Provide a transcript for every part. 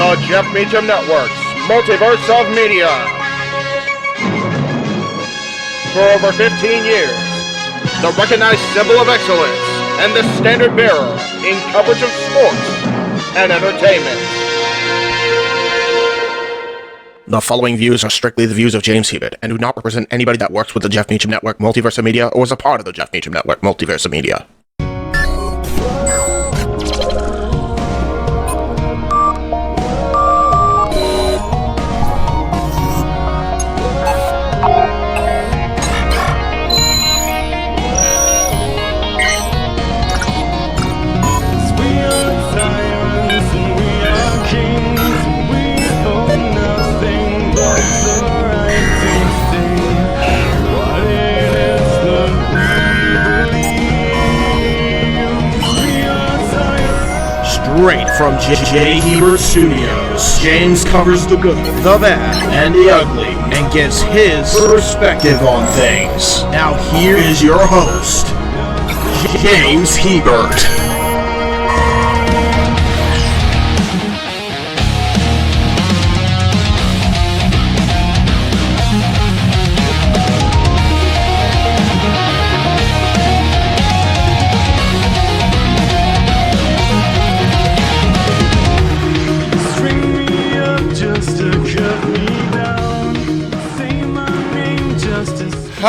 the Jeff Meacham Network's Multiverse of Media. For over 15 years, the recognized symbol of excellence and the standard bearer in coverage of sports and entertainment. The following views are strictly the views of JHebert and do not represent anybody that works with the Jeff Meacham Network Multiverse of Media or is a part of the Jeff Meacham Network Multiverse of Media. Straight from JHebert Studios, James covers the good, the bad, and the ugly, and gives his perspective on things. Now here is your host, JHebert.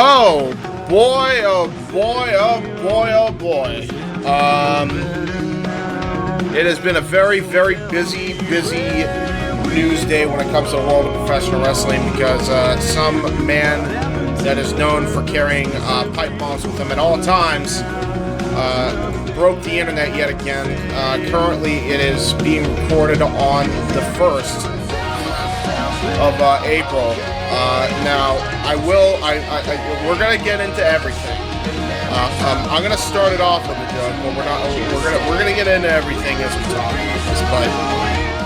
Oh boy, oh boy, oh boy, oh boy. It has been a very, very busy news day when it comes to the world of professional wrestling because some man that is known for carrying pipe bombs with him at all times broke the internet yet again. Currently, it is being recorded on the 1st of April. Now, we're gonna get into everything. I'm gonna start it off with a joke, but we're gonna get into everything as we talk about this. But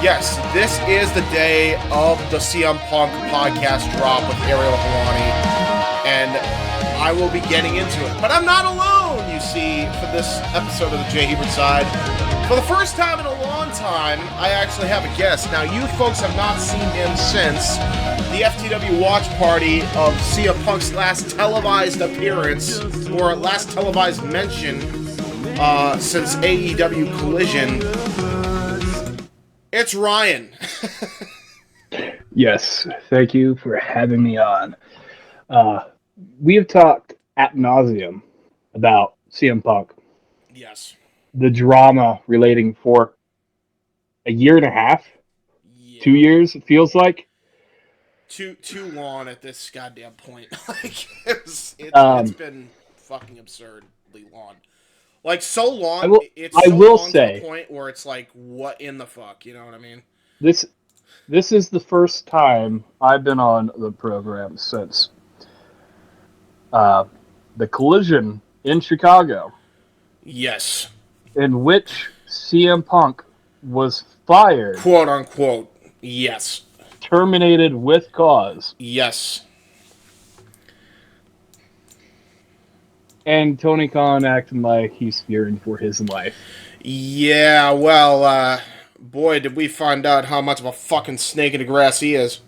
yes, this is the day of the CM Punk podcast drop with Ariel Helwani, and I will be getting into it. But I'm not alone, you see, for this episode of the JHebert side. For the first time in a long time, I actually have a guest. Now, you folks have not seen him since the FTW watch party of CM Punk's last televised appearance, or last televised mention since AEW Collision. It's Ryan. Yes, thank you for having me on. We have talked ad nauseum about CM Punk. Yes. The drama relating for a year and a half, 2 years, it feels like. Too long at this goddamn point. Like it's been fucking absurdly long. Like so long. It's so long to the point where it's like, what in the fuck? You know what I mean? This is the first time I've been on the program since the Collision in Chicago. Yes. In which CM Punk was fired. Quote unquote. Yes. Terminated with cause. Yes. And Tony Khan acting like he's fearing for his life. Yeah, well, boy, did we find out how much of a fucking snake in the grass he is.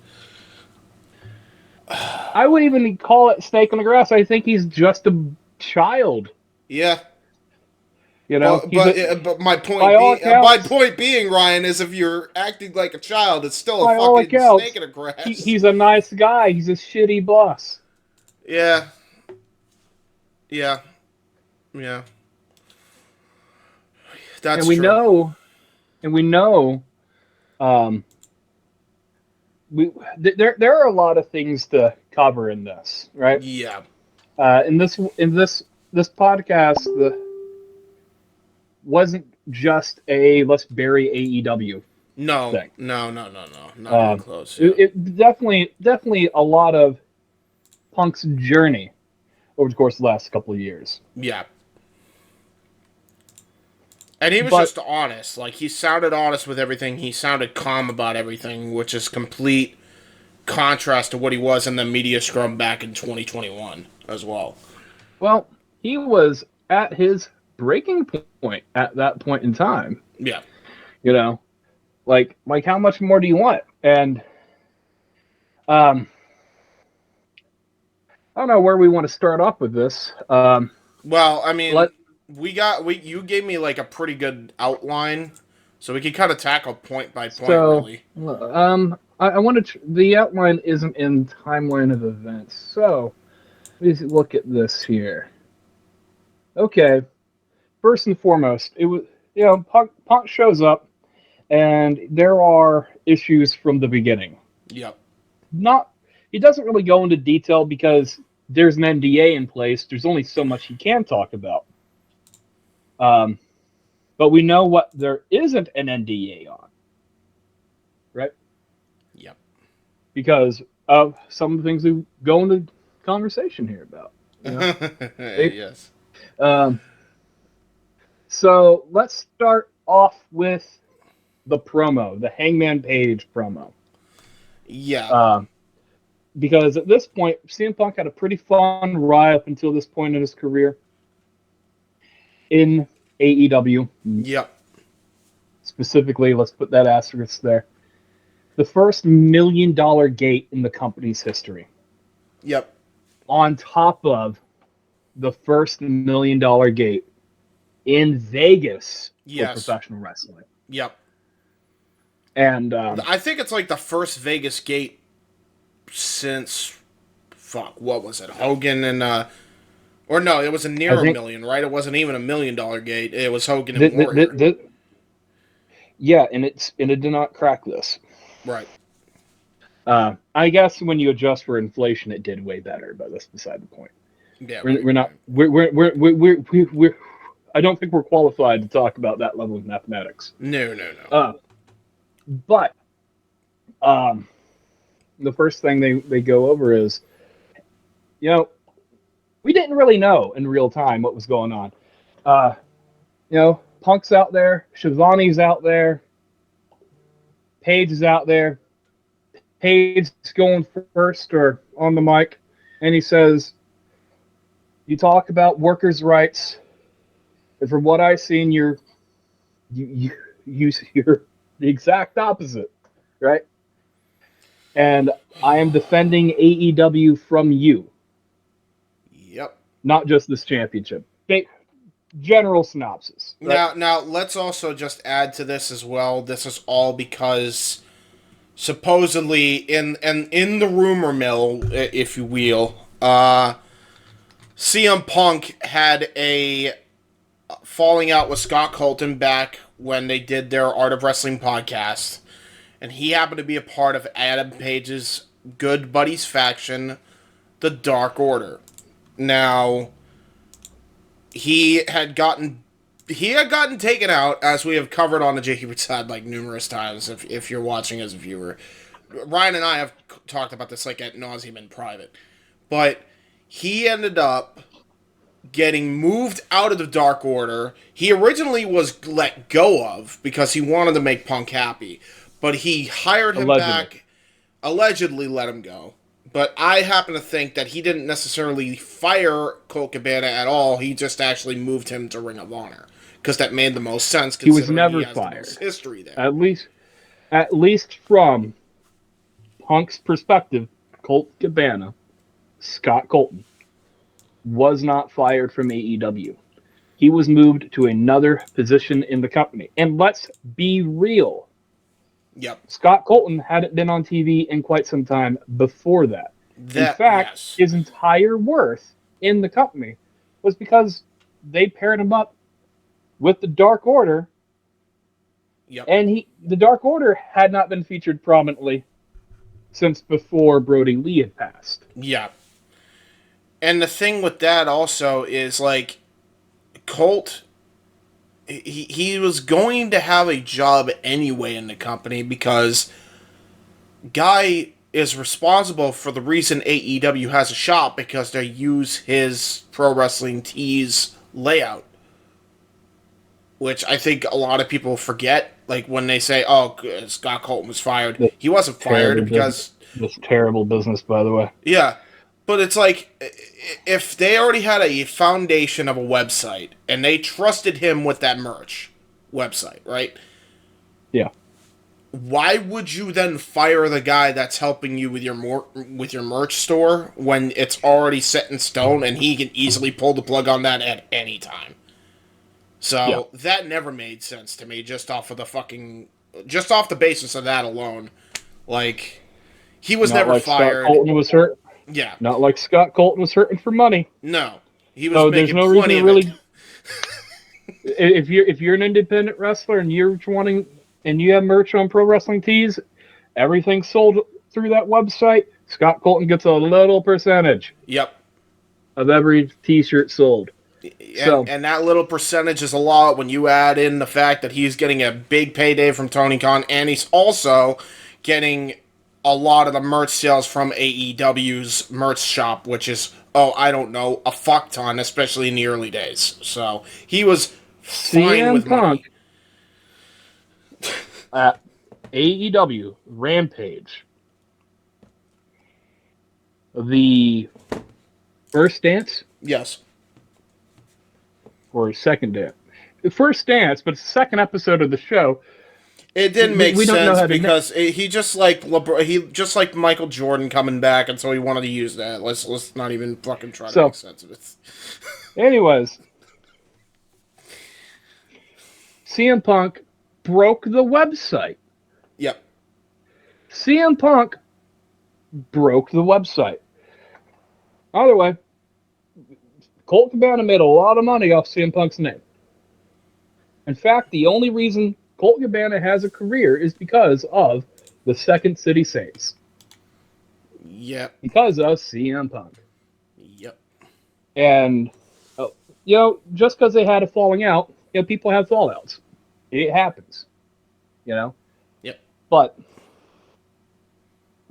I wouldn't even call it snake in the grass. I think he's just a child. Yeah. You know, but my point being, Ryan, is if you're acting like a child, it's still a fucking snake in the grass. He's a nice guy. He's a shitty boss. Yeah. That's and we true. know. There are a lot of things to cover in this, right? Yeah. In this podcast, wasn't just a let's bury AEW thing. No, not even close. Yeah. It definitely a lot of Punk's journey over the course of the last couple of years. Yeah. And he was just honest. Like, he sounded honest with everything. He sounded calm about everything, which is complete contrast to what he was in the media scrum back in 2021 as well. Well, he was at his breaking point at that point in time. Yeah. You know, Like how much more do you want? And um, I don't know where we want to start off with this. Well, I mean, Let you gave me like a pretty good outline, so we could kind of tackle point by point, so really. I want to. The outline isn't in timeline of events, so let's look at this here. Okay, first and foremost, it was Punk shows up, and there are issues from the beginning. Yep. Not He doesn't really go into detail because there's an NDA in place. There's only so much he can talk about. But we know what there isn't an NDA on, right? Yep. Because of some of the things we go into conversation here about. You know? Yes. So let's start off with the promo, the Hangman Page promo. Yeah. Because at this point, CM Punk had a pretty fun ride up until this point in his career in AEW. Yep. Specifically, let's put that asterisk there. The first $1 million gate in the company's history. Yep. On top of the first $1 million gate in Vegas for professional wrestling. Yep. And I think it's like the first Vegas gate since what was it? Hogan and or no, it was a near $1 million, right? It wasn't even $1 million gate. It was Hogan and Warrior. Yeah, and it did not crack this. Right. I guess when you adjust for inflation, it did way better, but that's beside the point. Yeah, we're not. I don't think we're qualified to talk about that level of mathematics. No. But the first thing they go over is, we didn't really know in real time what was going on. Punk's out there, Shivani's out there, Paige is out there. Paige is going first or on the mic, and he says, "You talk about workers' rights, and from what I've seen, you're the exact opposite, right? And I am defending AEW from you. Yep. Not just this championship. General synopsis. Right? Now let's also just add to this as well. This is all because supposedly in the rumor mill, if you will, CM Punk had a falling out with Scott Colton back when they did their Art of Wrestling podcast, and he happened to be a part of Adam Page's good buddies faction, the Dark Order. Now, he had gotten taken out, as we have covered on the JHebert side like numerous times. If you're watching as a viewer, Ryan and I have talked about this like ad nauseum in private, but he ended up getting moved out of the Dark Order. He originally was let go of because he wanted to make Punk happy, but he hired him back. Allegedly let him go. But I happen to think that he didn't necessarily fire Colt Cabana at all. He just actually moved him to Ring of Honor because that made the most sense. He was never fired. The history there, at least from Punk's perspective, Colt Cabana, Scott Colton, was not fired from AEW. He was moved to another position in the company. And let's be real. Yep. Scott Colton hadn't been on TV in quite some time before that. In fact, his entire worth in the company was because they paired him up with the Dark Order. Yep. And the Dark Order had not been featured prominently since before Brody Lee had passed. Yeah. And the thing with that also is, like, Colt, he was going to have a job anyway in the company because Guy is responsible for the reason AEW has a shop because they use his Pro Wrestling Tees layout. Which I think a lot of people forget, like when they say, oh, Scott Colton was fired. He wasn't fired because... This terrible business, by the way. Yeah. But it's like, if they already had a foundation of a website, and they trusted him with that merch website, right? Yeah. why would you then fire the guy that's helping you with your merch store when it's already set in stone and he can easily pull the plug on that at any time? So that never made sense to me, just off the basis of that alone. Like, he was never fired. Scott Colton was hurt. Yeah. Not like Scott Colton was hurting for money. No. He was So making there's no reason plenty to of really. it. If you're an independent wrestler and you have merch on Pro Wrestling Tees, everything's sold through that website. Scott Colton gets a little percentage. Yep. Of every T-shirt sold. And that little percentage is a lot when you add in the fact that he's getting a big payday from Tony Khan, and he's also getting a lot of the merch sales from AEW's merch shop, which is, I don't know, a fuck ton, especially in the early days. So he was fine with money. At AEW Rampage, the first dance? Yes. Or second dance? The first dance, but it's the second episode of the show. It didn't make sense because he just like Michael Jordan coming back, and so he wanted to use that. Let's not even fucking try to make sense of it. Anyways, CM Punk broke the website. Yep. CM Punk broke the website. Either way, Colt Cabana made a lot of money off CM Punk's name. In fact, the only reason Colt Cabana has a career is because of the Second City Saints. Yep. Because of CM Punk. Yep. And, just because they had a falling out, people have fallouts. It happens. Yep. But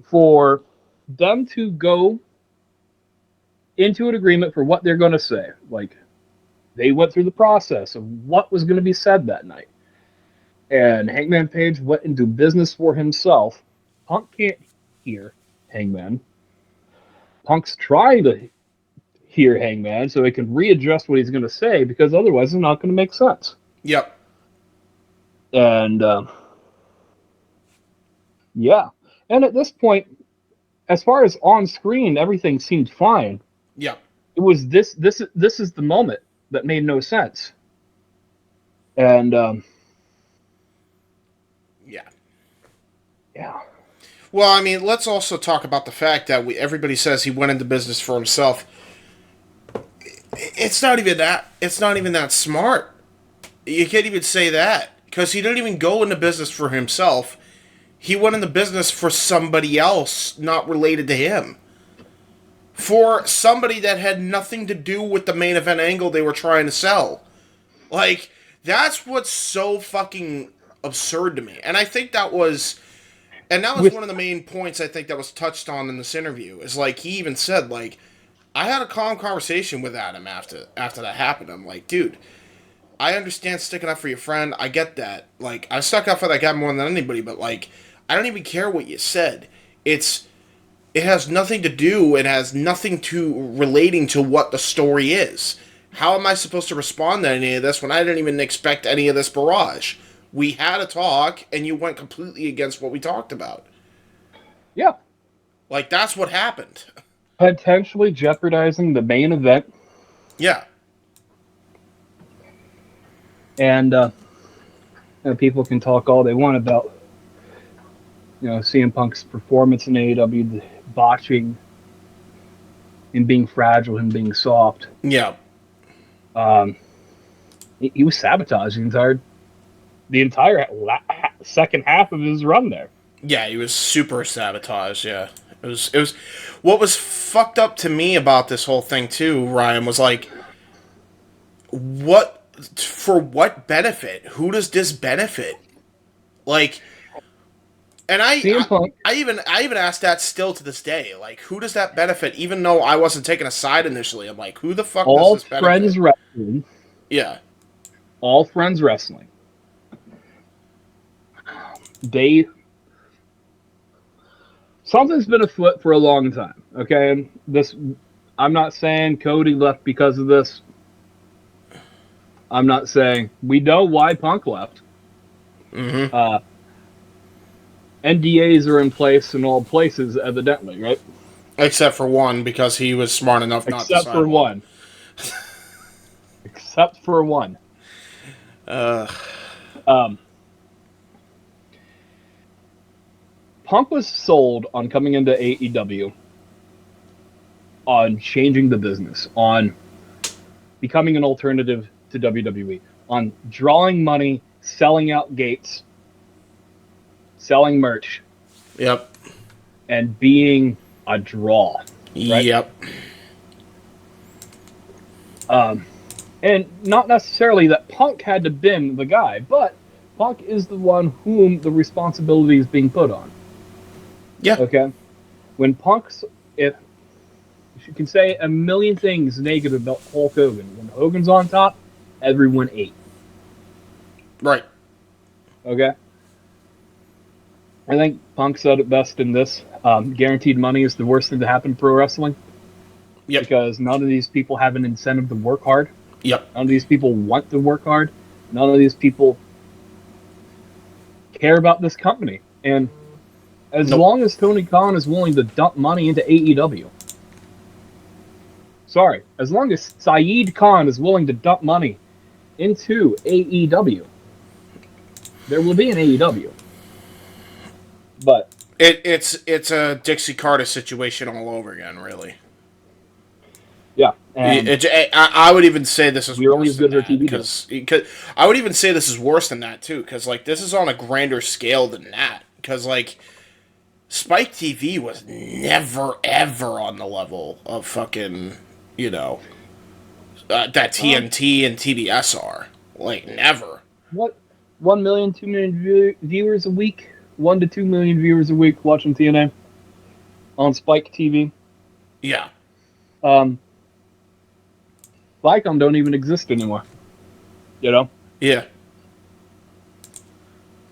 for them to go into an agreement for what they're going to say, like, they went through the process of what was going to be said that night. And Hangman Page went into business for himself. Punk can't hear Hangman. Punk's trying to hear Hangman so he can readjust what he's going to say, because otherwise it's not going to make sense. Yep. And, And at this point, as far as on screen, everything seemed fine. Yep. It was this is the moment that made no sense. And, Yeah. Well, I mean, let's also talk about the fact that everybody says he went into business for himself. It's not even that. It's not even that smart. You can't even say that, because he didn't even go into business for himself. He went into business for somebody else, not related to him. For somebody that had nothing to do with the main event angle they were trying to sell. Like, that's what's so fucking absurd to me. And I think that was... And that was one of the main points I think that was touched on in this interview. Is like, he even said, like, I had a calm conversation with Adam after that happened. I'm like, dude, I understand sticking up for your friend. I get that. Like, I stuck up for that guy more than anybody, but, like, I don't even care what you said. It has nothing to do, it has nothing to relating to what the story is. How am I supposed to respond to any of this when I didn't even expect any of this barrage? We had a talk, and you went completely against what we talked about. Yeah. Like, that's what happened. Potentially jeopardizing the main event. Yeah. And people can talk all they want about, CM Punk's performance in AEW, the botching, him being fragile, him being soft. Yeah. He was sabotaging the entire second half of his run there. Yeah, he was super sabotaged, yeah. It was what was fucked up to me about this whole thing too, Ryan, was like, for what benefit? Who does this benefit? Like, and I even asked that still to this day. Like, who does that benefit? Even though I wasn't taking a side initially, I'm like, who the fuck does this benefit? All Friends Wrestling. Yeah. All Friends Wrestling. Something's been afoot for a long time, okay? I'm not saying Cody left because of this. I'm not saying we know why Punk left. Mm-hmm. NDAs are in place in all places, evidently, right? Except for one, because he was smart enough not to Except sign for one. Except for one. Um, Punk was sold on coming into AEW on changing the business, on becoming an alternative to WWE, on drawing money, selling out gates, selling merch, Yep. and being a draw. Right? Yep. And not necessarily that Punk had to been the guy, but Punk is the one whom the responsibility is being put on. Yeah. Okay? When Punk's... If you can say a million things negative about Hulk Hogan. When Hogan's on top, everyone ate. Right. Okay? I think Punk said it best in this. Guaranteed money is the worst thing to happen in pro wrestling. Yep. Because none of these people have an incentive to work hard. Yep. None of these people want to work hard. None of these people care about this company. And as long as Tony Khan is willing to dump money into AEW, as long as Saeed Khan is willing to dump money into AEW, there will be an AEW. But it's a Dixie Carter situation all over again, really. yeah, and I would even say this is we're only worse as good than as our that, TV because I would even say this is worse than that too, because like this is on a grander scale than that, because like Spike TV was never ever on the level of fucking that TNT and TBS are, like, never. What 1 million, 2 million viewers a week, 1 to 2 million viewers a week watching TNA on Spike TV. Yeah. Viacom don't even exist anymore. You know? Yeah.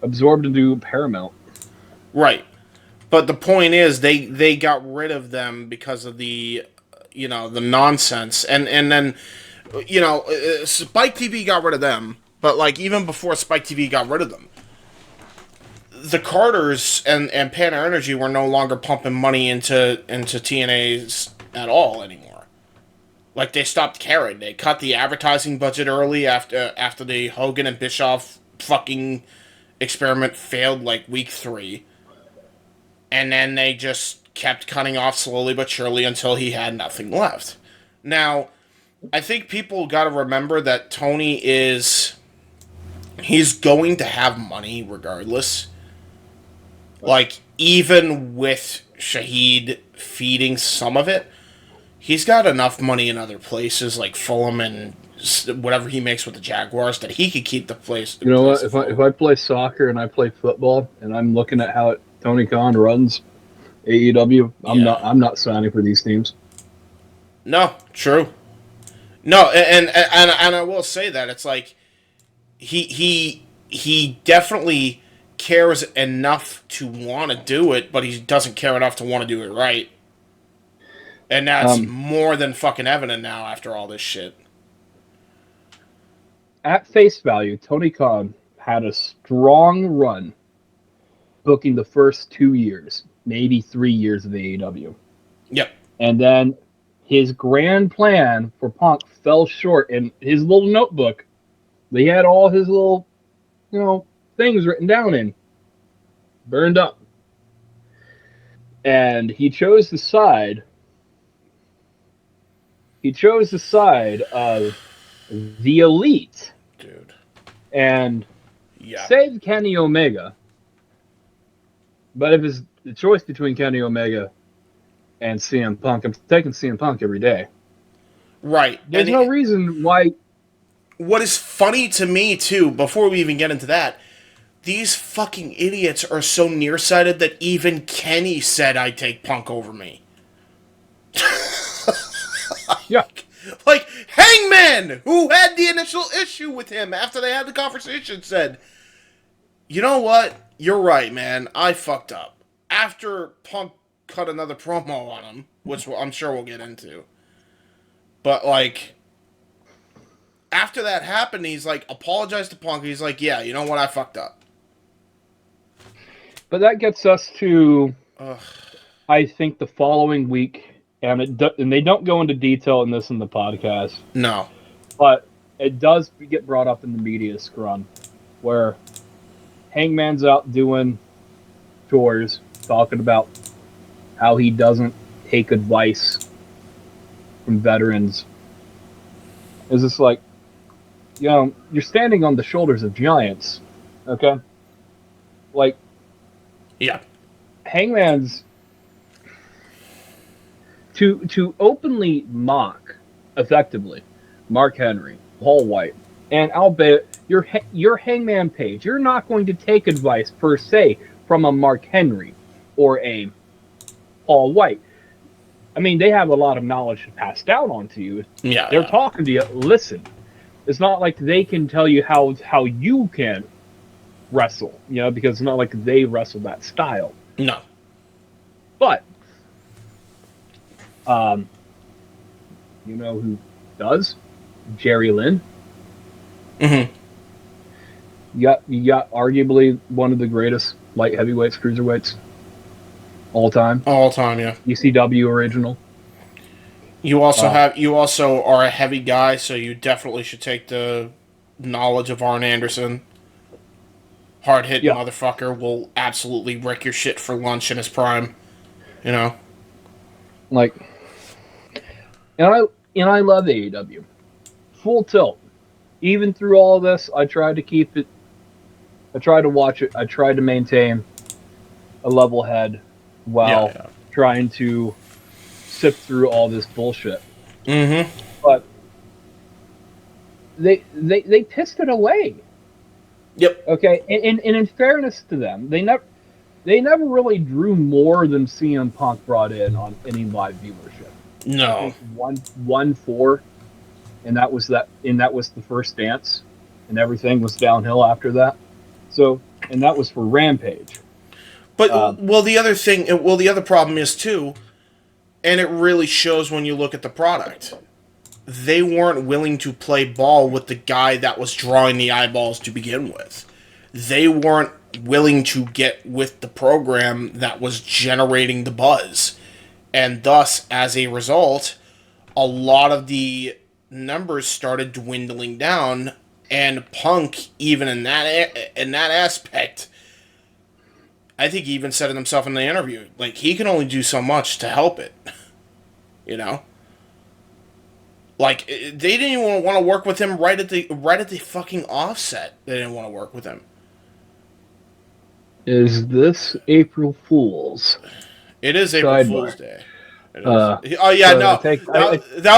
Absorbed into Paramount. Right. But the point is, they got rid of them because of the nonsense, and then Spike TV got rid of them. But like even before Spike TV got rid of them, the Carters and Panda Energy were no longer pumping money into TNA's at all anymore. Like they stopped caring. They cut the advertising budget early after the Hogan and Bischoff fucking experiment failed like week 3. And then they just kept cutting off slowly but surely until he had nothing left. Now, I think people got to remember that Tony he's going to have money regardless. Like, even with Shahid feeding some of it, he's got enough money in other places like Fulham and whatever he makes with the Jaguars that he could keep the place. You know what? If I play soccer and I play football and I'm looking at how Tony Khan runs AEW, I'm not signing for these teams. No, true. No, and I will say that it's like he definitely cares enough to want to do it, but he doesn't care enough to want to do it right. And that's more than fucking evident now after all this shit. At face value, Tony Khan had a strong run booking the first 2 years, maybe 3 years of AEW. Yep. And then his grand plan for Punk fell short. In his little notebook, he had all his little, things written down in. Burned up. And he chose the side of the Elite. Dude. And saved Kenny Omega. But if it's the choice between Kenny Omega and CM Punk, I'm taking CM Punk every day. Right. There's no reason why. What is funny to me, too, before we even get into that, these fucking idiots are so nearsighted that even Kenny said I'd take Punk over me. Yeah. Like, Hangman, who had the initial issue with him after they had the conversation, said, you know what? You're right, man. I fucked up. After Punk cut another promo on him, which I'm sure we'll get into. But, like, after that happened, he's like, apologized to Punk. He's like, yeah, you know what? I fucked up. But that gets us to, Ugh. I think, the following week, and and they don't go into detail in this in the podcast, No. but it does get brought up in the media scrum, where Hangman's out doing tours, talking about how he doesn't take advice from veterans. It's just like, you're standing on the shoulders of giants, okay? Like, Yeah. Hangman's to openly mock, effectively, Mark Henry, Paul White, and albeit your Hangman page, you're not going to take advice per se from a Mark Henry or a Paul White. I mean, they have a lot of knowledge to pass down onto you. Yeah. They're talking to you. Listen, it's not like they can tell you how you can wrestle, because it's not like they wrestle that style. No. But, you know who does? Jerry Lynn. Mm-hmm. You got arguably one of the greatest light heavyweights, cruiserweights, all time. All time, yeah. ECW original. You also are a heavy guy, so you definitely should take the knowledge of Arn Anderson. Hard hitting motherfucker will absolutely wreck your shit for lunch in his prime. Like, and I love AEW. Full tilt. Even through all of this, I tried to keep it. I tried to watch it. I tried to maintain a level head while trying to sift through all this bullshit. Mm-hmm. But they pissed it away. Yep. Okay, and in fairness to them, they never really drew more than CM Punk brought in on any live viewership. No. I think 1-4, and that was the first dance, and everything was downhill after that. So, and that was for Rampage. But the other problem is too, and it really shows when you look at the product. They weren't willing to play ball with the guy that was drawing the eyeballs to begin with. They weren't willing to get with the program that was generating the buzz. And thus, as a result, a lot of the numbers started dwindling down, and Punk, even in that aspect, I think he even said it himself in the interview, like, he can only do so much to help it. Like, they didn't even want to work with him right at the fucking offset. They didn't want to work with him. Is this April Fool's? It is April Fool's Day. That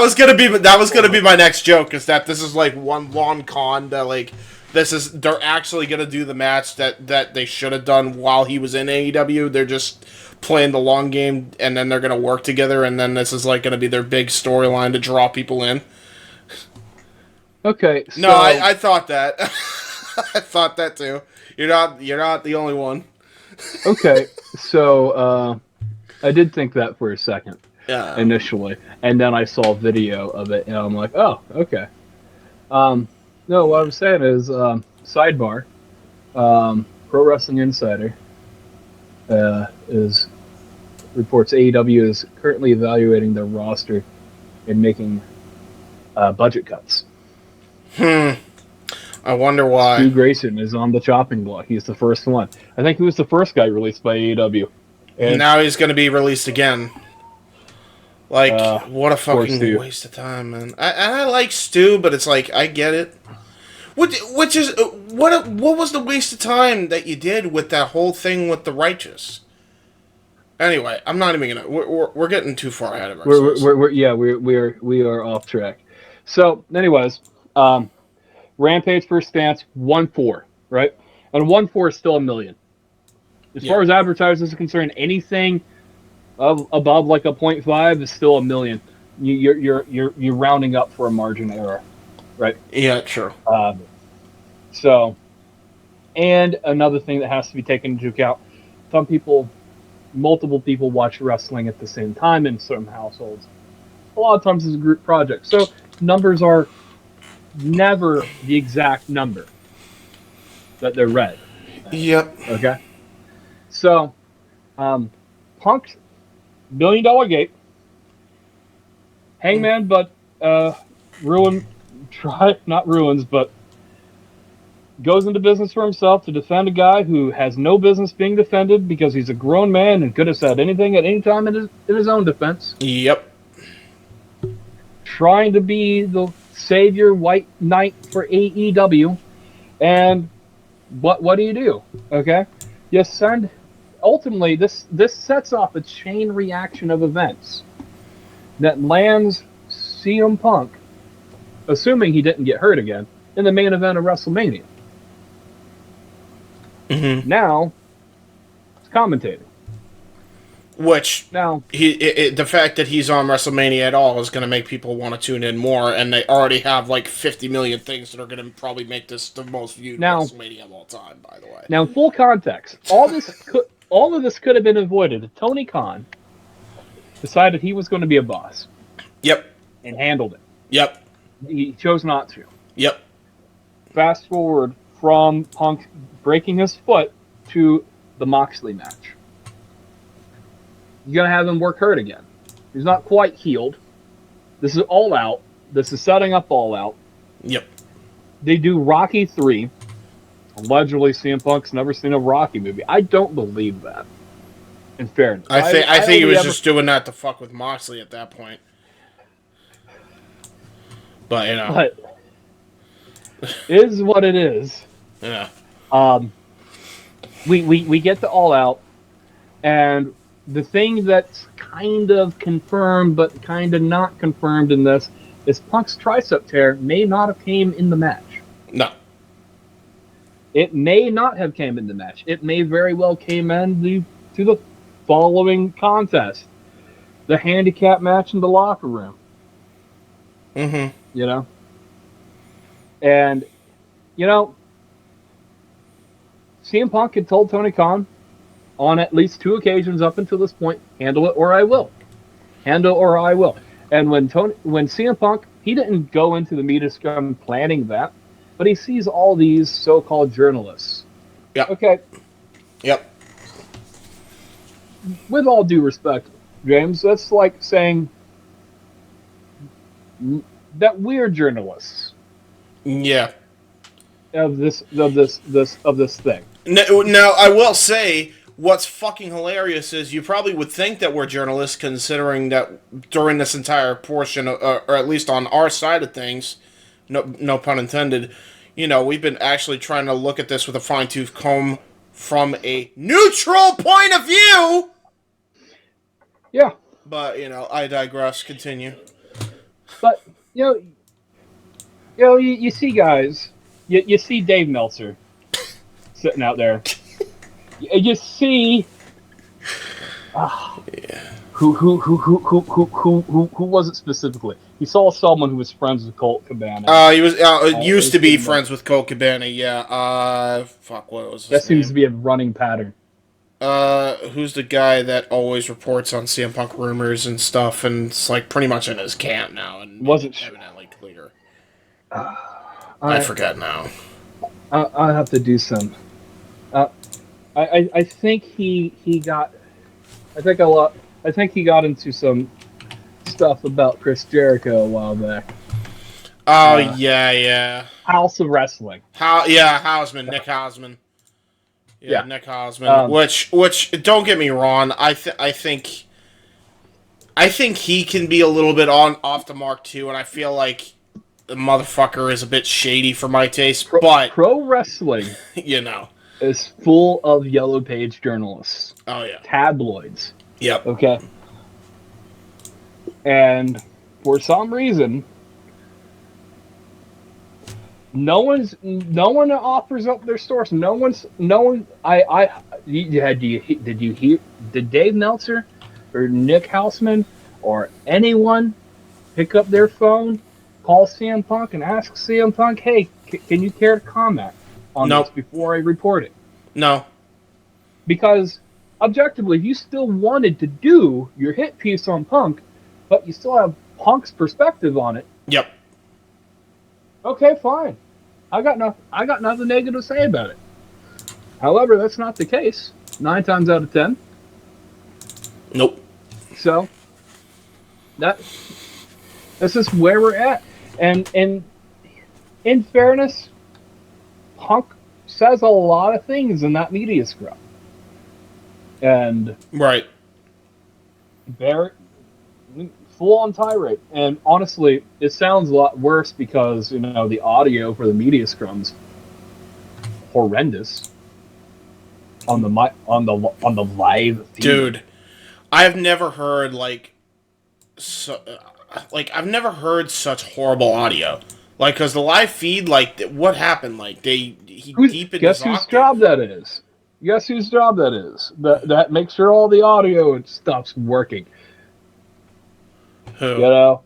was gonna be my next joke. Is that this is like one long con that like they're actually gonna do the match that they should have done while he was in AEW. They're just playing the long game, and then they're gonna work together, and then this is like gonna be their big storyline to draw people in. Okay. So, no, I thought that. I thought that too. You're not the only one. Okay, so I did think that for a second initially, and then I saw a video of it, and I'm like, oh, okay. No, what I'm saying is, sidebar, Pro Wrestling Insider reports AEW is currently evaluating their roster and making budget cuts. I wonder why. Stu Grayson is on the chopping block. He's the first one. I think he was the first guy released by AEW. And now he's going to be released again. Like, what a fucking waste of time, man. I like Stu, but it's like, I get it. What was the waste of time that you did with that whole thing with the Righteous? Anyway, I'm not even gonna. We're getting too far ahead of ourselves. We are off track. So, anyways, Rampage first stance 1-4, right? And 1-4 is still $1 million. As far as advertisers are concerned, anything above like a 0.5 is still $1 million. You're rounding up for a margin error, right? Yeah, true. So, and another thing that has to be taken into account: multiple people watch wrestling at the same time in certain households. A lot of times it's a group project, so numbers are never the exact number that they're read. Yep. Okay. So, Punk's $1 billion gate. Hangman, but not ruins, but goes into business for himself to defend a guy who has no business being defended because he's a grown man and could have said anything at any time in his own defense. Yep. Trying to be the savior white knight for AEW, and what do? Okay, you send. Ultimately, this sets off a chain reaction of events that lands CM Punk, assuming he didn't get hurt again, in the main event of WrestleMania. Mm-hmm. Now, it's commentating. Which now the fact that he's on WrestleMania at all is going to make people want to tune in more, and they already have like 50 million things that are going to probably make this the most viewed WrestleMania of all time. By the way, now in full context, all of this could have been avoided if Tony Khan decided he was going to be a boss. Yep. And handled it. Yep. He chose not to. Yep. Fast forward from Punk breaking his foot to the Moxley match. You're going to have him work hurt again. He's not quite healed. This is All Out. This is setting up All Out. Yep. They do Rocky 3. Allegedly, CM Punk's never seen a Rocky movie. I don't believe that. In fairness. I think he was just doing that to fuck with Moxley at that point. But, you know. But it is what it is. Yeah. We get to All Out, and the thing that's kind of confirmed but kind of not confirmed in this is Punk's tricep tear may not have came in the match. No. It may not have came in the match. It may very well came in to the following contest. The handicap match in the locker room. Mm-hmm. You know? And, you know, CM Punk had told Tony Khan on at least 2 occasions up until this point, handle it or I will. Handle or I will. And when CM Punk, he didn't go into the media scrum planning that, but he sees all these so-called journalists. Yep. Okay. Yep. With all due respect, James, that's like saying that we're journalists. Yeah. Of this thing. Now, I will say, what's fucking hilarious is you probably would think that we're journalists, considering that during this entire portion, or at least on our side of things, no pun intended, you know, we've been actually trying to look at this with a fine-tooth comb from a neutral point of view. Yeah. But, you know, I digress. Continue. But, you see guys, you see Dave Meltzer sitting out there. You see, who was it specifically? He saw someone who was friends with Colt Cabana. He was used to be friends with Colt Cabana. Yeah. Fuck, what was his name? That seems to be a running pattern. Who's the guy that always reports on CM Punk rumors and stuff, and it's like pretty much in his camp now, and wasn't evidently clear. I forget now. I'll have to do some. I think he got. I think he got into some stuff about Chris Jericho a while back. Oh yeah. House of Wrestling. Hausman, Nick Hausman. Yeah, Nick Hausman. Which don't get me wrong, I think he can be a little bit off the mark too, and I feel like the motherfucker is a bit shady for my taste. But pro wrestling, you know, is full of yellow page journalists. Oh yeah, tabloids. Yep. Okay. And for some reason, no one offers up their source. Did you hear? Did Dave Meltzer or Nick Hausman or anyone pick up their phone, call CM Punk, and ask CM Punk, "Hey, can you care to comment on this before I report it?" No. Because objectively, if you still wanted to do your hit piece on Punk, but you still have Punk's perspective on it. Yep. Okay, fine. I got nothing negative to say about it. However, that's not the case. 9 times out of 10. Nope. So this is where we're at. And in fairness, Punk says a lot of things in that media scrum. And Right. Barrett, full on tirade. And honestly, it sounds a lot worse because, the audio for the media scrums horrendous on the live feed. Dude, I've never heard I've never heard such horrible audio. Like, cause the live feed, what happened? He deepened Guess his whose octave. job that is? Guess whose job that is? That makes sure all the audio and stuff's working. Who?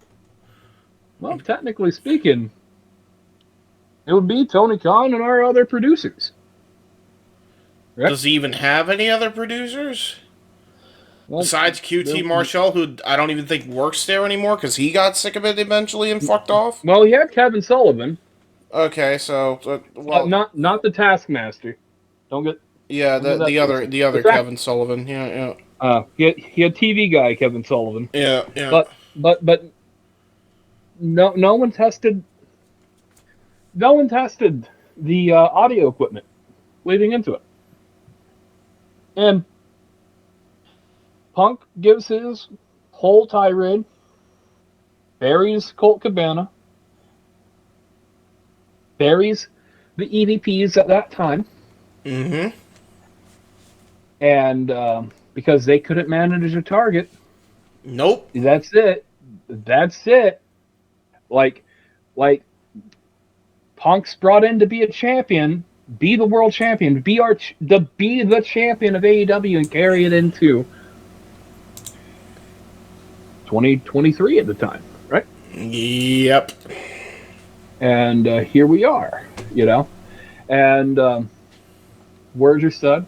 Well, technically speaking, it would be Tony Khan and our other producers. Right? Does he even have any other producers? Well, Besides QT Marshall, who I don't even think works there anymore because he got sick of it eventually and fucked off? Well, he had Kevin Sullivan. Okay, so, well... Not the Taskmaster. Don't get... Yeah, the other Kevin Sullivan. Yeah. He had TV guy Kevin Sullivan. Yeah. But no one tested the audio equipment leading into it. And Punk gives his whole tirade, buries Colt Cabana, buries the EVPs at that time. Mm-hmm. And because they couldn't manage a target. Nope. That's it. Like Punk's brought in to be a champion, be the world champion, be the champion of AEW and carry it into 2023 at the time, right? Yep. And here we are, And words are said.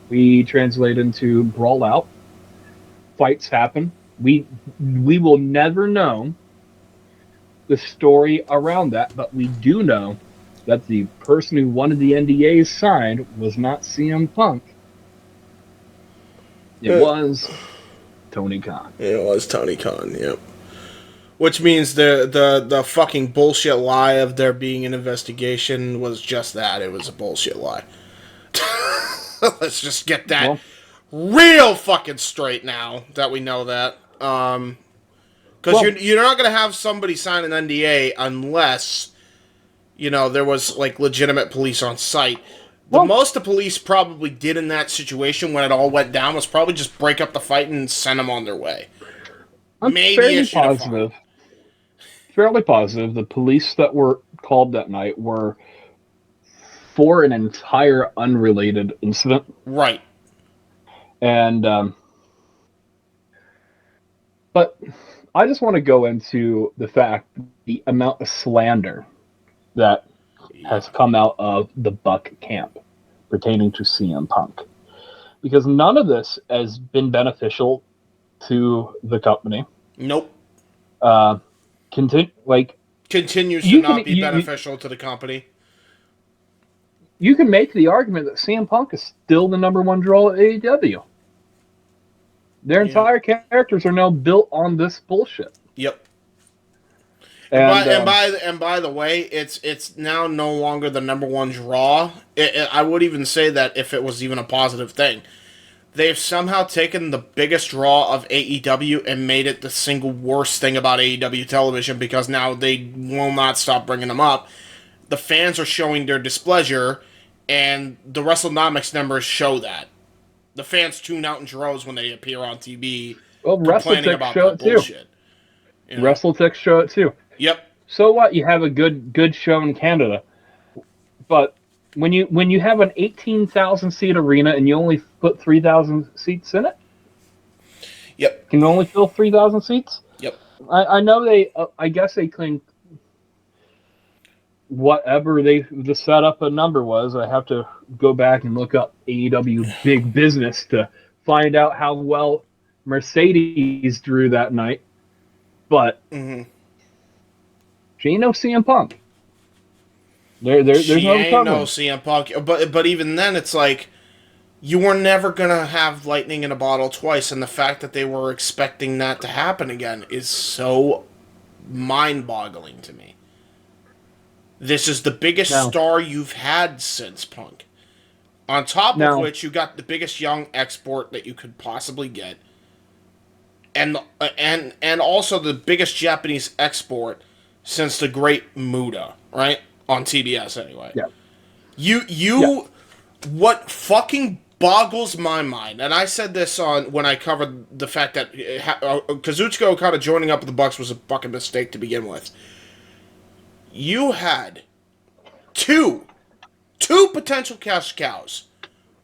We translate into brawl out. Fights happen. We will never know the story around that, but we do know that the person who wanted the NDAs signed was not CM Punk. It was Tony Khan. It was Tony Khan, yep. Which means the fucking bullshit lie of there being an investigation was just that. It was a bullshit lie. Let's just get that real fucking straight now that we know that. Because you're not going to have somebody sign an NDA unless, there was, legitimate police on site. The most the police probably did in that situation when it all went down was probably just break up the fight and send them on their way. I'm fairly positive the police that were called that night were for an entire unrelated incident. Right. And, but I just want to go into the amount of slander that has come out of the Buck camp pertaining to CM Punk. Because none of this has been beneficial to the company. Nope. Continues to not be beneficial to the company. You can make the argument that CM Punk is still the number one draw at AEW. Their entire characters are now built on this bullshit. Yep. And by the way, it's now no longer the number one draw. I would even say that if it was even a positive thing, they've somehow taken the biggest draw of AEW and made it the single worst thing about AEW television because now they will not stop bringing them up. The fans are showing their displeasure, and the WrestleNomics numbers show that. The fans tune out in droves when they appear on TV complaining about that bullshit. WrestleTech show it too. Yep. So what? You have a good show in Canada, but when you have an 18,000 seat arena and you only put 3,000 seats in it. Yep. Can you only fill 3,000 seats? Yep. I know they. I guess they claim whatever the setup a number was. I have to go back and look up AEW Big Business to find out how well Mercedes drew that night. But she ain't no CM Punk. There's She no ain't no recovering. CM Punk. But even then, it's like, you were never gonna have lightning in a bottle twice, and the fact that they were expecting that to happen again is so mind-boggling to me. This is the biggest Now, star you've had since Punk. On top of now, which, you got the biggest young export that you could possibly get, and also the biggest Japanese export since the Great Muda, right? On TBS, anyway. yeah, You yeah. you What fucking boggles my mind, and I said this on when I covered the fact that Kazuchika Okada joining up with the Bucks was a fucking mistake to begin with. You had two potential cash cows.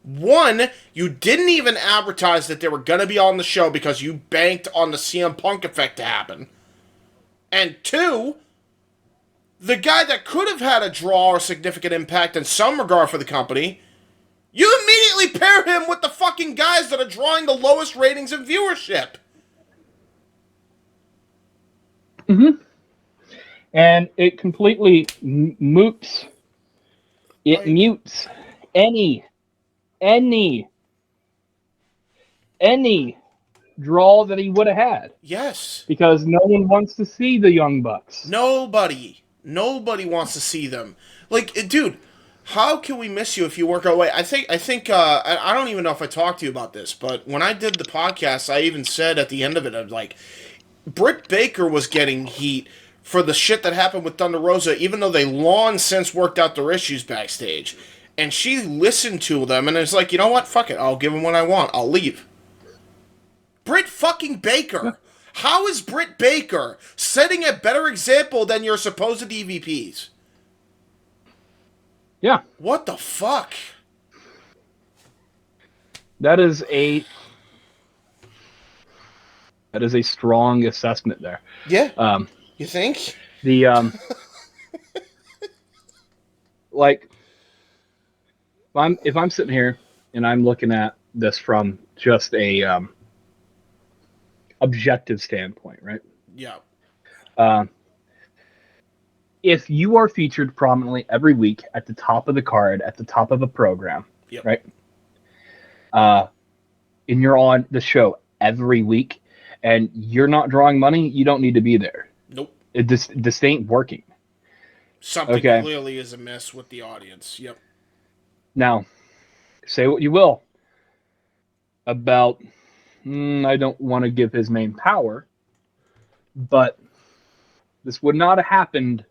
One, you didn't even advertise that they were gonna be on the show because you banked on the CM Punk effect to happen. And two, the guy that could have had a draw or significant impact in some regard for the company, you immediately pair him with the fucking guys that are drawing the lowest ratings and viewership. And it completely moots. It Like, mutes any draw that he would have had yes. because no one wants to see the Young Bucks. Nobody wants to see them. Like, dude, how can we miss you if you work away? I think, I don't even know if I talked to you about this, but when I did the podcast, I even said at the end of it, I was like, Britt Baker was getting heat for the shit that happened with Thunder Rosa, even though they long since worked out their issues backstage. And she listened to them, and it's like, you know what? Fuck it. I'll give them what I want. I'll leave. Britt fucking Baker. How is Britt Baker setting a better example than your supposed EVPs? Yeah, What the fuck? that is a strong assessment there. Yeah. You think? The like if I'm sitting here and I'm looking at this from just a objective standpoint, right? Yeah. If you are featured prominently every week at the top of the card, at the top of a program, Yep. right? And you're on the show every week, and you're not drawing money, you don't need to be there. Nope. This ain't working. Something Okay. clearly is amiss with the audience. Yep. Now, say what you will about, I don't want to give his name power, but this would not have happened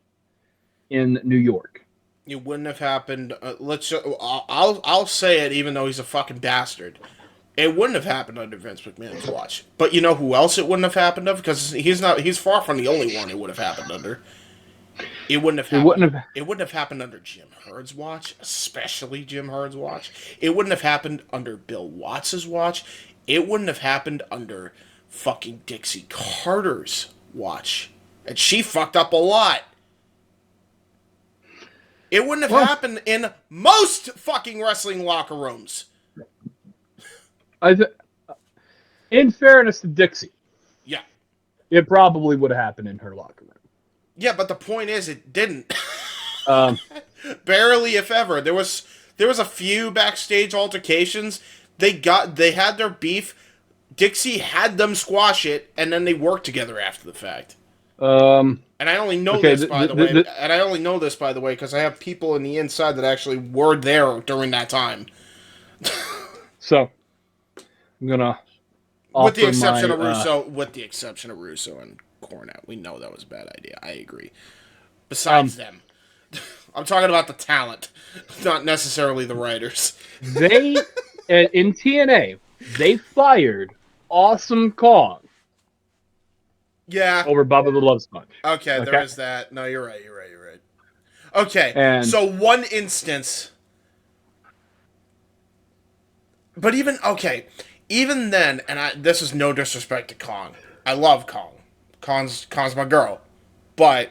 in New York. It wouldn't have happened. I'll say it, even though he's a fucking bastard. It wouldn't have happened under Vince McMahon's watch. But you know who else it wouldn't have happened of? Because he's far from the only one it would have happened under. It wouldn't have happened. It wouldn't have happened under Jim Herd's watch, especially Jim Herd's watch. It wouldn't have happened under Bill Watts' watch. It wouldn't have happened under fucking Dixie Carter's watch. And she fucked up a lot. It wouldn't have happened in most fucking wrestling locker rooms. In fairness to Dixie, Yeah. it probably would have happened in her locker room. Yeah, but the point is, it didn't. Barely, if ever. There was a few backstage altercations. They had their beef. Dixie had them squash it, and then they worked together after the fact. And I only know this, by the way. And I only know this, by the way, because I have people in the inside that actually were there during that time. So, I'm gonna. With the exception of Russo and Cornette, we know that was a bad idea. I agree. Besides them, I'm talking about the talent, not necessarily the writers. They in TNA, they fired Awesome Kong. Yeah. Over Bubba the Love Sponge. Okay, there is that. No, you're right. Okay, so one instance. But even then, and this is no disrespect to Kong. I love Kong. Kong's my girl. But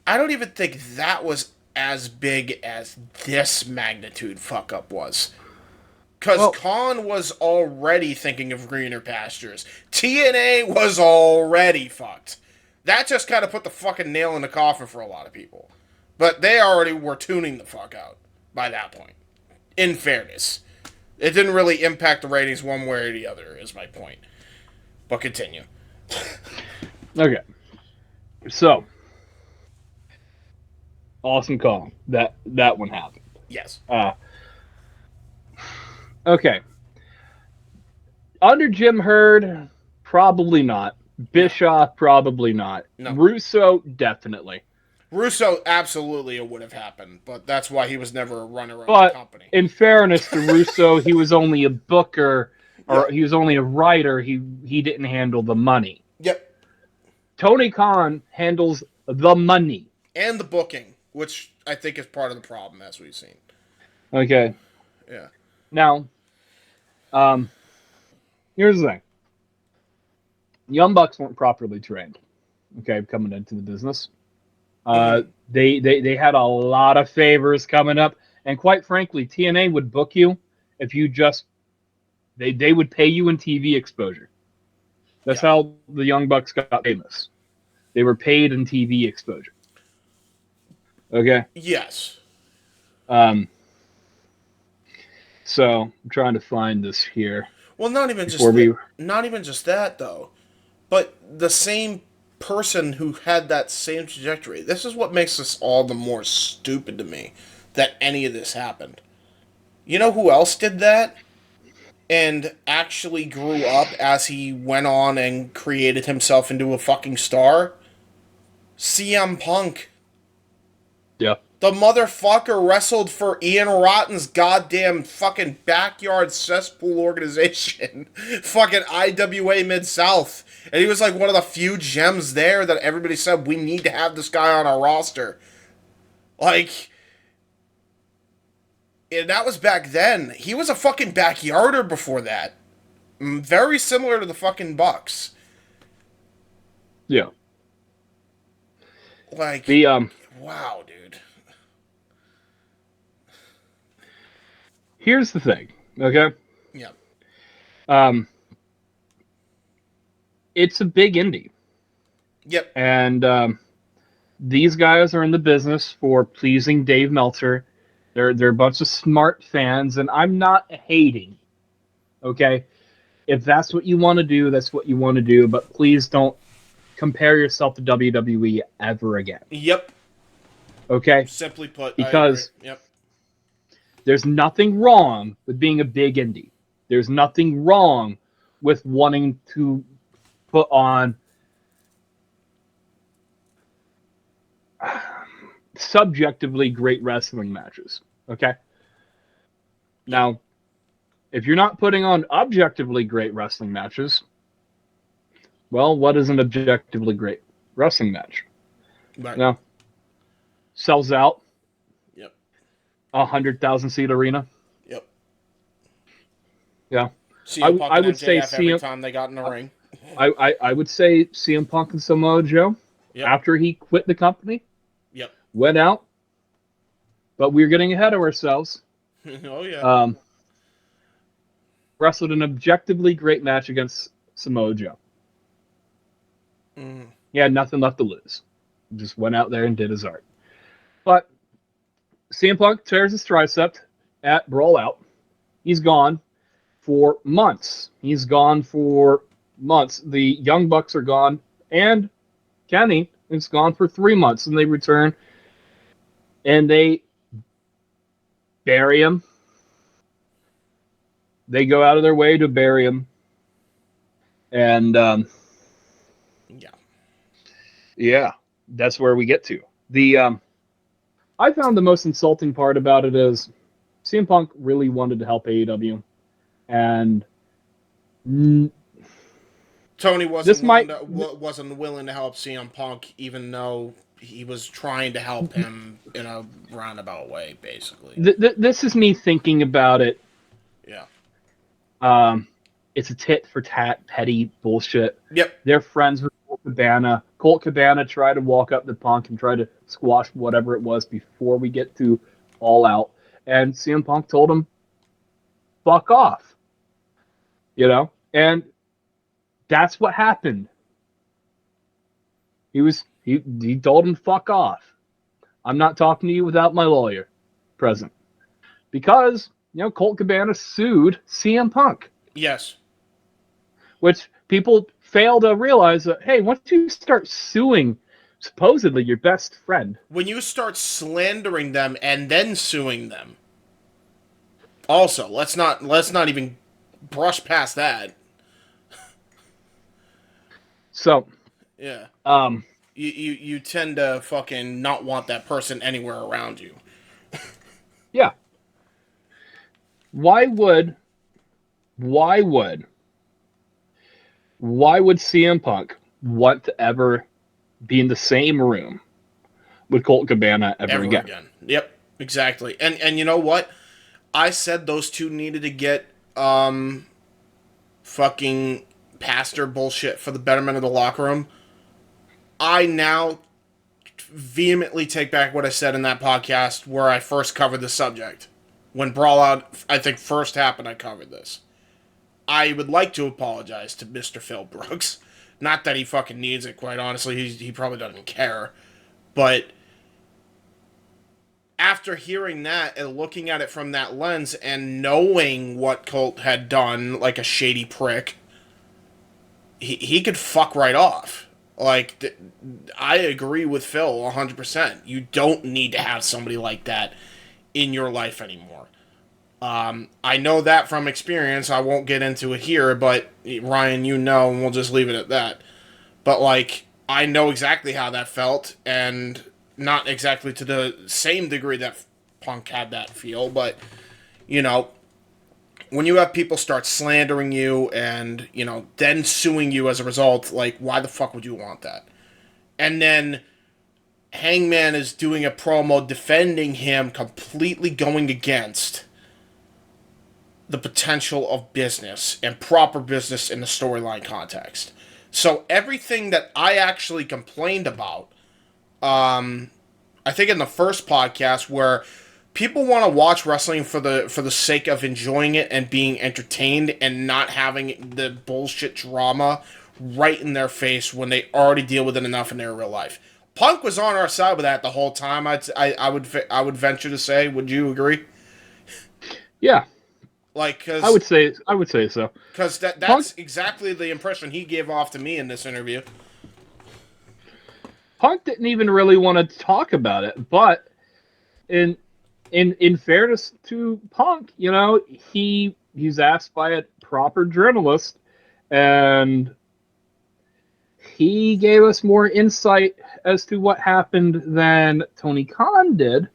I don't even think that was as big as this magnitude fuck up was. Because Khan was already thinking of greener pastures. TNA was already fucked. That just kind of put the fucking nail in the coffin for a lot of people. But they already were tuning the fuck out by that point. In fairness, it didn't really impact the ratings one way or the other, is my point. But continue. Okay. So, awesome call. That one happened. Yes. Okay. Under Jim Herd, probably not. Bischoff, probably not. No. Russo, definitely. Russo, absolutely it would have happened, but that's why he was never a runner of the But company. in fairness to Russo, he was only a booker, or Yeah. he was only a writer. He didn't handle the money. Yep. Tony Khan handles the money. And the booking, which I think is part of the problem, as we've seen. Okay. Yeah. Now, here's the thing. Young Bucks weren't properly trained. Okay, coming into the business. They had a lot of favors coming up, and quite frankly, TNA would book you if you just they would pay you in TV exposure. That's how the Young Bucks got famous. They were paid in TV exposure. Okay. Yes. So I'm trying to find this here. Well, not even just that though, but the same person who had that same trajectory. This is what makes this all the more stupid to me that any of this happened. You know who else did that? And actually grew up as he went on and created himself into a fucking star? CM Punk. Yeah. The motherfucker wrestled for Ian Rotten's goddamn fucking backyard cesspool organization. Fucking IWA Mid-South. And he was like one of the few gems there that everybody said, we need to have this guy on our roster. Like, and that was back then. He was a fucking backyarder before that. Very similar to the fucking Bucks. Yeah. Like, wow, dude. Here's the thing, okay? Yeah. It's a big indie. Yep. And these guys are in the business for pleasing Dave Meltzer. They're a bunch of smart fans, and I'm not hating, okay? If that's what you want to do, that's what you want to do, but please don't compare yourself to WWE ever again. Yep. Okay? Simply put, because I agree. Yep. There's nothing wrong with being a big indie. There's nothing wrong with wanting to put on subjectively great wrestling matches. Okay? Now, if you're not putting on objectively great wrestling matches, well, what is an objectively great wrestling match? Right. Now, sells out. Yep. 100,000 seat arena. Yep. Yeah. CM Punk I and would say MJF every time they got in the ring. I would say CM Punk and Samoa Joe, after he quit the company, went out, but we were getting ahead of ourselves. Oh, yeah. Wrestled an objectively great match against Samoa Joe. He had nothing left to lose. Just went out there and did his art. But CM Punk tears his tricep at Brawl Out. He's gone for months. The Young Bucks are gone, and Kenny is gone for 3 months, and they return, and they bury him. They go out of their way to bury him, and yeah, that's where we get to. I found the most insulting part about it is CM Punk really wanted to help AEW, and Tony wasn't willing to help CM Punk, even though he was trying to help him in a roundabout way, basically. This is me thinking about it. Yeah. It's a tit for tat, petty bullshit. Yep. They're friends with Colt Cabana. Colt Cabana tried to walk up to Punk and try to squash whatever it was before we get to All Out. And CM Punk told him, fuck off. You know? And that's what happened. He told him, fuck off. I'm not talking to you without my lawyer present. Because, Colt Cabana sued CM Punk. Yes. Which people fail to realize that, hey, once you start suing supposedly your best friend. When you start slandering them and then suing them. Also, let's not even brush past that. So, yeah. Um, you tend to fucking not want that person anywhere around you. Yeah. Why would CM Punk want to ever be in the same room with Colt Cabana ever again? Yep, exactly. And you know what? I said those two needed to get fucking pastor bullshit for the betterment of the locker room. I now vehemently take back what I said in that podcast where I first covered the subject. When Brawl Out, I think, first happened, I covered this. I would like to apologize to Mr. Phil Brooks. Not that he fucking needs it, quite honestly. He probably doesn't care. But after hearing that and looking at it from that lens and knowing what Colt had done, like a shady prick, he could fuck right off. Like, I agree with Phil 100%. You don't need to have somebody like that in your life anymore. I know that from experience. I won't get into it here, but Ryan, and we'll just leave it at that. But, like, I know exactly how that felt, and not exactly to the same degree that Punk had that feel, but, when you have people start slandering you and, then suing you as a result, like, why the fuck would you want that? And then Hangman is doing a promo defending him, completely going against the potential of business and proper business in the storyline context. So everything that I actually complained about, I think in the first podcast, where people want to watch wrestling for the sake of enjoying it and being entertained and not having the bullshit drama right in their face when they already deal with it enough in their real life. Punk was on our side with that the whole time. I would venture to say. Would you agree? Yeah. Like, cause I would say so. Because that's exactly the impression he gave off to me in this interview. Punk didn't even really want to talk about it, but in fairness to Punk, he's asked by a proper journalist, and he gave us more insight as to what happened than Tony Khan did.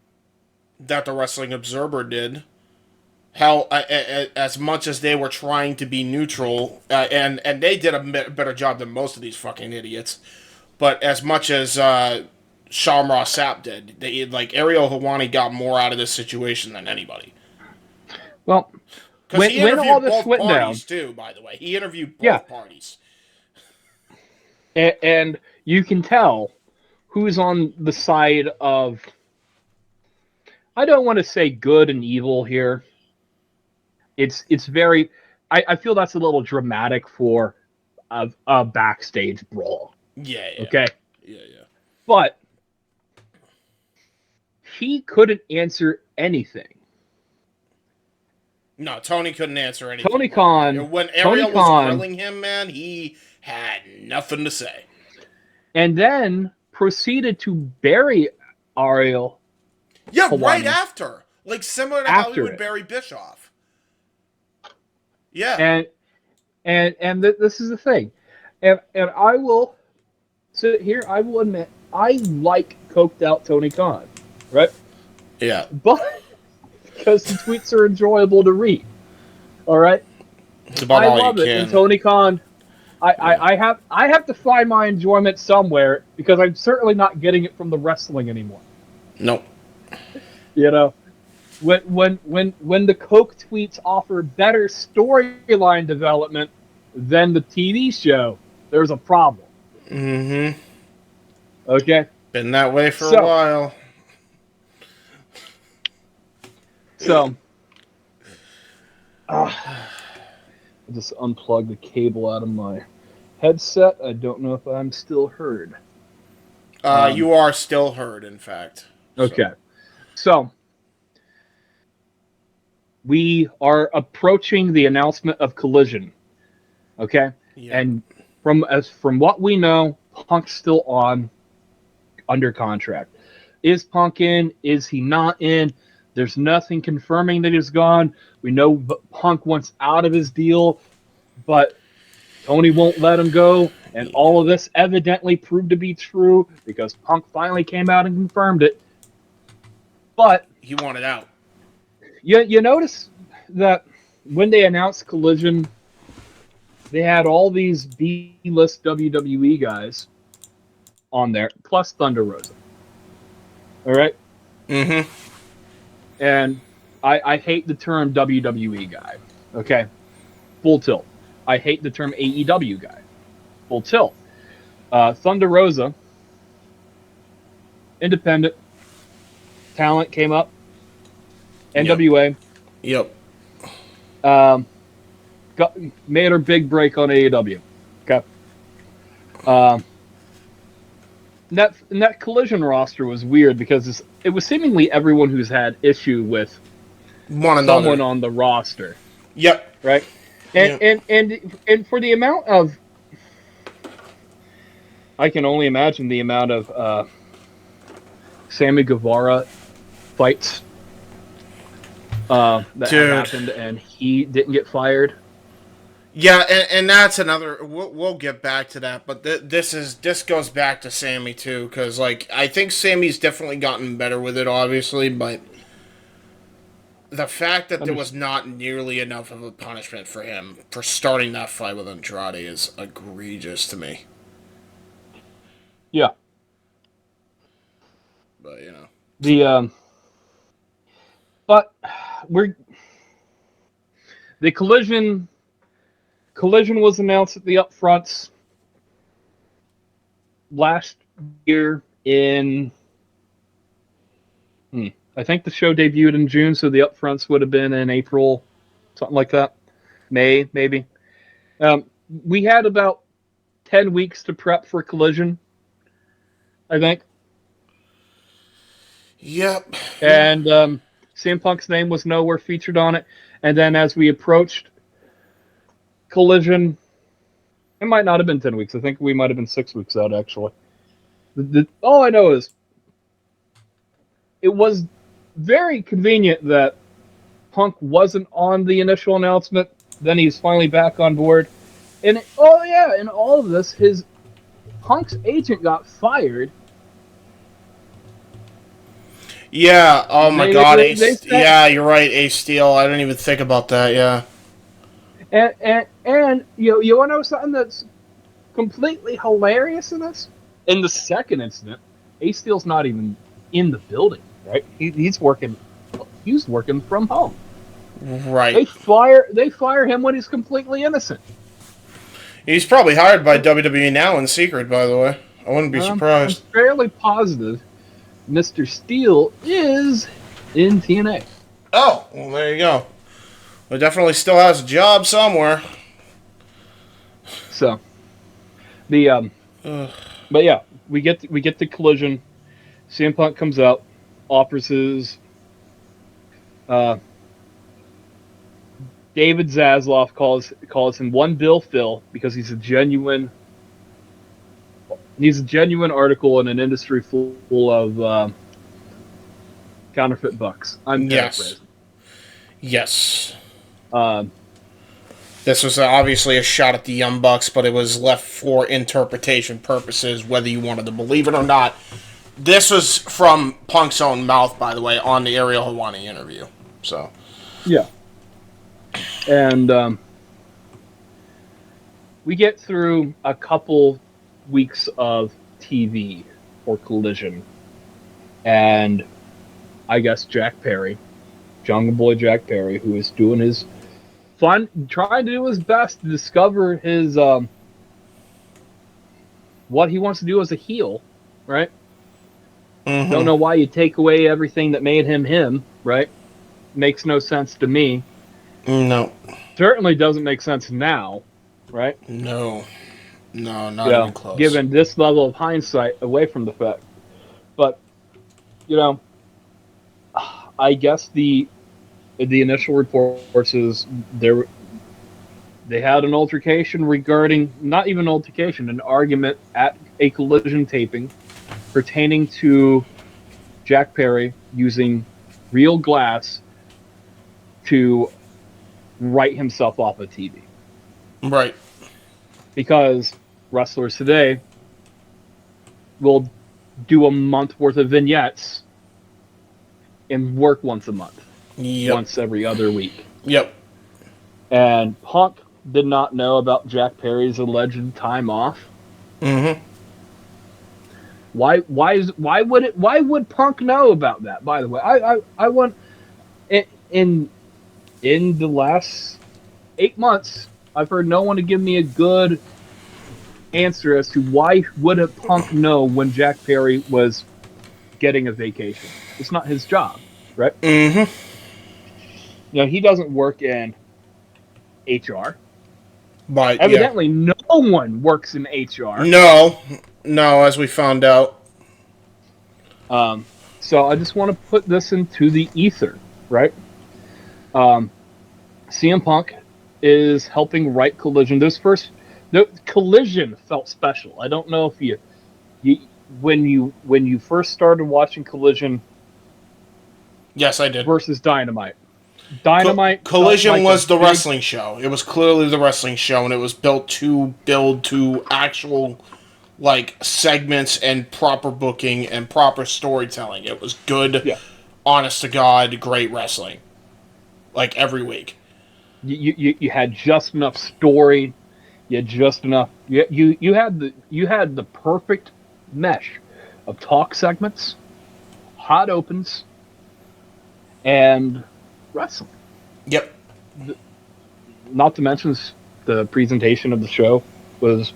That the Wrestling Observer did. Hell, as much as they were trying to be neutral, and they did a better job than most of these fucking idiots, but as much as Shamrock Sapp did, Ariel Helwani got more out of this situation than anybody. Well, because he interviewed all this both went parties down, too, by the way. He interviewed both parties. And you can tell who's on the side of, I don't want to say good and evil here. It's very, I feel that's a little dramatic for a backstage brawl. Yeah. Okay? Yeah. But he couldn't answer anything. No, Tony couldn't answer anything. Tony Khan. When Ariel was grilling him, man, he had nothing to say. And then proceeded to bury Ariel. Yeah, right after. Like, similar to how he would bury Bischoff. Yeah. And this is the thing. And I will sit here, I will admit, I like coked out Tony Khan. Right? Yeah. But because the tweets are enjoyable to read. Alright? It's about I all love you it. can. And Tony Khan, I have to find my enjoyment somewhere, because I'm certainly not getting it from the wrestling anymore. Nope. When the Coke tweets offer better storyline development than the TV show, there's a problem. Mm-hmm. Okay? Been that way for a while. So, I just unplugged the cable out of my headset. I don't know if I'm still heard. You are still heard, in fact. Okay. So we are approaching the announcement of Collision. Okay? Yeah. And from what we know, Punk's still under contract. Is Punk in? Is he not in? There's nothing confirming that he's gone. We know Punk wants out of his deal, but Tony won't let him go. And all of this evidently proved to be true because Punk finally came out and confirmed it. But He wanted out. you notice that when they announced Collision, they had all these B-list WWE guys on there, plus Thunder Rosa. All right? Mm-hmm. And I hate the term WWE guy. Okay? Full tilt. I hate the term AEW guy. Full tilt. Thunder Rosa, independent, talent came up. NWA. Yep. Made her big break on AEW. Okay. That Collision roster was weird because it was seemingly everyone who's had issue with One another. someone on the roster. Yep. Right? And for the amount of, I can only imagine the amount of Sammy Guevara fights that had happened, and he didn't get fired. Yeah, and that's another. We'll get back to that, but this goes back to Sammy too, because like I think Sammy's definitely gotten better with it, obviously, but the fact that there was not nearly enough of a punishment for him for starting that fight with Andrade is egregious to me. Yeah. But you know. But the collision was announced at the upfronts last year in I think the show debuted in June, so the upfronts would have been in April, something like that. May, maybe. We had about 10 weeks to prep for Collision, I think. Yep. And CM Punk's name was nowhere featured on it. And then as we approached Collision, it might not have been 10 weeks. I think we might have been 6 weeks out, actually. All I know is it was very convenient that Punk wasn't on the initial announcement. Then he's finally back on board. And in all of this, Punk's agent got fired. Yeah. Oh my God. Yeah, you're right. Ace Steel. I didn't even think about that. Yeah. And you want to know something that's completely hilarious in this? In the second incident, Ace Steel's not even in the building, right? He's working from home. Right. They fire him when he's completely innocent. He's probably hired by WWE now in secret, by the way. I wouldn't be surprised. I'm fairly positive Mr. Steele is in TNA. Oh, well, there you go. He definitely still has a job somewhere. So, but yeah, we get the Collision. CM Punk comes out, offers his. David Zaslav calls him One Bill Phil because he's a genuine article in an industry full of counterfeit bucks. I'm paraphrasing. Yes. This was obviously a shot at the Young Bucks, but it was left for interpretation purposes, whether you wanted to believe it or not. This was from Punk's own mouth, by the way, on the Ariel Helwani interview. So. Yeah. And we get through a couple weeks of TV for Collision. And I guess Jungle Boy Jack Perry, who is doing his trying to do his best to discover his what he wants to do as a heel, right? Mm-hmm. Don't know why you take away everything that made him, right? Makes no sense to me. No. Certainly doesn't make sense now, right? No, not even close. Given this level of hindsight away from the fact. But you know, I guess the initial reports is they had an altercation regarding, not even an altercation, an argument at a Collision taping pertaining to Jack Perry using real glass to write himself off of TV. Right. Because wrestlers today will do a month worth of vignettes and work once a month. Yep. Once every other week. Yep. And Punk did not know about Jack Perry's alleged time off. Mm-hmm. Why would Punk know about that? By the way, I want in the last 8 months, I've heard no one to give me a good answer as to why would a Punk know when Jack Perry was getting a vacation. It's not his job, right? Mm-hmm. He doesn't work in HR. But evidently, no one works in HR. No, as we found out. So I just want to put this into the ether, right? CM Punk is helping write Collision. The Collision felt special. I don't know if you when you first started watching Collision. Yes, I did. Versus Dynamite. Collision was the wrestling show. It was clearly the wrestling show, and it was built to build to actual segments and proper booking and proper storytelling. It was good, honest to God, great wrestling. Every week. You had just enough story. You had just enough. You had the perfect mesh of talk segments, hot opens, and wrestling. Yep. Not to mention the presentation of the show was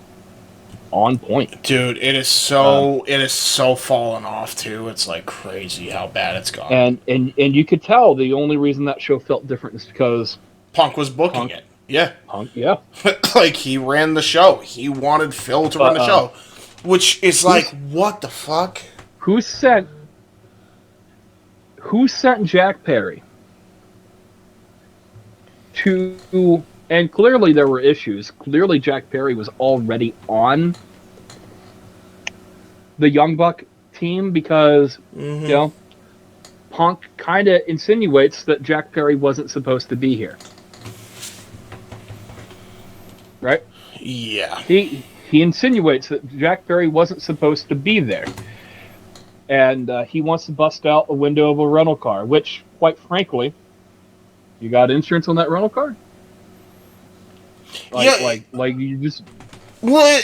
on point. Dude, it is so fallen off too. It's crazy how bad it's gone. And you could tell the only reason that show felt different is because Punk was booking it. Yeah. Punk, yeah. He ran the show. He wanted Phil to run the show. Which is what the fuck? Who sent Jack Perry to, and clearly there were issues. Clearly Jack Perry was already on the Young Buck team because, Punk kind of insinuates that Jack Perry wasn't supposed to be here. Right? Yeah. He insinuates that Jack Perry wasn't supposed to be there. And he wants to bust out a window of a rental car, which, quite frankly, you got insurance on that rental car? You just... Well,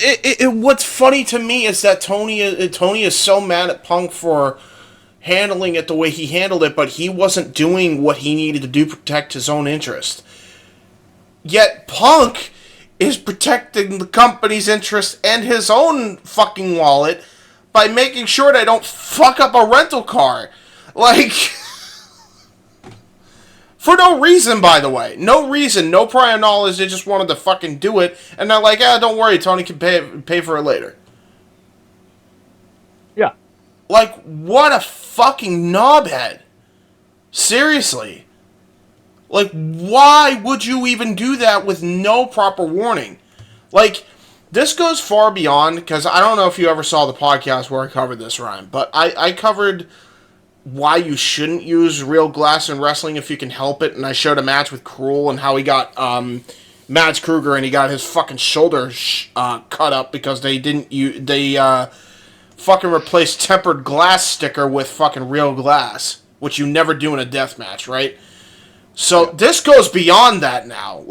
what's funny to me is that Tony is so mad at Punk for handling it the way he handled it, but he wasn't doing what he needed to do to protect his own interest. Yet Punk is protecting the company's interest and his own fucking wallet by making sure they don't fuck up a rental car. For no reason, by the way. No reason, no prior knowledge, they just wanted to fucking do it, and they're like, don't worry, Tony can pay for it later. Yeah. What a fucking knobhead. Seriously. Why would you even do that with no proper warning? This goes far beyond, because I don't know if you ever saw the podcast where I covered this, Ryan, but I covered why you shouldn't use real glass in wrestling if you can help it, and I showed a match with Cruel and how he got Mads Kruger and he got his fucking shoulder cut up because they fucking replaced tempered glass sticker with fucking real glass, which you never do in a death match, right? So this goes beyond that now.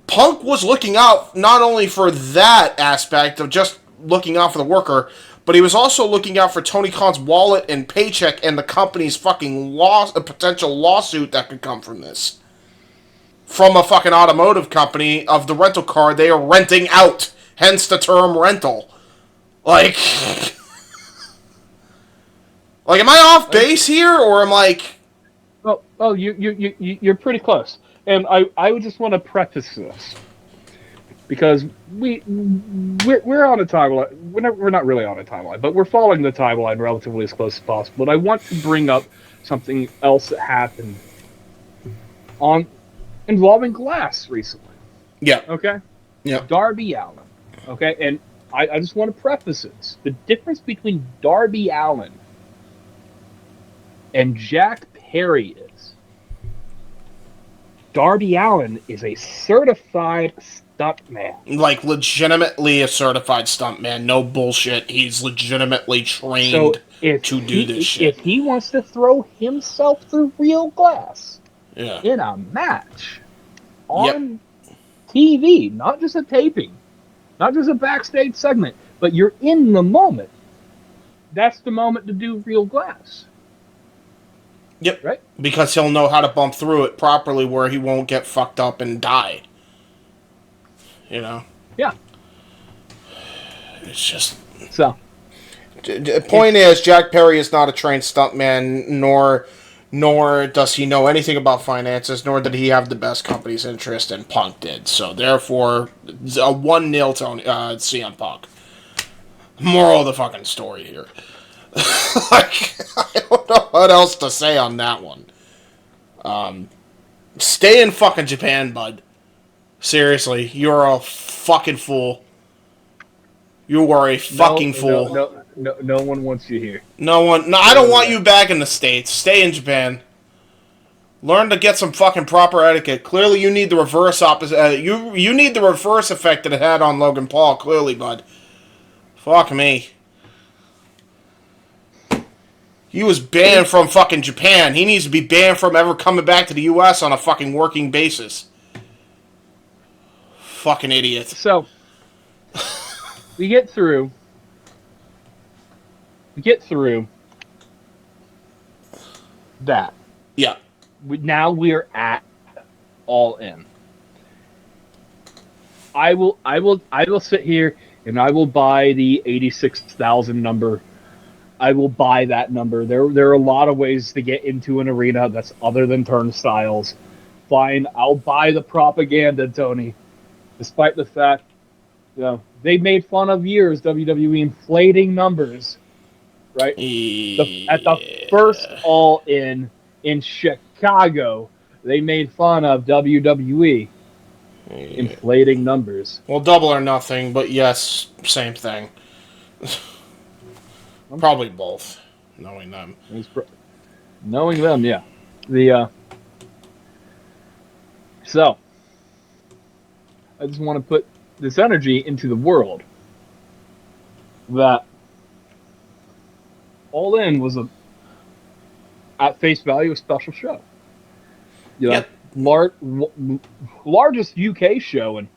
Punk was looking out not only for that aspect of just looking out for the worker, but he was also looking out for Tony Khan's wallet and paycheck and the company's fucking a potential lawsuit that could come from this. From a fucking automotive company of the rental car they are renting out. Hence the term rental. Am I off base here, or am you're pretty close. And I would just want to preface this. because we're on a timeline. We're not really on a timeline, but we're following the timeline relatively as close as possible. And I want to bring up something else that happened on involving Glass recently. Yeah. Okay. Yeah. Darby Allin. Okay, and I just want to preface this: the difference between Darby Allin and Jack Perry is Darby Allin is a certified stuntman. Like, legitimately a certified stuntman. No bullshit. He's legitimately trained to do this shit. If he wants to throw himself through real glass Yeah. in a match on TV, not just a taping, not just a backstage segment, but you're in the moment, that's the moment to do real glass. Yep. Right? Because he'll know how to bump through it properly where he won't get fucked up and die. You know? Yeah. It's just... So. The point is, Jack Perry is not a trained stuntman, nor does he know anything about finances, nor did he have the best company's interest, and Punk did. So, therefore, a 1-0 to CM Punk. Moral of the fucking story here. Like, I don't know what else to say on that one. Stay in fucking Japan, bud. Seriously, you're a fucking fool. You are a fucking fool. No one wants you here. No, I don't want you back in the States. Stay in Japan. Learn to get some fucking proper etiquette. Clearly, you need the reverse opposite. You need the reverse effect that it had on Logan Paul. Clearly, bud. Fuck me. He was banned from fucking Japan. He needs to be banned from ever coming back to the U.S. on a fucking working basis. Fucking idiot. So, we get through that. Yeah. Now we're at All In. I will sit here and I will buy the 86,000 number. I will buy that number. There are a lot of ways to get into an arena that's other than turnstiles. Fine, I'll buy the propaganda, Tony. Despite the fact, they made fun of years WWE inflating numbers, right? At the first All In Chicago, they made fun of WWE inflating numbers. Well, Double or Nothing, but yes, same thing. Probably both, knowing them. Knowing them, yeah. So, I just want to put this energy into the world that All In was at face value, a special show. Largest UK show in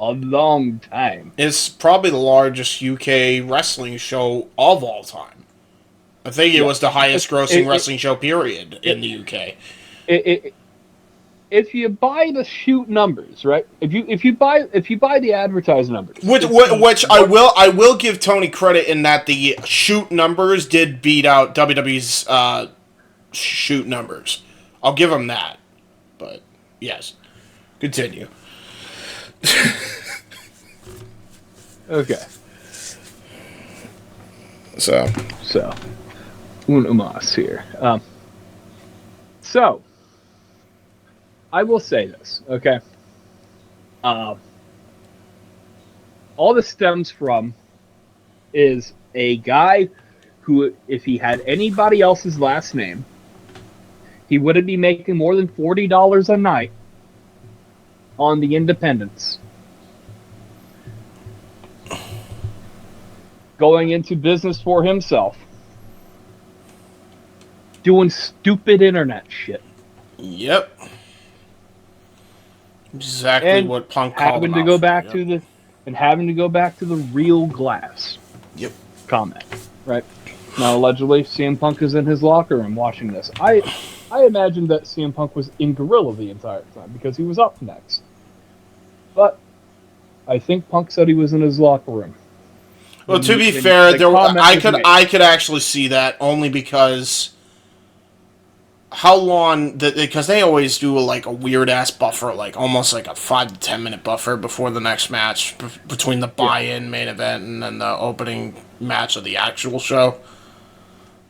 a long time. It's probably the largest UK wrestling show of all time. I think it was the highest grossing wrestling show, period, in the UK. If you buy the shoot numbers, right? If you buy the advertised numbers, which I will give Tony credit in that the shoot numbers did beat out WWE's shoot numbers. I'll give him that. But yes, continue. Okay. So un mas here. So I will say this, okay? All this stems from is a guy who, if he had anybody else's last name, he wouldn't be making more than $40 a night on the independents. Going into business for himself. Doing stupid internet shit. Yep. Exactly what Punk called having to go back to the having to go back to the real glass. Yep. Comment. Right? Now allegedly CM Punk is in his locker room watching this. I imagine that CM Punk was in Gorilla the entire time because he was up next. But I think Punk said he was in his locker room. Well, to be fair, I could actually see that only because how long, because they always do like a weird ass buffer, like almost like a 5 to 10 minute buffer before the next match, between the buy-in main event and then the opening match of the actual show.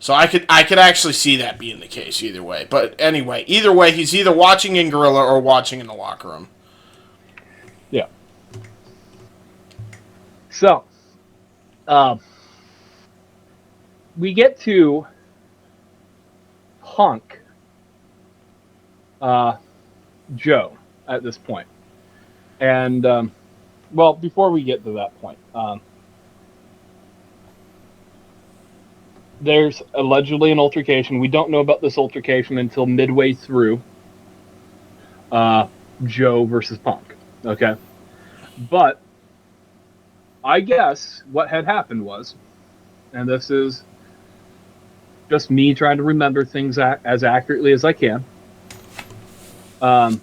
So I could actually see that being the case either way. But anyway, either way, he's either watching in Gorilla or watching in the locker room. Yeah. So, we get to Punk, Joe at this point. And, well, before we get to that point, there's allegedly an altercation. We don't know about this altercation until midway through Joe versus Punk. Okay? But I guess what had happened was, and this is just me trying to remember things as accurately as I can. Well,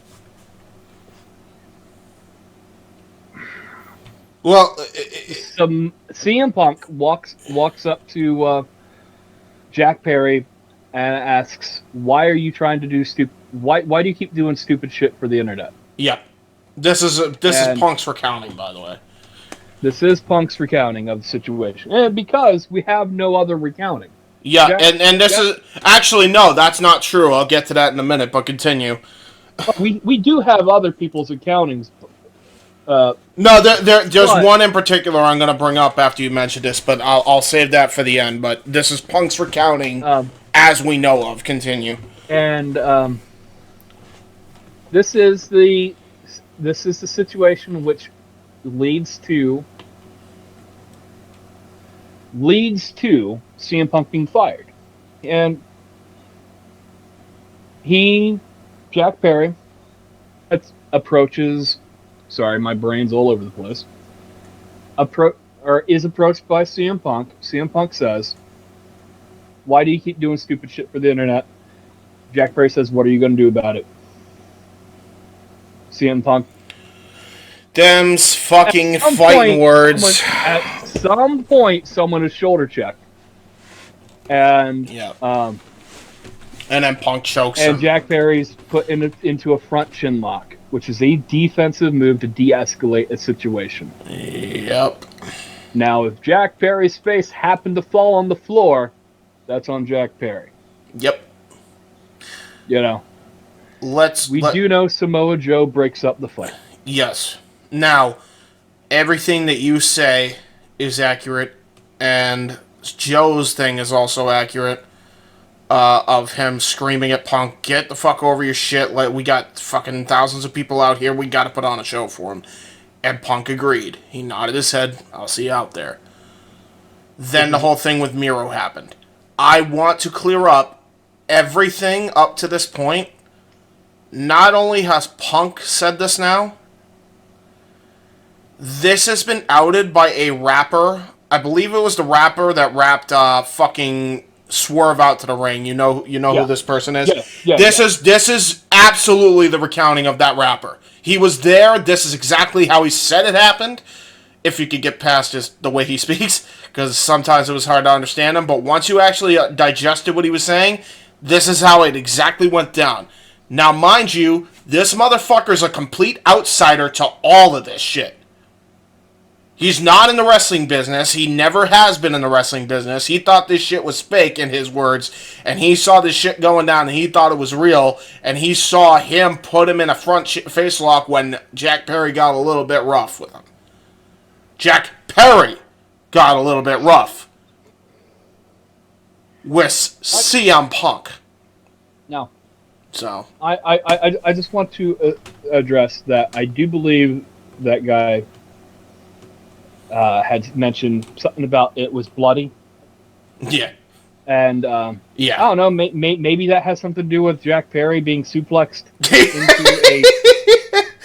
CM Punk walks up to Jack Perry and asks, "Why are you trying to do stupid? Why do you keep doing stupid shit for the internet?" yeah, this is Punk's recounting, by the way. This is Punk's recounting of the situation, and because we have no other recounting. Yeah, and this is actually no, that's not true. I'll get to that in a minute, but continue. We do have other people's accountings. No, there's one in particular I'm going to bring up after you mention this, but I'll save that for the end. But this is Punk's recounting as we know of. Continue. And this is the situation which leads to CM Punk being fired, and Jack Perry approaches. Sorry, my brain's all over the place. Is approached by CM Punk. CM Punk says, "Why do you keep doing stupid shit for the internet?" Jack Perry says, "What are you going to do about it?" CM Punk. Them's fucking fighting words. At some point, someone is shoulder checked. And and then Punk chokes him. And Jack Perry's put into a front chin lock, which is a defensive move to de-escalate a situation. Yep. Now, if Jack Perry's face happened to fall on the floor, that's on Jack Perry. Yep. You know. We do know Samoa Joe breaks up the fight. Yes. Now, everything that you say is accurate, and Joe's thing is also accurate. Of him screaming at Punk, "Get the fuck over your shit, like, we got fucking thousands of people out here, we gotta put on a show for him." And Punk agreed. He nodded his head, "I'll see you out there." Then the whole thing with Miro happened. I want to clear up everything up to this point. Not only has Punk said this now, this has been outed by a rapper. I believe it was the rapper that rapped fucking Swerve out to the ring. You know who this person is? This is absolutely the recounting of that rapper. He was there. This is exactly how he said it happened. If you could get past just the way he speaks, because sometimes it was hard to understand him. But once you actually digested what he was saying, this is how it exactly went down. Now, mind you, this motherfucker's a complete outsider to all of this shit. He's not in the wrestling business. He never has been in the wrestling business. He thought this shit was fake, in his words, and he saw this shit going down, and he thought it was real, and he saw him put him in a front face lock when Jack Perry got a little bit rough with him. Jack Perry got a little bit rough with CM Punk. No. So I just want to address that I do believe that guy had mentioned something about it was bloody. Yeah. And yeah, I don't know. Maybe that has something to do with Jack Perry being suplexed into a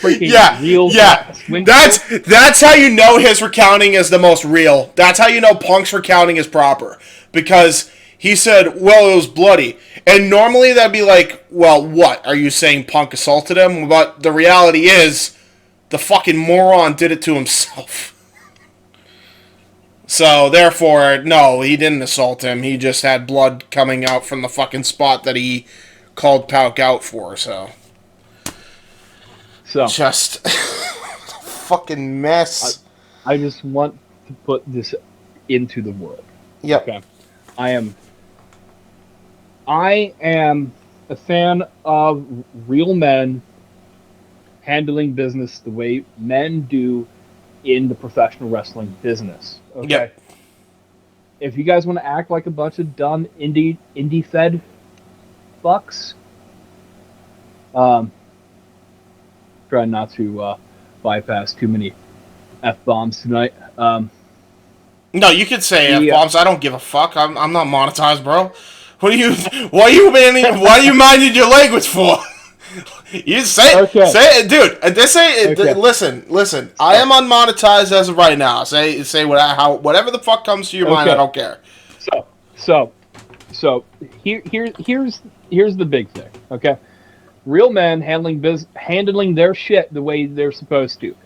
freaking real. Yeah, that's how you know his recounting is the most real. That's how you know Punk's recounting is proper, because he said, "Well, it was bloody," and normally that'd be like, "Well, what are you saying? Punk assaulted him?" But the reality is, the fucking moron did it to himself. So, therefore, no, he didn't assault him. He just had blood coming out from the fucking spot that he called Pauk out for. So just fucking mess. I just want to put this into the world. Yep. Okay. I am a fan of real men handling business the way men do in the professional wrestling business. Okay. Yep. If you guys want to act like a bunch of dumb indie fed fucks, try not to bypass too many F-bombs tonight. No, you can say F-bombs. I don't give a fuck. I'm not monetized, bro. Why are you minding your language for? You say it, dude. Okay. Listen. I am unmonetized as of right now. Say whatever the fuck comes to your mind. I don't care. So here's the big thing. Okay, real men handling their shit the way they're supposed to.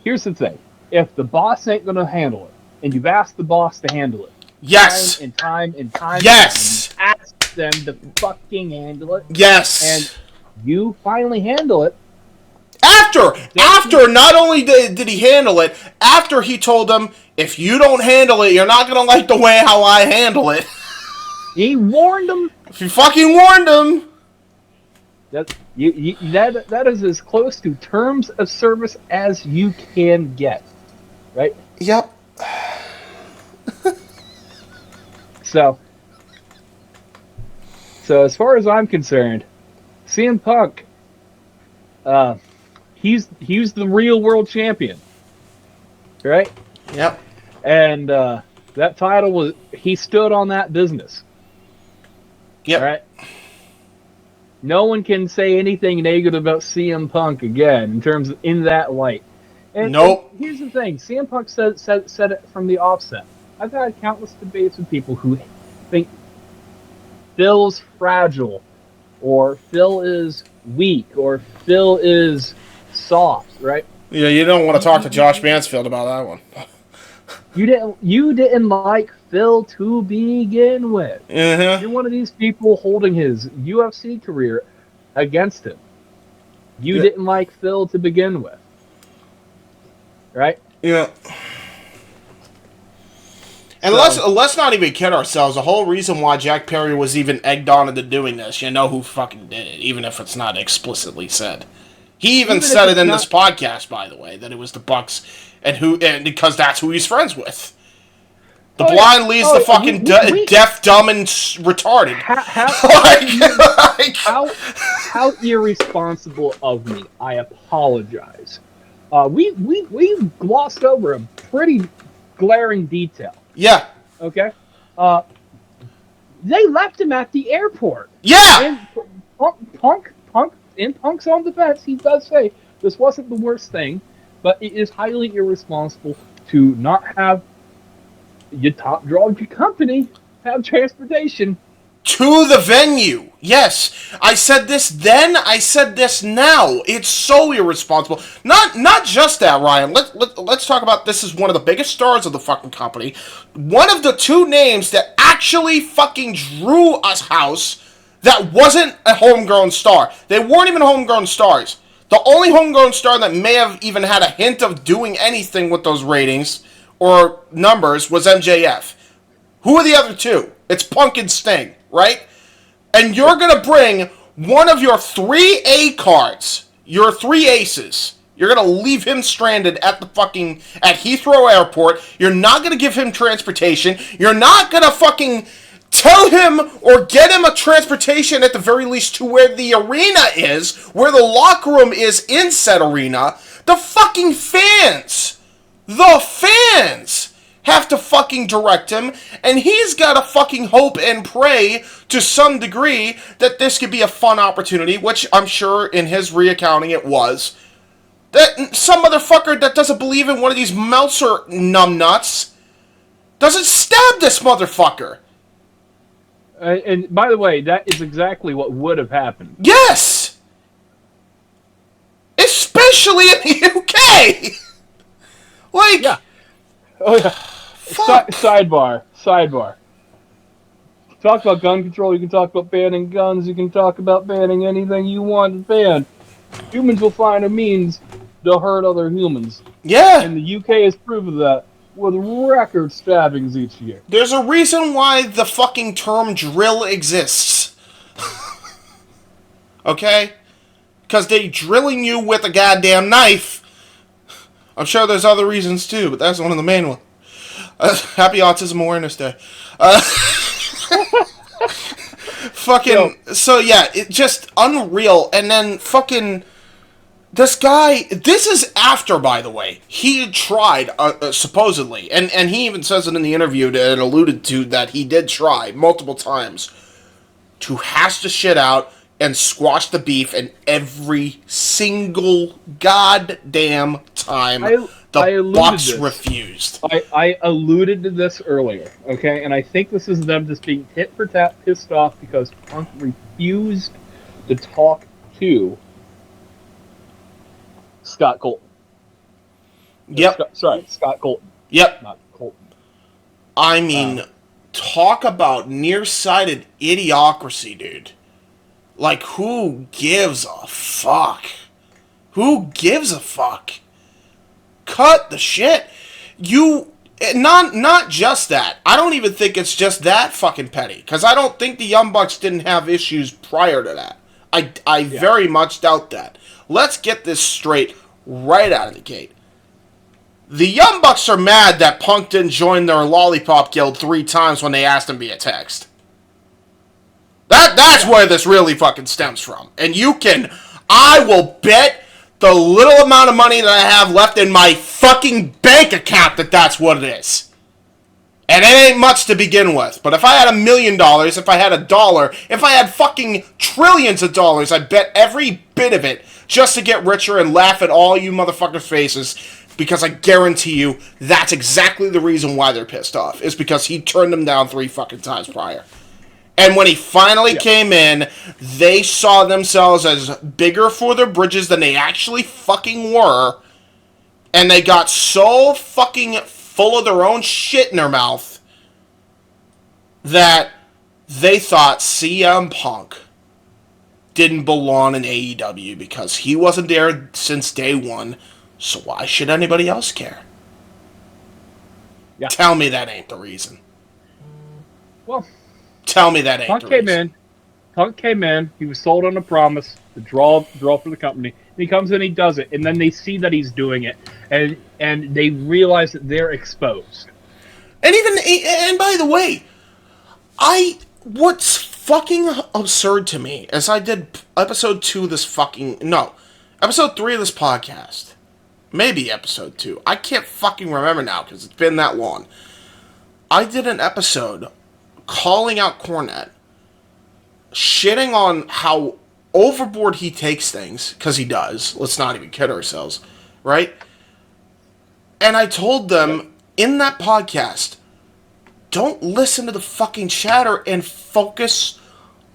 Here's the thing: if the boss ain't gonna handle it, and you've asked the boss to handle it, yes, time, yes, and ask them to fucking handle it, yes, and you finally handle it. After not only did he handle it, after he told them, if you don't handle it, you're not gonna like the way how I handle it. He warned them. He fucking warned them. That is as close to terms of service as you can get, right? Yep. So as far as I'm concerned, CM Punk, he's the real world champion, right? Yep. And that title he stood on that business. Yep. All right. No one can say anything negative about CM Punk again in that light. And, nope. And here's the thing: CM Punk said it from the offset. I've had countless debates with people who think Phil's fragile, or Phil is weak, or Phil is soft, right? Yeah, you don't want to talk to Josh Mansfield about that one. You didn't like Phil to begin with. Uh-huh. You're one of these people holding his UFC career against him. You didn't like Phil to begin with, right? Yeah. And let's not even kid ourselves. The whole reason why Jack Perry was even egged on into doing this, you know who fucking did it, even if it's not explicitly said. He even said it in this podcast, by the way, that it was the Bucks, and because that's who he's friends with. The blind leads the fucking deaf, dumb, and retarded. How irresponsible of me! I apologize. We glossed over a pretty glaring detail. Yeah. Okay. They left him at the airport. Yeah. And Punk. In Punk's own defense, he does say this wasn't the worst thing, but it is highly irresponsible to not have your top draw of your company have transportation to the venue. Yes, I said this then. I said this now. It's so irresponsible. Not just that, Ryan. Let's talk about this. Is one of the biggest stars of the fucking company. One of the two names that actually fucking drew us house. That wasn't a homegrown star. They weren't even homegrown stars. The only homegrown star that may have even had a hint of doing anything with those ratings or numbers was MJF. Who are the other two? It's Punk and Sting, right? And you're going to bring one of your 3 A cards, your 3 aces. You're going to leave him stranded at Heathrow Airport. You're not going to give him transportation. You're not going to fucking tell him or get him a transportation at the very least to where the arena is, where the locker room is in said arena. The fucking fans have to fucking direct him, and he's got to fucking hope and pray to some degree that this could be a fun opportunity, which I'm sure in his reaccounting it was. That some motherfucker that doesn't believe in one of these Meltzer numbnuts doesn't stab this motherfucker. And by the way, that is exactly what would have happened. Yes! Especially in the UK! Yeah. Oh, yeah. Sidebar. talk about gun control, you can talk about banning guns, you can talk about banning anything you want to ban. Humans will find a means to hurt other humans. Yeah. And the UK has proven that with record stabbings each year. There's a reason why the fucking term drill exists. Okay? Because they drilling you with a goddamn knife. I'm sure there's other reasons too, but that's one of the main ones. Happy Autism Awareness Day. Fucking, so yeah, it just unreal. And then fucking, this guy, this is after, by the way, he had tried, supposedly, and he even says it in the interview and alluded to that he did try multiple times to hash the shit out and squash the beef, and every single goddamn time the Bucks refused. I alluded to this earlier, okay? And I think this is them just being tit for tat pissed off because Punk refused to talk to Scott Colton. Yep. Scott Colton. Yep. Not Colton. I mean, talk about nearsighted idiocracy, dude. Like, who gives a fuck? Who gives a fuck? Cut the shit. Not just that. I don't even think it's just that fucking petty. Because I don't think the Young Bucks didn't have issues prior to that. I very much doubt that. Let's get this straight right out of the gate. The Young Bucks are mad that Punk didn't join their Lollipop Guild 3 times when they asked him via text. That's where this really fucking stems from. And I will bet the little amount of money that I have left in my fucking bank account that that's what it is. And it ain't much to begin with. But if I had $1 million, if I had $1, if I had fucking trillions of dollars, I'd bet every bit of it just to get richer and laugh at all you motherfuckers' faces. Because I guarantee you, that's exactly the reason why they're pissed off. Is because he turned them down 3 fucking times prior. And when he finally came in, they saw themselves as bigger for their bridges than they actually fucking were. And they got so fucking full of their own shit in their mouth that they thought CM Punk didn't belong in AEW because he wasn't there since day one. So why should anybody else care? Yeah. Tell me that ain't the reason. Well, tell me that ain't the reason. Punk came in. He was sold on a promise to draw for the company. And he comes in, he does it, and then they see that he's doing it, and they realize that they're exposed. And by the way, what's fucking absurd to me is I did episode 3 of this podcast. Maybe episode 2. I can't fucking remember now because it's been that long. I did an episode calling out Cornette, shitting on how overboard he takes things, because he does. Let's not even kid ourselves, right? And I told them in that podcast, don't listen to the fucking chatter and focus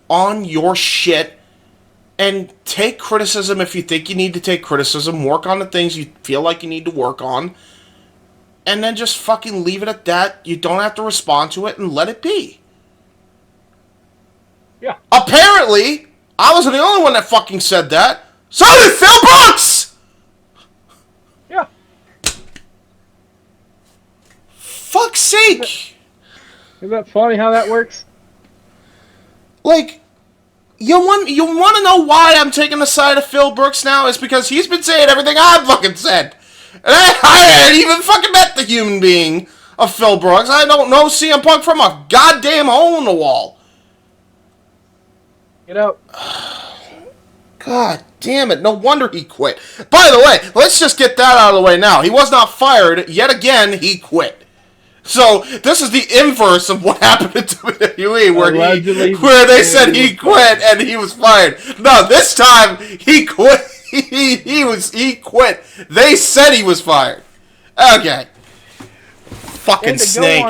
on your shit. And take criticism if you think you need to take criticism. Work on the things you feel like you need to work on. And then just fucking leave it at that. You don't have to respond to it and let it be. Yeah. Apparently, I wasn't the only one that fucking said that. So did Phil Brooks! Yeah. Fuck's sake! Isn't that funny how that works? Like... You want to know why I'm taking the side of Phil Brooks now? Is because he's been saying everything I've fucking said. And I hadn't even fucking met the human being of Phil Brooks. I don't know CM Punk from a goddamn hole in the wall. You know... God damn it, no wonder he quit. By the way, let's just get that out of the way now. He was not fired. Yet again, he quit. So, this is the inverse of what happened in WWE, where they said he quit and he was fired. No, this time, he quit. He quit. They said he was fired. Okay. Fucking and to snake.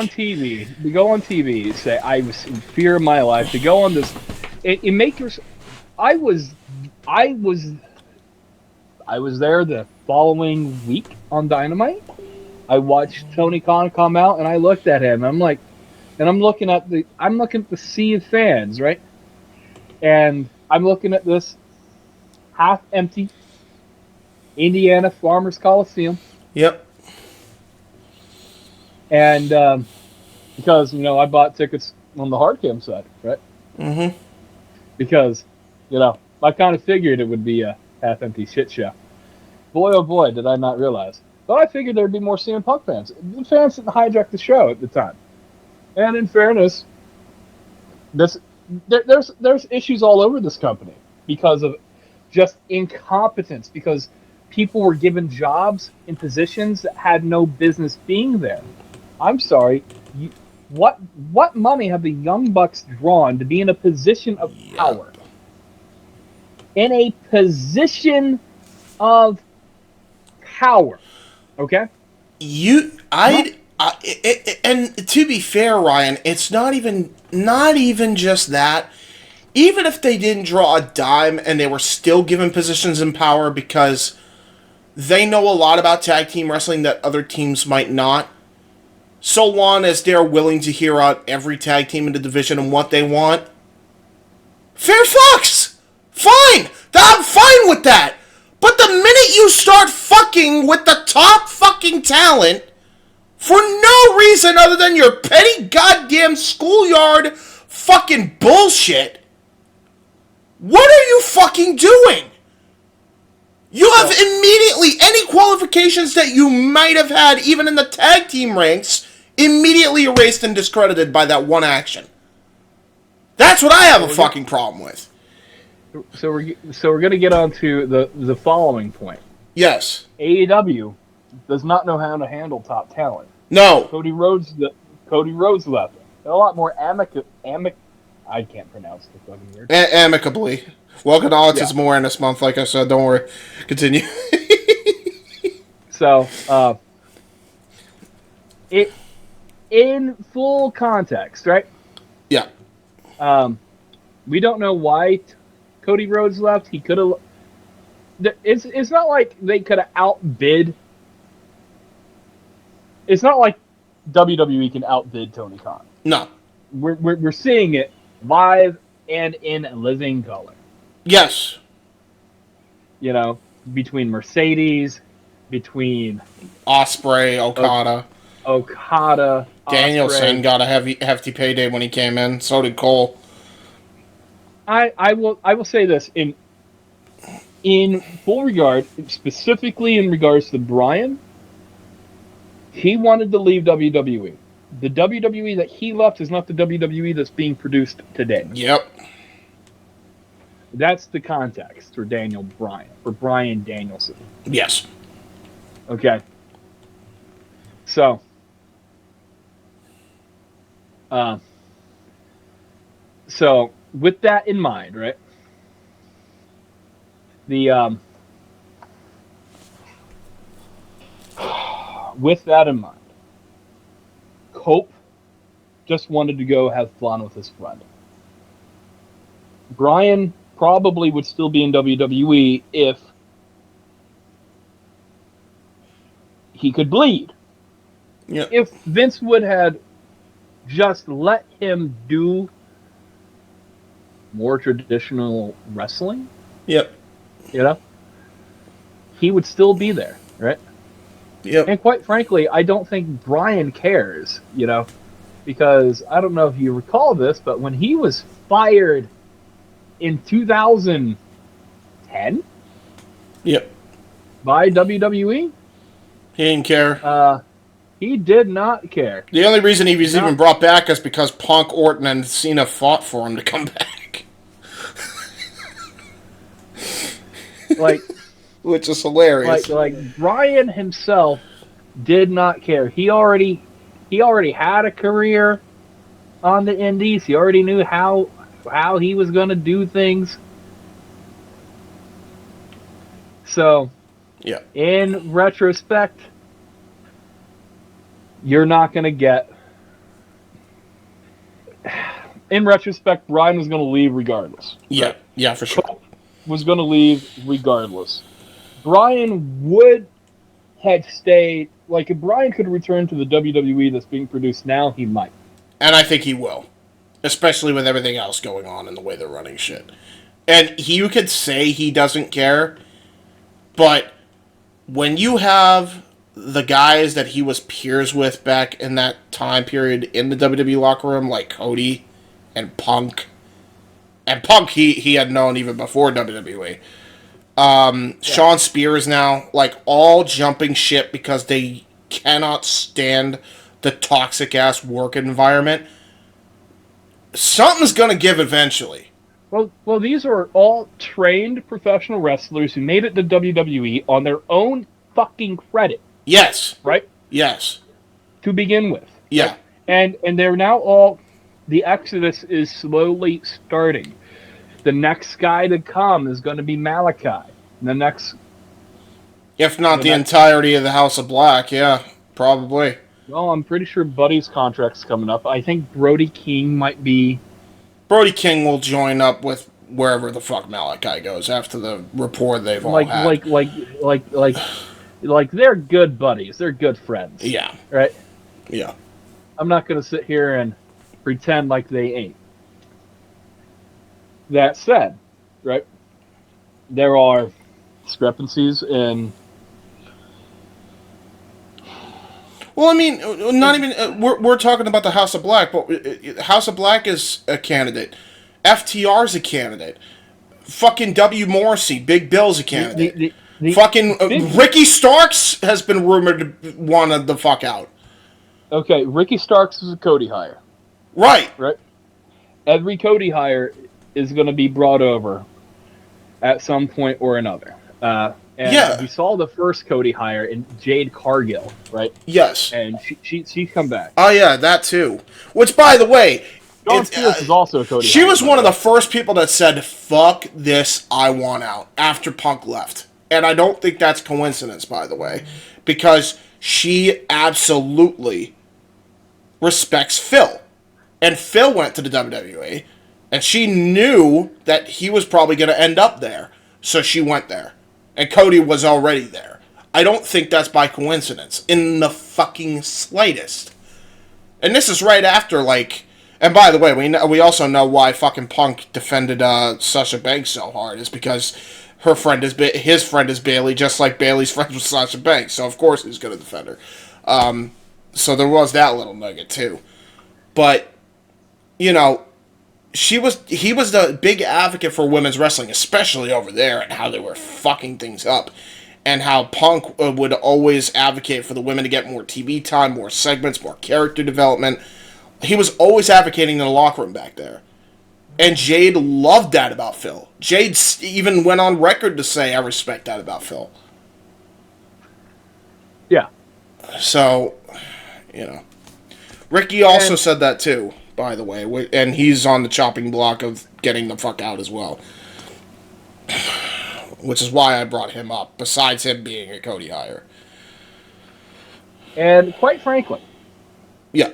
To go on TV, say, I was in fear of my life, to go on this, it make your... I was there the following week on Dynamite. I watched Tony Khan come out, and I looked at him. I'm like, and I'm looking at the sea of fans, right? And I'm looking at this half empty Indiana Farmers Coliseum, Yep. and because I bought tickets on the hardcam side, right? Mm-hmm. Because I kind of figured it would be a half empty shit show. Boy, oh boy, did I not realize. But I figured there'd be more CM Punk fans. The fans didn't hijack the show at the time. And in fairness, there's issues all over this company because of just incompetence. Because people were given jobs in positions that had no business being there. I'm sorry. What money have the Young Bucks drawn to be in a position of power? In a position of power, okay? And to be fair, Ryan, it's not even just that. Even if they didn't draw a dime and they were still given positions in power because they know a lot about tag team wrestling that other teams might not, so long as they're willing to hear out every tag team in the division and what they want, fair fucks! Fine! I'm fine with that! But the minute you start fucking with the top fucking talent for no reason other than your petty goddamn schoolyard fucking bullshit, what are you fucking doing? You have immediately any qualifications that you might have had even in the tag team ranks immediately erased and discredited by that one action. That's what I have a fucking problem with. So we're going to get on to the following point. Yes. AEW does not know how to handle top talent. No. Cody Rhodes left. A lot more I can't pronounce the fucking word. Amicably. Welcome to Autism Awareness Month, like I said. Don't worry. Continue. So, in full context, right? Yeah. We don't know why Cody Rhodes left. He could have. It's not like they could have outbid. It's not like WWE can outbid Tony Khan. No. We're seeing it live and in living color. Yes. Between Mercedes, between Ospreay, Okada. Danielson Ospreay. got a hefty payday when he came in. So did Cole. I will say this in full regard, specifically in regards to Bryan. He wanted to leave WWE. The WWE that he left is not the WWE that's being produced today. Yep. That's the context for Bryan Danielson. Yes. Okay. So, with that in mind, right? With that in mind, Cope just wanted to go have fun with his friend. Bryan probably would still be in WWE if he could bleed. Yeah. If Vince would had just let him do more traditional wrestling, Yep. He would still be there, right? Yep. And quite frankly, I don't think Bryan cares, because I don't know if you recall this, but when he was fired in 2010 Yep. by WWE, He didn't care. he did not care. The only reason he was even brought back is because Punk, Orton, and Cena fought for him to come back. Which is hilarious. Like Bryan himself did not care. He already had a career on the Indies. He already knew how he was going to do things. So, yeah. In retrospect, you're not going to get. In retrospect, Bryan was going to leave regardless. Yeah, right? Yeah, for sure. Cope was going to leave regardless. Bryan would have stayed. Like, if Bryan could return to the WWE that's being produced now, he might. And I think he will. Especially with everything else going on and the way they're running shit. And you could say he doesn't care, but when you have the guys that he was peers with back in that time period in the WWE locker room, like Cody and Punk, he had known even before WWE. Sean Spears now, like, all jumping ship because they cannot stand the toxic ass work environment. Something's gonna give eventually. Well, these are all trained professional wrestlers who made it to WWE on their own fucking credit. Yes. Right? Yes. To begin with. Yeah. Right? And they're now all... The exodus is slowly starting. The next guy to come is going to be Malachi. The next... If not the entirety of the House of Black, yeah. Probably. Well, I'm pretty sure Buddy's contract's coming up. I think Brody King might be... Brody King will join up with wherever the fuck Malachi goes after the rapport they've all had. Like they're good buddies. They're good friends. Yeah. Right? Yeah. I'm not going to sit here and pretend like they ain't. That said, right, there are discrepancies in... Well, I mean, not even... we're talking about the House of Black, but House of Black is a candidate. FTR's a candidate. Fucking W. Morrissey, Big Bill's a candidate. Ricky Starks has been rumored to want the fuck out. Okay, Ricky Starks is a Cody hire. Right. Every Cody hire is going to be brought over at some point or another. And we saw the first Cody hire in Jade Cargill, right? Yes. And she's come back. Oh, yeah, that too. Which, by the way... Dawn Spears is also a Cody She hire, was one of the first people that said, fuck this, I want out, after Punk left. And I don't think that's coincidence, by the way. Because she absolutely respects Phil. And Phil went to the WWE. And she knew that he was probably going to end up there. So she went there. And Cody was already there. I don't think that's by coincidence. In the fucking slightest. And this is right after, like... And by the way, we also know why fucking Punk defended Sasha Banks so hard. Is because his friend is Bayley, just like Bayley's friends with Sasha Banks. So, of course, he's going to defend her. So there was that little nugget, too. But, you know... He was the big advocate for women's wrestling, especially over there, and how they were fucking things up. And how Punk would always advocate for the women to get more TV time, more segments, more character development. He was always advocating in the locker room back there. And Jade loved that about Phil. Jade even went on record to say, I respect that about Phil. Yeah. So, you know. Ricky also said that too, by the way. And he's on the chopping block of getting the fuck out as well. Which is why I brought him up, besides him being a Cody hire. And quite frankly... Yeah.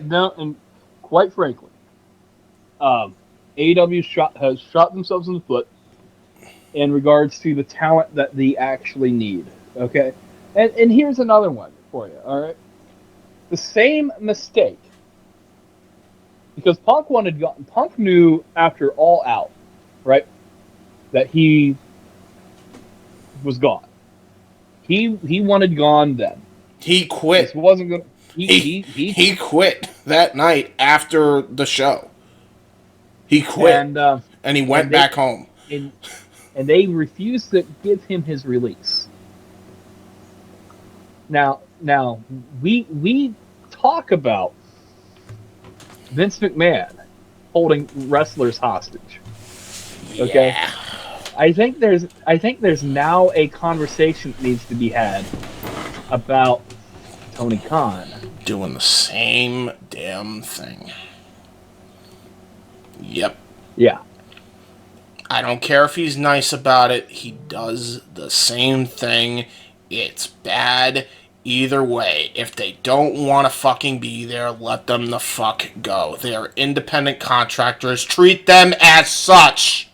Quite frankly, AEW has shot themselves in the foot in regards to the talent that they actually need. Okay? And here's another one for you, alright? The same mistake. Because Punk knew after All Out, right, that he was gone. He wanted gone then. He quit. This wasn't going to... He quit that night after the show. He quit, and he went back home. And they refused to give him his release. Now we talk about Vince McMahon holding wrestlers hostage. Okay, yeah. I think there's now a conversation that needs to be had about Tony Khan doing the same damn thing. Yep. Yeah. I don't care if he's nice about it. He does the same thing. It's bad either way. If they don't want to fucking be there, let them the fuck go. They are independent contractors. Treat them as such.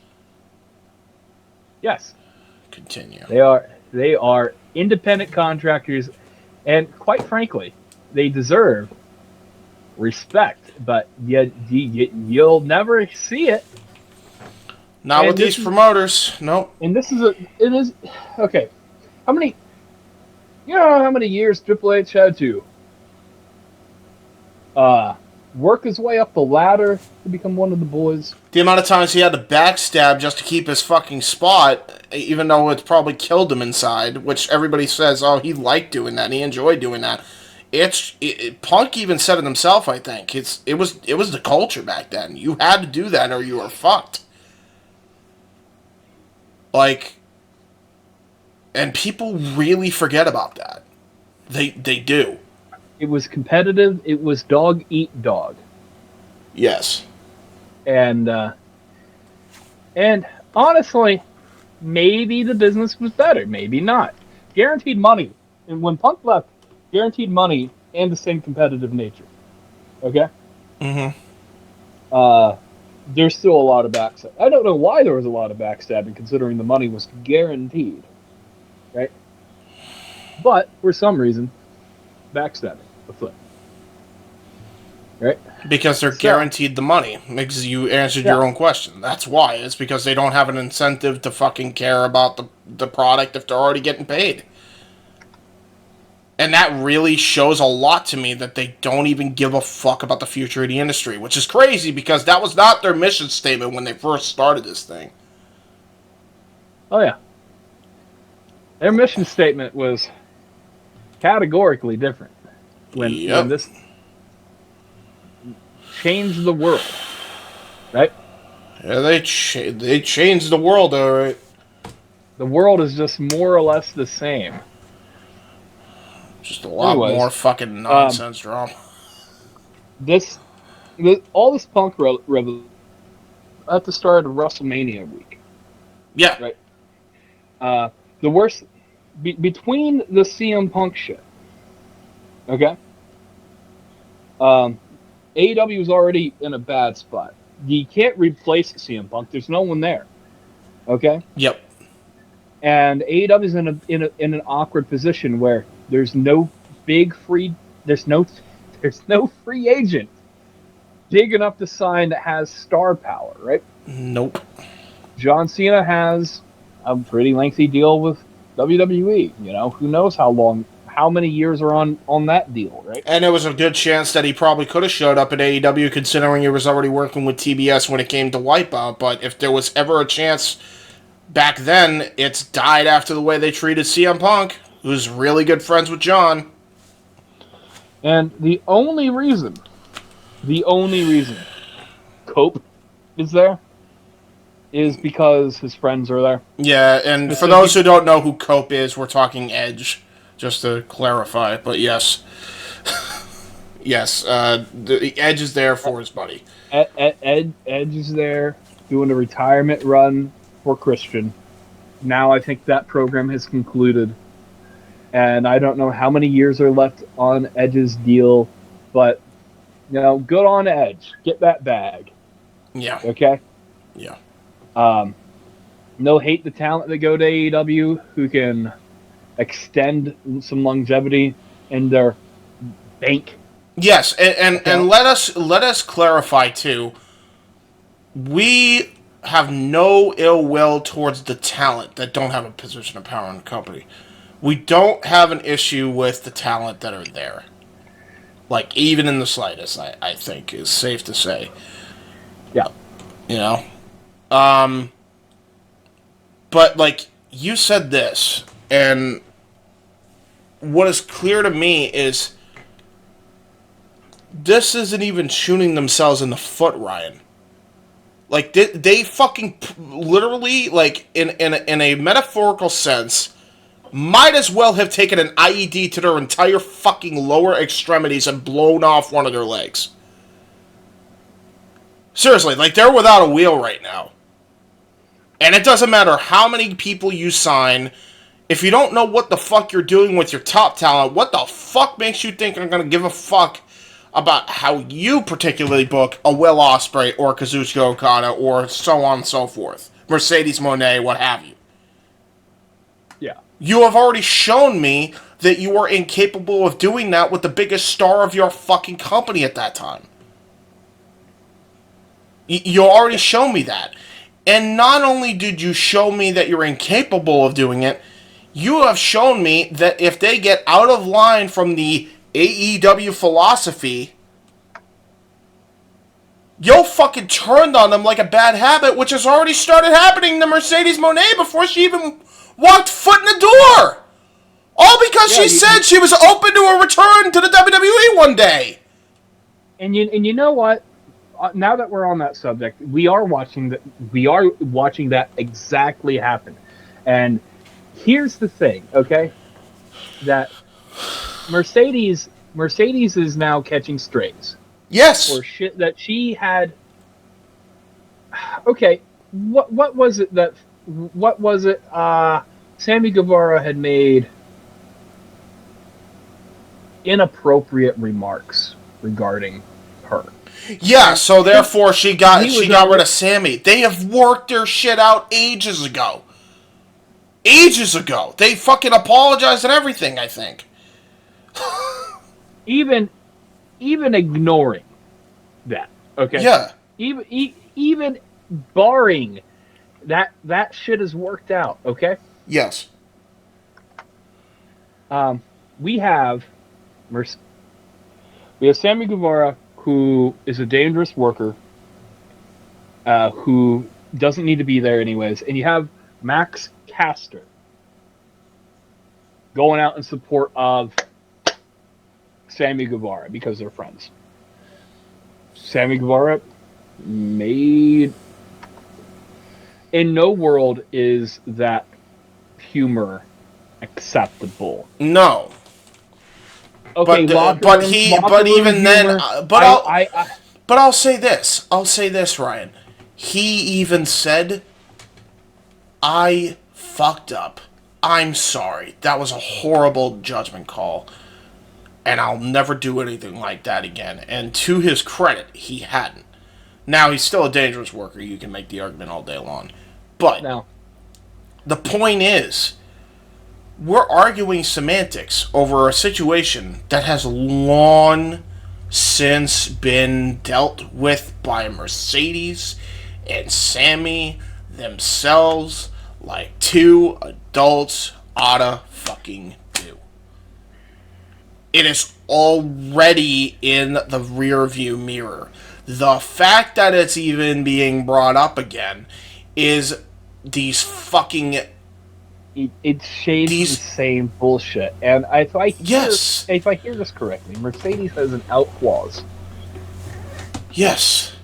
Yes. Continue. They are independent contractors, and quite frankly, they deserve respect, but you'll never see it. Not with these promoters. Nope. And it is okay. How many? You know how many years Triple H had to work his way up the ladder to become one of the boys? The amount of times he had to backstab just to keep his fucking spot, even though it probably killed him inside, which everybody says, oh, he liked doing that and he enjoyed doing that. Punk even said it himself, I think. It was the culture back then. You had to do that or you were fucked. Like, and people really forget about that. They do. It was competitive. It was dog eat dog. Yes. And honestly, maybe the business was better. Maybe not. Guaranteed money. And when Punk left, guaranteed money and the same competitive nature. Okay? Mm-hmm. There's still a lot of backstabbing. I don't know why there was a lot of backstabbing, considering the money was guaranteed. Right? But, for some reason, backstabbing afoot. Right? Because they're guaranteed the money. Because you answered your own question. That's why. It's because they don't have an incentive to fucking care about the product if they're already getting paid. And that really shows a lot to me that they don't even give a fuck about the future of the industry, which is crazy because that was not their mission statement when they first started this thing. Oh, yeah. Their mission statement was categorically different when this changed the world, right? Yeah, they changed the world, all right. The world is just more or less the same. Just a lot more fucking nonsense drama. All this Punk revolution at the start of WrestleMania week. Yeah. Right. The worst between the CM Punk shit. Okay. AEW is already in a bad spot. You can't replace CM Punk. There's no one there. Okay. Yep. And AEW is in an awkward position where there's no there's no free agent big enough to sign that has star power, right? Nope. John Cena has a pretty lengthy deal with WWE. You know, who knows how many years are on that deal, right? And there was a good chance that he probably could have showed up at AEW considering he was already working with TBS when it came to Wipeout. But if there was ever a chance back then, it's died after the way they treated CM Punk, who's really good friends with John. And the only reason Cope is there is because his friends are there. Yeah, and for those who don't know who Cope is, we're talking Edge, just to clarify. But yes. Yes, the Edge is there for his buddy. Edge is there doing a retirement run for Christian. Now I think that program has concluded. And I don't know how many years are left on Edge's deal, but, you know, good on Edge. Get that bag. Yeah. Okay? Yeah. No hate the talent that go to AEW who can extend some longevity in their bank. Yes, and let us clarify, too. We have no ill will towards the talent that don't have a position of power in the company. We don't have an issue with the talent that are there. Like, even in the slightest, I think, is safe to say. Yeah. You know? But, like, you said this, and what is clear to me is this isn't even shooting themselves in the foot, Ryan. Like, they fucking literally, like, in a metaphorical sense, might as well have taken an IED to their entire fucking lower extremities and blown off one of their legs. Seriously, like, they're without a wheel right now. And it doesn't matter how many people you sign, if you don't know what the fuck you're doing with your top talent, what the fuck makes you think they're gonna give a fuck about how you particularly book a Will Ospreay or Kazuchika Okada or so on and so forth. Mercedes Moné, what have you. Yeah. You have already shown me that you are incapable of doing that with the biggest star of your fucking company at that time. You already shown me that. And not only did you show me that you're incapable of doing it, you have shown me that if they get out of line from the AEW philosophy, you'll fucking turn on them like a bad habit, which has already started happening to Mercedes Moné before she even walked foot in the door. All because she said she was open to a return to the WWE one day. And you know what? Now that we're on that subject, we are watching that exactly happen. And here's the thing, okay? That Mercedes is now catching strays. Yes. For shit that she had. Okay, what was it that? What was it? Sammy Guevara had made inappropriate remarks regarding her. Yeah, so therefore she got rid of Sammy. They have worked their shit out ages ago. Ages ago. They fucking apologized and everything, I think. Even ignoring that, okay? Yeah. Even barring that shit is worked out, okay? Yes. We have Sammy Guevara, who is a dangerous worker, who doesn't need to be there anyways, and you have Max Caster going out in support of Sammy Guevara because they're friends. Sammy Guevara made... In no world is that humor acceptable. No. Okay, but I'll say this. I'll say this, Ryan. He even said, "I fucked up. I'm sorry. That was a horrible judgment call, and I'll never do anything like that again." And to his credit, he hadn't. Now, he's still a dangerous worker. You can make the argument all day long. But the point is, we're arguing semantics over a situation that has long since been dealt with by Mercedes and Sammy themselves like two adults oughta fucking do. It is already in the rearview mirror. The fact that it's even being brought up again is these fucking... It shades the same bullshit. And if I hear this correctly, Mercedes has an out clause. Yes.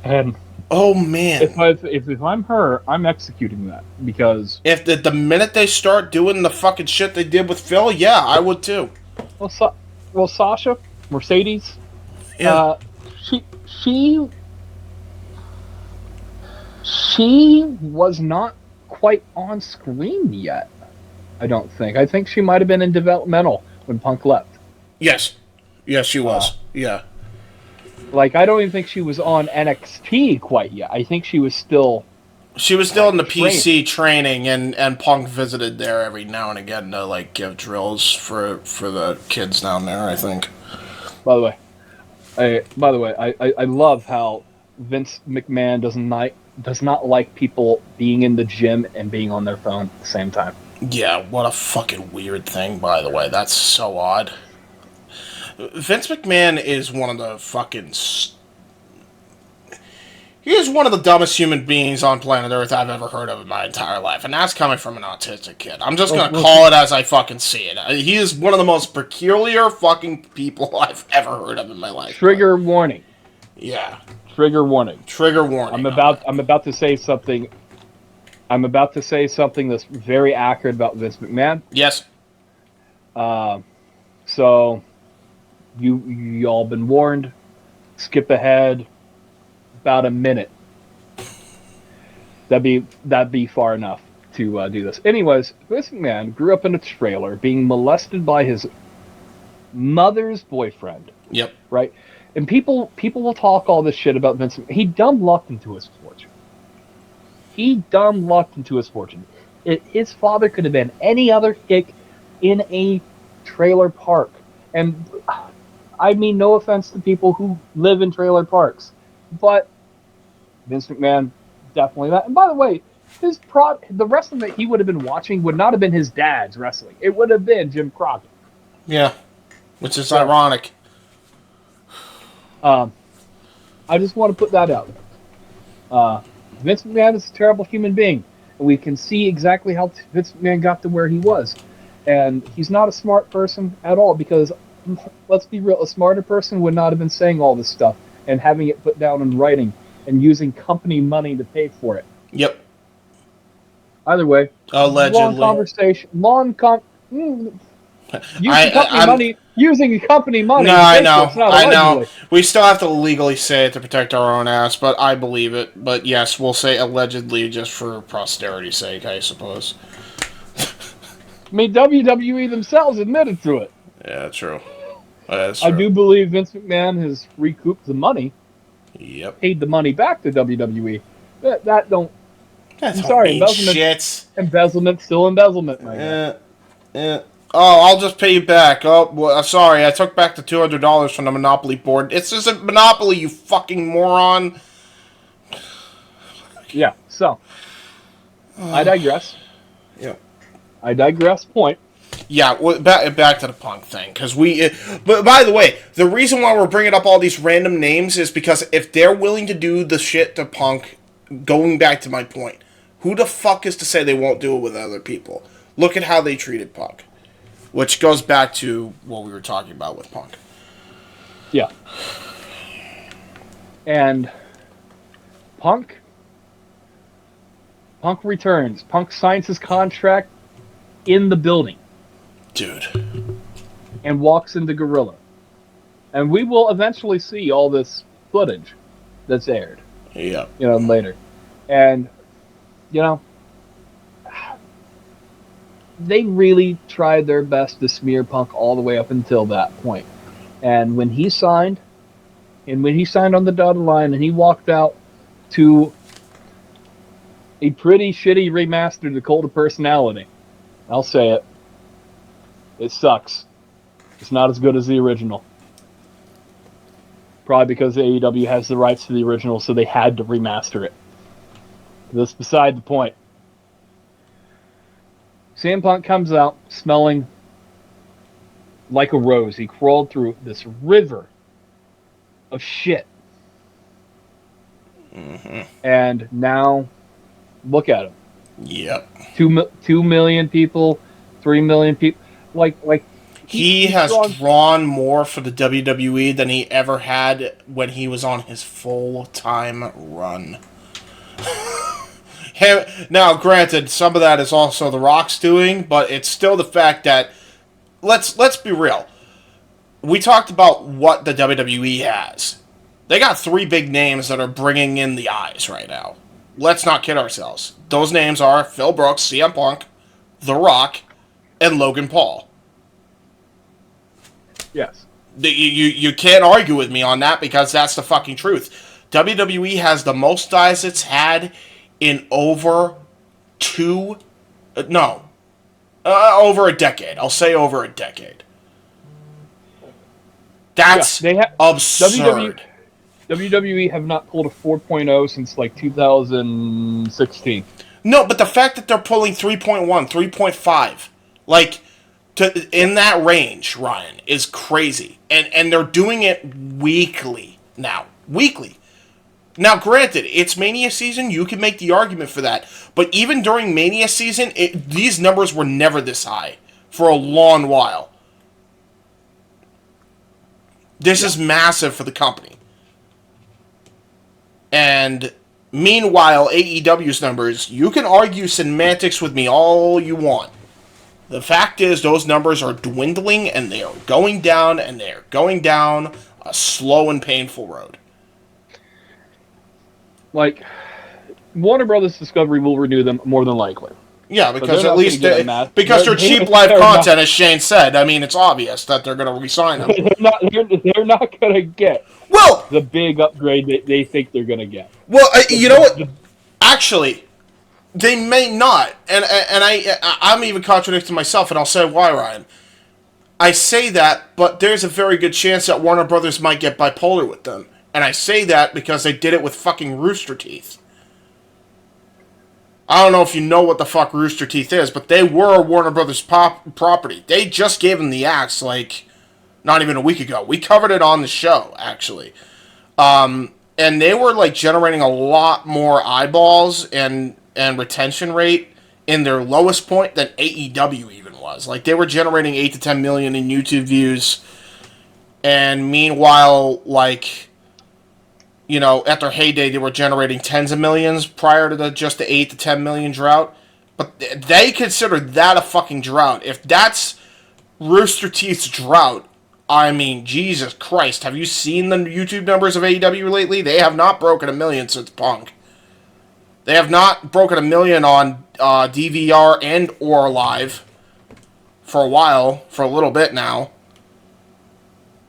And oh man, if I'm her, I'm executing that, because if the minute they start doing the fucking shit they did with Phil, yeah, I would too. Well, Sasha, Mercedes, she was not quite on screen yet. I don't think. I think she might have been in developmental when Punk left. Yes, she was. Yeah. Like, I don't even think she was on NXT quite yet. I think she was still... She was still in the PC training, and Punk visited there every now and again to, like, give drills for the kids down there, I think. By the way, I love how Vince McMahon does not like people being in the gym and being on their phone at the same time. Yeah, what a fucking weird thing, by the way. That's so odd. Vince McMahon is one of the fucking... He is one of the dumbest human beings on planet Earth I've ever heard of in my entire life. And that's coming from an autistic kid. I'm just going to call it as I fucking see it. He is one of the most peculiar fucking people I've ever heard of in my life. Trigger warning. Yeah. Trigger warning. Trigger warning. I'm about to say something. I'm about to say something that's very accurate about Vince McMahon. Yes. So, you all been warned. Skip ahead about a minute. That'd be far enough to do this. Anyways, Vince McMahon grew up in a trailer, being molested by his mother's boyfriend. Yep. Right. And people will talk all this shit about Vince McMahon. He dumb lucked into his fortune. His father could have been any other hick in a trailer park. And I mean, no offense to people who live in trailer parks, but Vince McMahon definitely that. And by the way, the wrestling that he would have been watching would not have been his dad's wrestling. It would have been Jim Crockett. Yeah, which is ironic. I just want to put that out. Vince McMahon is a terrible human being, and we can see exactly how Vince McMahon got to where he was. And he's not a smart person at all, because let's be real, a smarter person would not have been saying all this stuff and having it put down in writing and using company money to pay for it. Yep. Either way, allegedly. Using company money. No, I know. We still have to legally say it to protect our own ass, but I believe it. But yes, we'll say allegedly just for posterity's sake, I suppose. I mean, WWE themselves admitted to it. Yeah, true. That's true. I do believe Vince McMahon has recouped the money. Yep. Paid the money back to WWE. That don't. That's I'm sorry, embezzlement, still embezzlement, my guy. Oh, I'll just pay you back. Oh, well, sorry, I took back the $200 from the Monopoly board. It's just a Monopoly, you fucking moron. Yeah, so. I digress. Yeah. I digress, point. Yeah, well, back to the Punk thing, because but by the way, the reason why we're bringing up all these random names is because if they're willing to do the shit to Punk, going back to my point, who the fuck is to say they won't do it with other people? Look at how they treated Punk. Which goes back to what we were talking about with Punk. Yeah. And Punk returns. Punk signs his contract in the building. Dude. And walks into Gorilla. And we will eventually see all this footage that's aired. Yeah. Later. And, they really tried their best to smear Punk all the way up until that point. And when he signed on the dotted line and he walked out to a pretty shitty remastered The Cult of Personality, I'll say it. It sucks. It's not as good as the original. Probably because AEW has the rights to the original, so they had to remaster it. That's beside the point. CM Punk comes out smelling like a rose. He crawled through this river of shit. Mm-hmm. And now, look at him. Yep. 2 million people, 3 million people. Like he has drawn more for the WWE than he ever had when he was on his full-time run. Now, granted, some of that is also The Rock's doing, but it's still the fact that let's be real. We talked about what the WWE has. They got 3 big names that are bringing in the eyes right now. Let's not kid ourselves. Those names are Phil Brooks, CM Punk, The Rock, and Logan Paul. Yes. You can't argue with me on that because that's the fucking truth. WWE has the most eyes it's had in over a decade. I'll say over a decade. That's absurd. WWE have not pulled a 4.0 since 2016. No, but the fact that they're pulling 3.1, 3.5, in that range, Ryan, is crazy. And they're doing it weekly now. Weekly. Now, granted, it's Mania season. You can make the argument for that. But even during Mania season, these numbers were never this high for a long while. This is massive for the company. And meanwhile, AEW's numbers, you can argue semantics with me all you want. The fact is, those numbers are dwindling, and they are going down, and they are going down a slow and painful road. Warner Brothers Discovery will renew them more than likely. Yeah, because at least because they're cheap live content, as Shane said. I mean, it's obvious that they're going to re-sign them. They're not going to get the big upgrade that they think they're going to get. Well, you know what? Actually, They may not, and I'm even contradicting myself, and I'll say why, Ryan. I say that, but there's a very good chance that Warner Brothers might get bipolar with them, and I say that because they did it with fucking Rooster Teeth. I don't know if you know what the fuck Rooster Teeth is, but they were a Warner Brothers property. They just gave them the axe, like, not even a week ago. We covered it on the show, actually. And they were, like, generating a lot more eyeballs and retention rate in their lowest point than AEW even was. Like, they were generating 8 to 10 million in YouTube views, and meanwhile, like, you know, at their heyday, they were generating tens of millions prior to just the 8 to 10 million drought. But they consider that a fucking drought. If that's Rooster Teeth's drought, I mean, Jesus Christ. Have you seen the YouTube numbers of AEW lately? They have not broken 1 million since Punk. They have not broken 1 million on DVR and or live for a while, for a little bit now.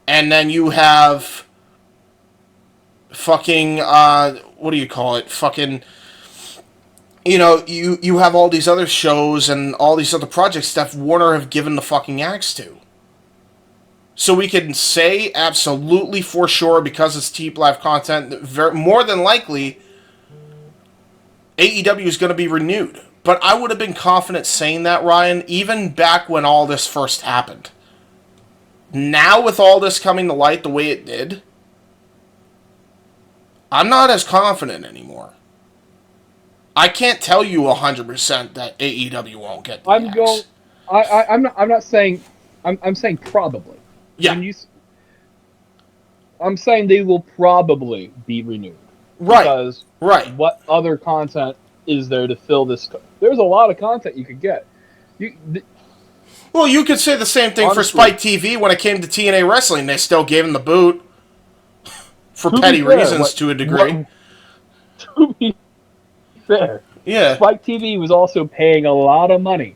And then you have fucking, what do you call it? Fucking, you know, you have all these other shows and all these other projects that Warner have given the fucking axe to. So we can say absolutely for sure, because it's cheap live content, more than likely, AEW is going to be renewed. But I would have been confident saying that, Ryan, even back when all this first happened. Now, with all this coming to light the way it did, I'm not as confident anymore. I can't tell you 100% that AEW won't get the axe. I'm not saying. I'm saying probably. Yeah. I'm saying they will probably be renewed. Right. Because what other content is there to fill this? There's a lot of content you could get. Well, you could say the same thing for Spike TV when it came to TNA Wrestling. They still gave him the boot. For petty reasons, to a degree. To be fair, yeah. Spike TV was also paying a lot of money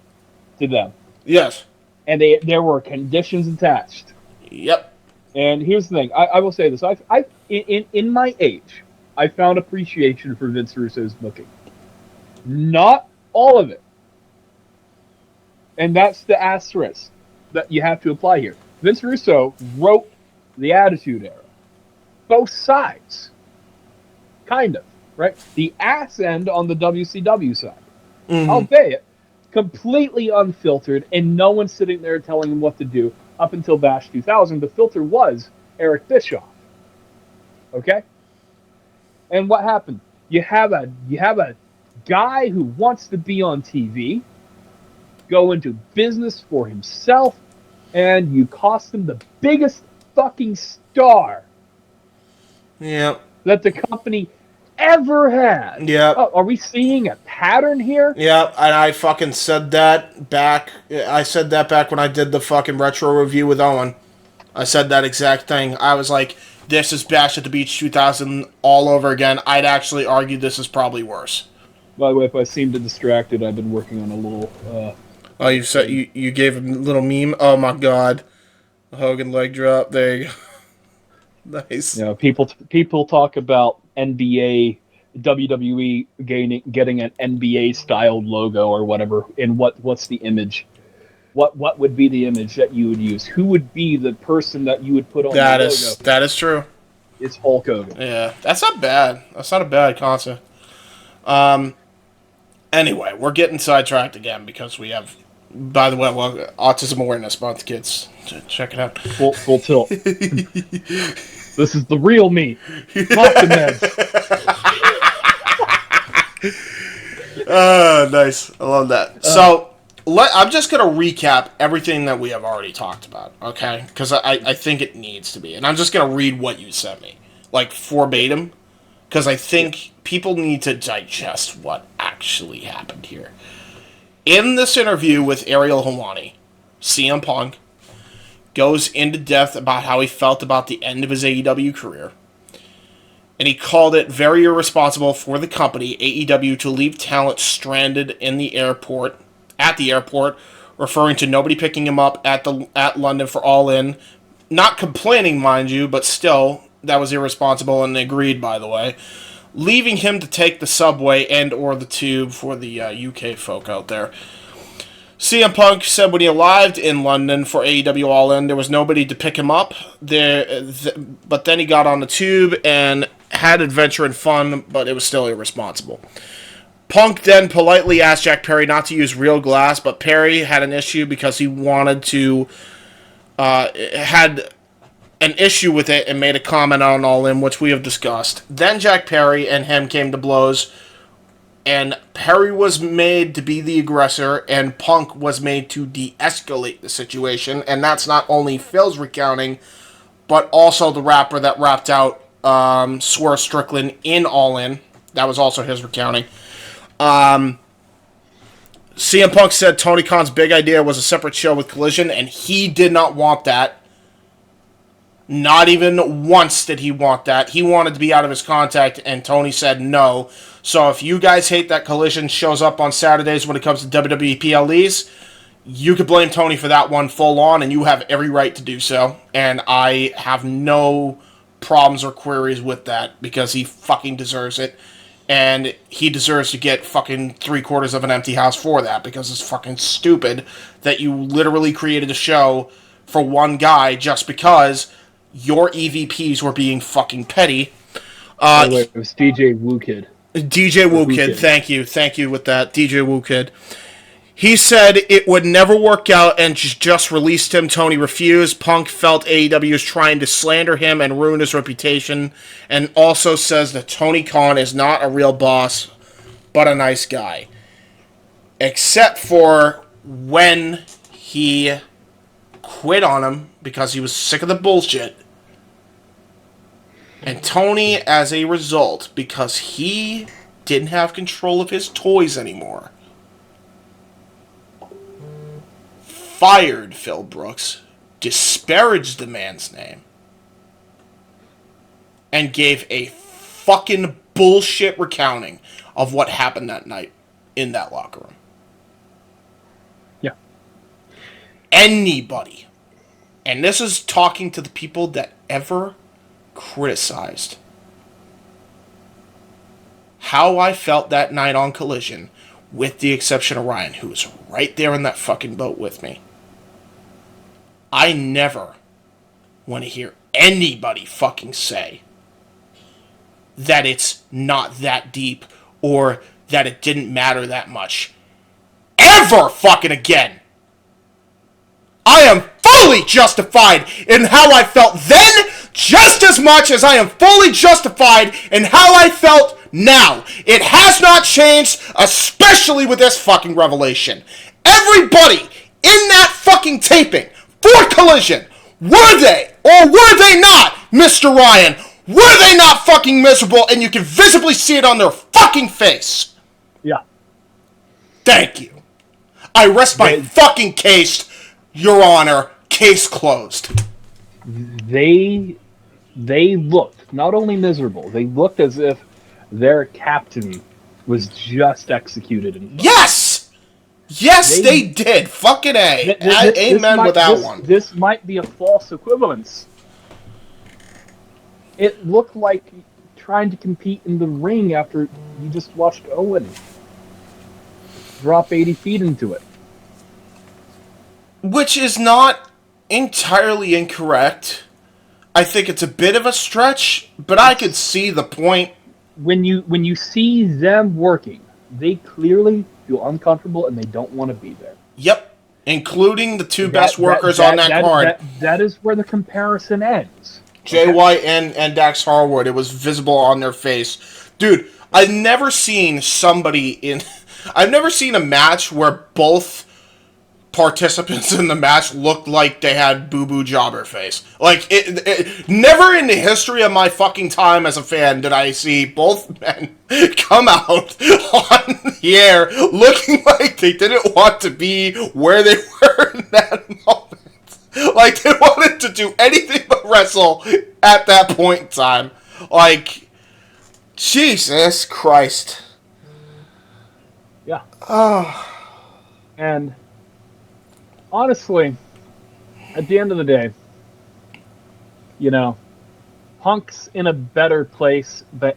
to them. Yes. And there were conditions attached. Yep. And here's the thing. I will say this. In my age, I found appreciation for Vince Russo's booking. Not all of it. And that's the asterisk that you have to apply here. Vince Russo wrote the Attitude Era. Both sides. Kind of, right? The ass end on the WCW side. Mm-hmm. Albeit, completely unfiltered, and no one sitting there telling him what to do. Up until Bash 2000, the filter was Eric Bischoff. Okay? And what happened? You have a guy who wants to be on TV, go into business for himself, and you cost him the biggest fucking star that the company ever had. Yeah. Oh, are we seeing a pattern here? Yeah, and I fucking said that back. I said that back when I did the fucking retro review with Owen. I said that exact thing. I was like, this is Bash at the Beach 2000 all over again. I'd actually argue this is probably worse. By the way, if I seem distracted, I've been working on a little... Oh, you said you gave a little meme? Oh my god. The Hogan leg drop. There you go. Nice. You know, people talk about NBA, WWE getting an NBA styled logo or whatever. And what's the image? What would be the image that you would use? Who would be the person that you would put on the logo? That is true. It's Hulk Hogan. Yeah, that's not bad. That's not a bad concept. Anyway, we're getting sidetracked again because we have. By the way, Autism Awareness Month, kids. Check it out. Full tilt. This is the real me. Not the meds. Nice. I love that. So, I'm just going to recap everything that we have already talked about, okay? Because I think it needs to be. And I'm just going to read what you sent me, like verbatim, because I think people need to digest what actually happened here. In this interview with Ariel Helwani, CM Punk goes into depth about how he felt about the end of his AEW career. And he called it very irresponsible for the company, AEW, to leave talent stranded at the airport, referring to nobody picking him up at London for All In. Not complaining, mind you, but still, that was irresponsible and agreed, by the way. leaving him to take the subway and or the tube for the UK folk out there. CM Punk said when he arrived in London for AEW All In, there was nobody to pick him up. But then he got on the tube and had adventure and fun, but it was still irresponsible. Punk then politely asked Jack Perry not to use real glass, but Perry had an issue because he wanted to... had an issue with it and made a comment on All In, which we have discussed. Then Jack Perry and him came to blows, and Perry was made to be the aggressor, and Punk was made to de-escalate the situation, and that's not only Phil's recounting, but also the rapper that rapped out Swerve Strickland in All In. That was also his recounting. CM Punk said Tony Khan's big idea was a separate show with Collision, and he did not want that. Not even once did he want that. He wanted to be out of his contract, and Tony said no. So if you guys hate that Collision shows up on Saturdays when it comes to WWE PLEs, you could blame Tony for that one full on, and you have every right to do so. And I have no problems or queries with that, because he fucking deserves it. And he deserves to get fucking 3/4 of an empty house for that, because it's fucking stupid that you literally created a show for one guy just because your EVPs were being fucking petty. It was DJ Woo Kid. DJ Woo Kid, thank you with that, DJ Woo Kid. He said it would never work out and just released him. Tony refused. Punk felt AEW is trying to slander him and ruin his reputation, and also says that Tony Khan is not a real boss, but a nice guy. Except for when he quit on him because he was sick of the bullshit. And Tony, as a result, because he didn't have control of his toys anymore, fired Phil Brooks, disparaged the man's name, and gave a fucking bullshit recounting of what happened that night in that locker room. Yeah. Anybody, and this is talking to the people that ever criticized how I felt that night on Collision, with the exception of Ryan, who was right there in that fucking boat with me. I never want to hear anybody fucking say that it's not that deep or that it didn't matter that much. Ever fucking again. I am fully justified in how I felt then, just as much as I am fully justified in how I felt now. It has not changed, especially with this fucking revelation. Everybody in that fucking taping for Collision, were they or were they not, Mr. Ryan? Were they not fucking miserable? And you can visibly see it on their fucking face. Yeah. Thank you. I rest my fucking case, Your Honor. Case closed. They looked not only miserable, they looked as if their captain was just executed. Yes! Yes, they did. Fucking A. Amen with that one. This might be a false equivalence. It looked like trying to compete in the ring after you just watched Owen drop 80 feet into it. Which is not entirely incorrect. I think it's a bit of a stretch, but I could see the point. When you see them working, they clearly feel uncomfortable and they don't want to be there. Yep, including the two best workers on that card. That is where the comparison ends. Jay White and Dax Harwood. It was visible on their face. Dude, I've never seen a match where both participants in the match looked like they had boo-boo jobber face. Like, it never in the history of my fucking time as a fan did I see both men come out on the air looking like they didn't want to be where they were in that moment. Like, they wanted to do anything but wrestle at that point in time. Like, Jesus Christ. Yeah. Oh. And honestly, at the end of the day, Punk's in a better place, but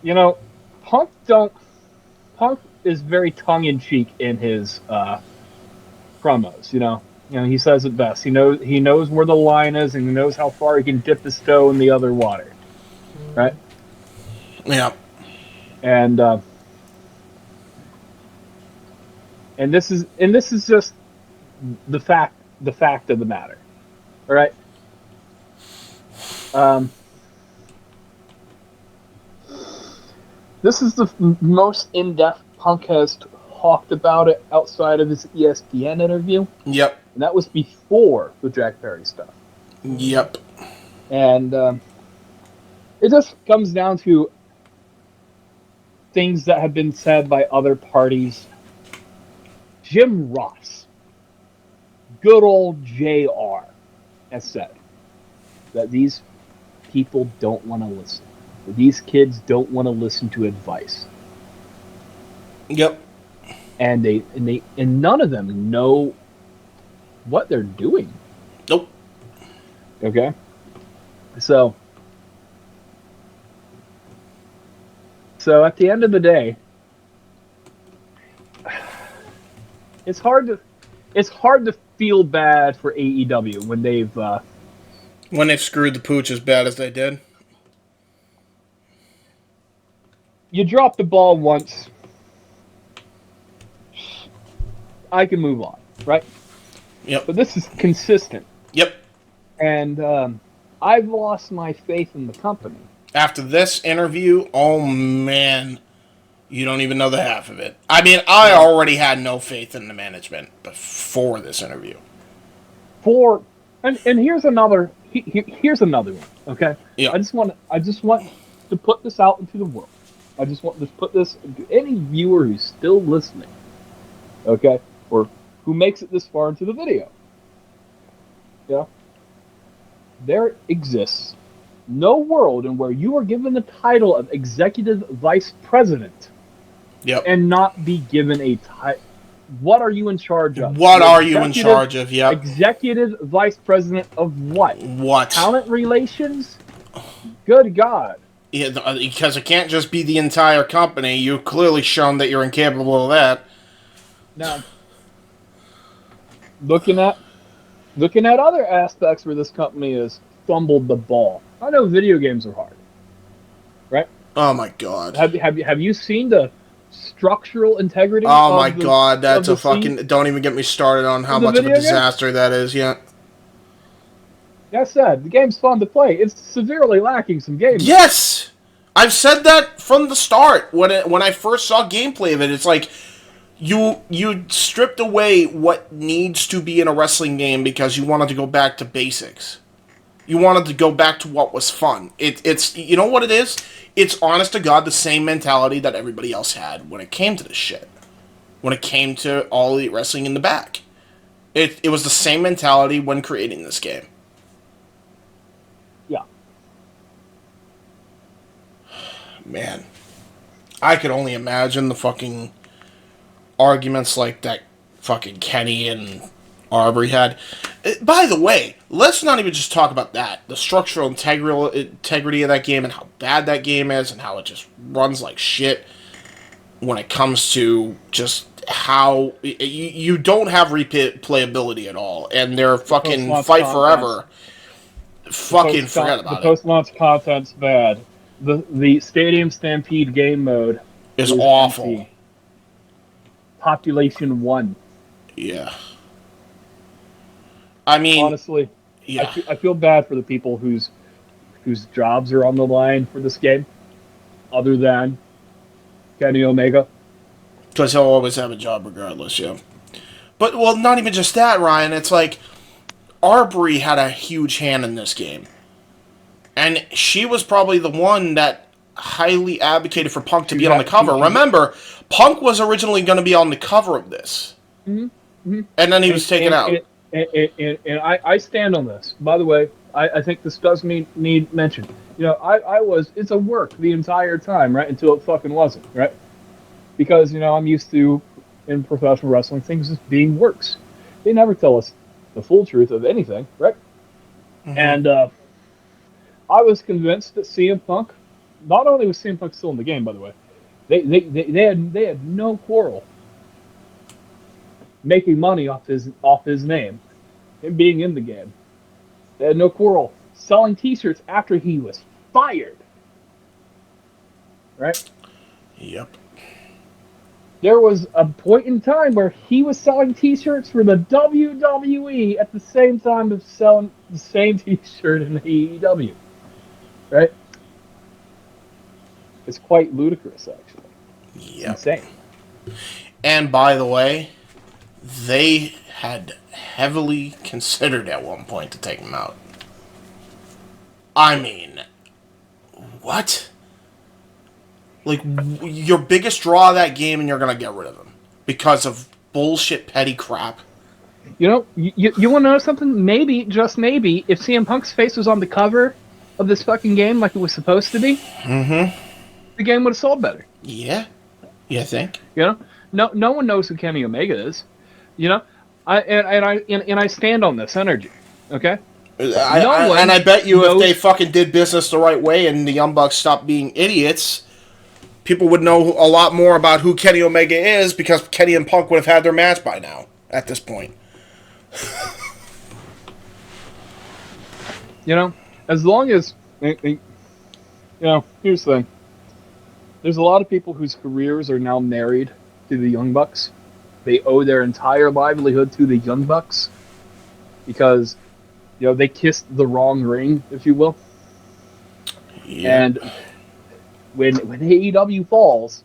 you know, Punk is very tongue-in-cheek in his promos. He says it best. He knows where the line is, and he knows how far he can dip his toe in the other water, right? Yeah. And this is just the fact of the matter, all right? This is the most in-depth Punk has talked about it outside of his ESPN interview. Yep. And that was before the Jack Perry stuff. Yep. And it just comes down to things that have been said by other parties. Jim Ross, good old JR, has said that these people don't want to listen. That these kids don't want to listen to advice. Yep. And none of them know what they're doing. Nope. Okay? So at the end of the day, it's hard to feel bad for AEW when they've screwed the pooch as bad as they did. You drop the ball once, I can move on, right? Yep. But this is consistent. Yep. And I've lost my faith in the company. After this interview, oh man, you don't even know the half of it. I mean, I already had no faith in the management before this interview. And here's another one, okay? Yeah. I just want to put this out into the world. I just want to put this to any viewer who's still listening, okay? Or who makes it this far into the video. Yeah? There exists no world in where you are given the title of executive vice president and not be given a title. What are you in charge of? What are you in charge of? Yep. Executive vice president of what? What? Talent relations? Good God. Yeah, because it can't just be the entire company. You've clearly shown that you're incapable of that. Now, looking at other aspects where this company has fumbled the ball. I know video games are hard, right? Oh my God! Have you seen the structural integrity? Oh my God! That's a fucking. Don't even get me started on how much of a disaster that is. Yeah. Like I said, the game's fun to play. It's severely lacking some gameplay. Yes, I've said that from the start. When I first saw gameplay of it, it's like you stripped away what needs to be in a wrestling game because you wanted to go back to basics. You wanted to go back to what was fun. It's you know what it is? It's honest to God the same mentality that everybody else had when it came to this shit. When it came to All Elite Wrestling in the back. It was the same mentality when creating this game. Yeah. Man. I could only imagine the fucking arguments like that fucking Kenny and Arbery had. By the way, let's not even just talk about that. The structural integrity of that game and how bad that game is and how it just runs like shit when it comes to just how you don't have replayability at all. And they're fucking fight forever. Fucking forget about it. The post-launch content's bad. The Stadium Stampede game mode is awful. Empty. Population 1. Yeah. I mean, honestly, yeah. I feel bad for the people whose jobs are on the line for this game, other than Kenny Omega. Because he'll always have a job regardless, yeah. But, well, not even just that, Ryan. It's like, Arbery had a huge hand in this game. And she was probably the one that highly advocated for Punk to be on the cover. Remember, Punk was originally going to be on the cover of this. Mm-hmm. Mm-hmm. And then he was taken out. And I stand on this. By the way, I think this does need mention. It's a work the entire time, right? Until it fucking wasn't, right? Because, I'm used to, in professional wrestling, things just being works. They never tell us the full truth of anything, right? Mm-hmm. And I was convinced that CM Punk not only was CM Punk still in the game, by the way, they had no quarrel making money off his name, him being in the game. They had no quarrel selling T-shirts after he was fired. Right? Yep. There was a point in time where he was selling T-shirts for the WWE at the same time as selling the same T-shirt in the AEW. Right? It's quite ludicrous, actually. Yep. Insane. And by the way, they had heavily considered at one point to take him out. I mean, what? Like, your biggest draw of that game and you're going to get rid of him because of bullshit petty crap. You know, you want to know something? Maybe, just maybe, if CM Punk's face was on the cover of this fucking game like it was supposed to be, the game would have sold better. Yeah? You think? You know? No one knows who Kenny Omega is. You know? I stand on this energy. Okay? I bet you if they fucking did business the right way and the Young Bucks stopped being idiots, people would know a lot more about who Kenny Omega is because Kenny and Punk would have had their match by now, at this point. You know, as long as, you know, here's the thing. There's a lot of people whose careers are now married to the Young Bucks. They owe their entire livelihood to the Young Bucks because, you know, they kissed the wrong ring, if you will. Yeah. And when AEW falls,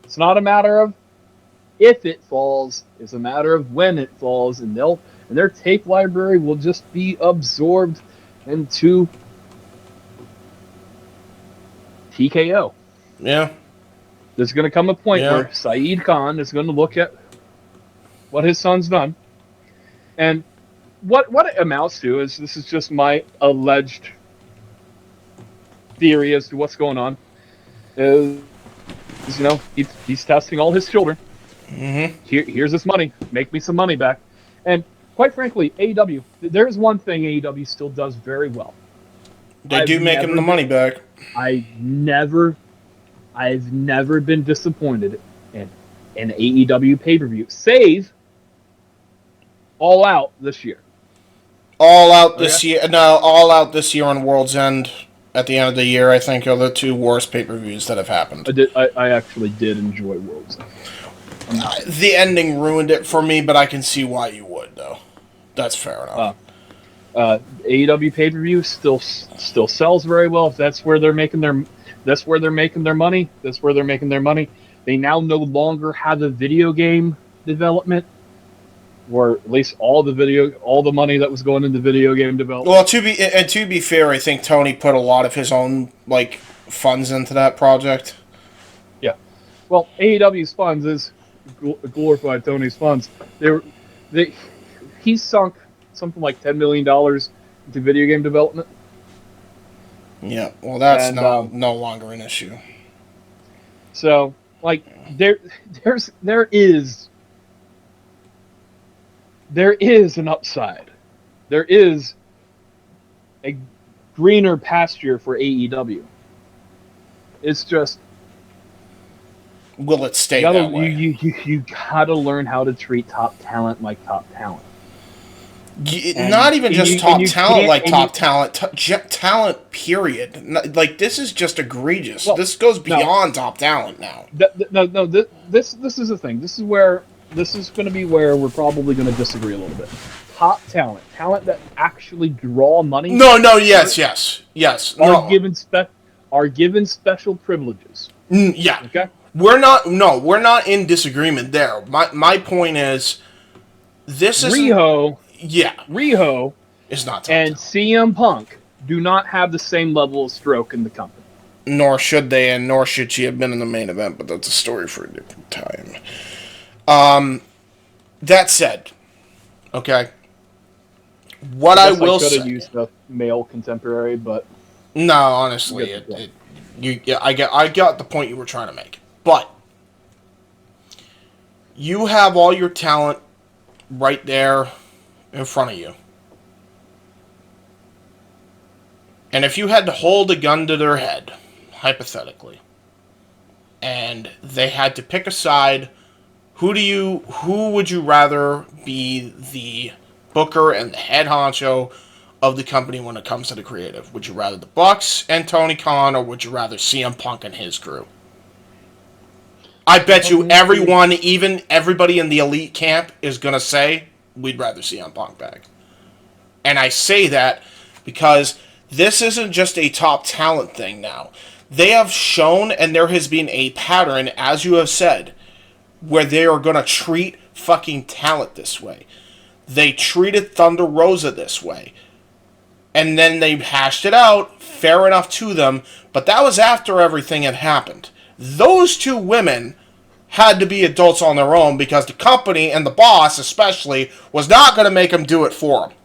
it's not a matter of if it falls, it's a matter of when it falls, and their tape library will just be absorbed into TKO. Yeah. There's going to come a point where Saeed Khan is going to look at what his son's done. And what it amounts to is, this is just my alleged theory as to what's going on, is you know, he's testing all his children. Here's this money. Make me some money back. And quite frankly, AEW, there's one thing AEW still does very well. They do make him the money back. I've never been disappointed in an AEW pay-per-view, save All Out this year. All Out this year on World's End at the end of the year, I think, are the two worst pay-per-views that have happened. I actually did enjoy World's End. The ending ruined it for me, but I can see why you would, though. That's fair enough. AEW pay-per-view still sells very well. If that's where they're making their money. They now no longer have a video game development, or at least all the money that was going into video game development. Well, to be fair, I think Tony put a lot of his own funds into that project. Yeah. Well, AEW's funds is glorified Tony's funds. He sunk something like $10 million into video game development. Yeah, well, that's no longer an issue. So, there is an upside. There is a greener pasture for AEW. It's just, will it stay that way? You gotta learn how to treat top talent like top talent. Not even just top talent like top talent, talent period. This is just egregious. Well, this goes beyond top talent now. No, this is the thing. This is going to be where we're probably going to disagree a little bit. Top talent that actually draw money. Yes. Are given special privileges. Yeah. Okay. We're not in disagreement there. My point is, this is Riho. Yeah. Riho is not top and CM Punk do not have the same level of stroke in the company. Nor should they, and nor should she have been in the main event, but that's a story for a different time. That said, okay, what I will say... I could have used a male contemporary, but... No, honestly, I got the point you were trying to make. But you have all your talent right there in front of you. And if you had to hold a gun to their head hypothetically, and they had to pick a side, who would you rather be the booker and the head honcho of the company when it comes to the creative? Would you rather the Bucks and Tony Khan, or would you rather CM Punk and his crew? I bet you everyone, even everybody in the elite camp, is going to say, we'd rather CM Punk back. And I say that because this isn't just a top talent thing now. They have shown, and there has been a pattern, as you have said, where they are going to treat fucking talent this way. They treated Thunder Rosa this way. And then they hashed it out, fair enough to them, but that was after everything had happened. Those two women had to be adults on their own because the company and the boss, especially, was not going to make them do it for them.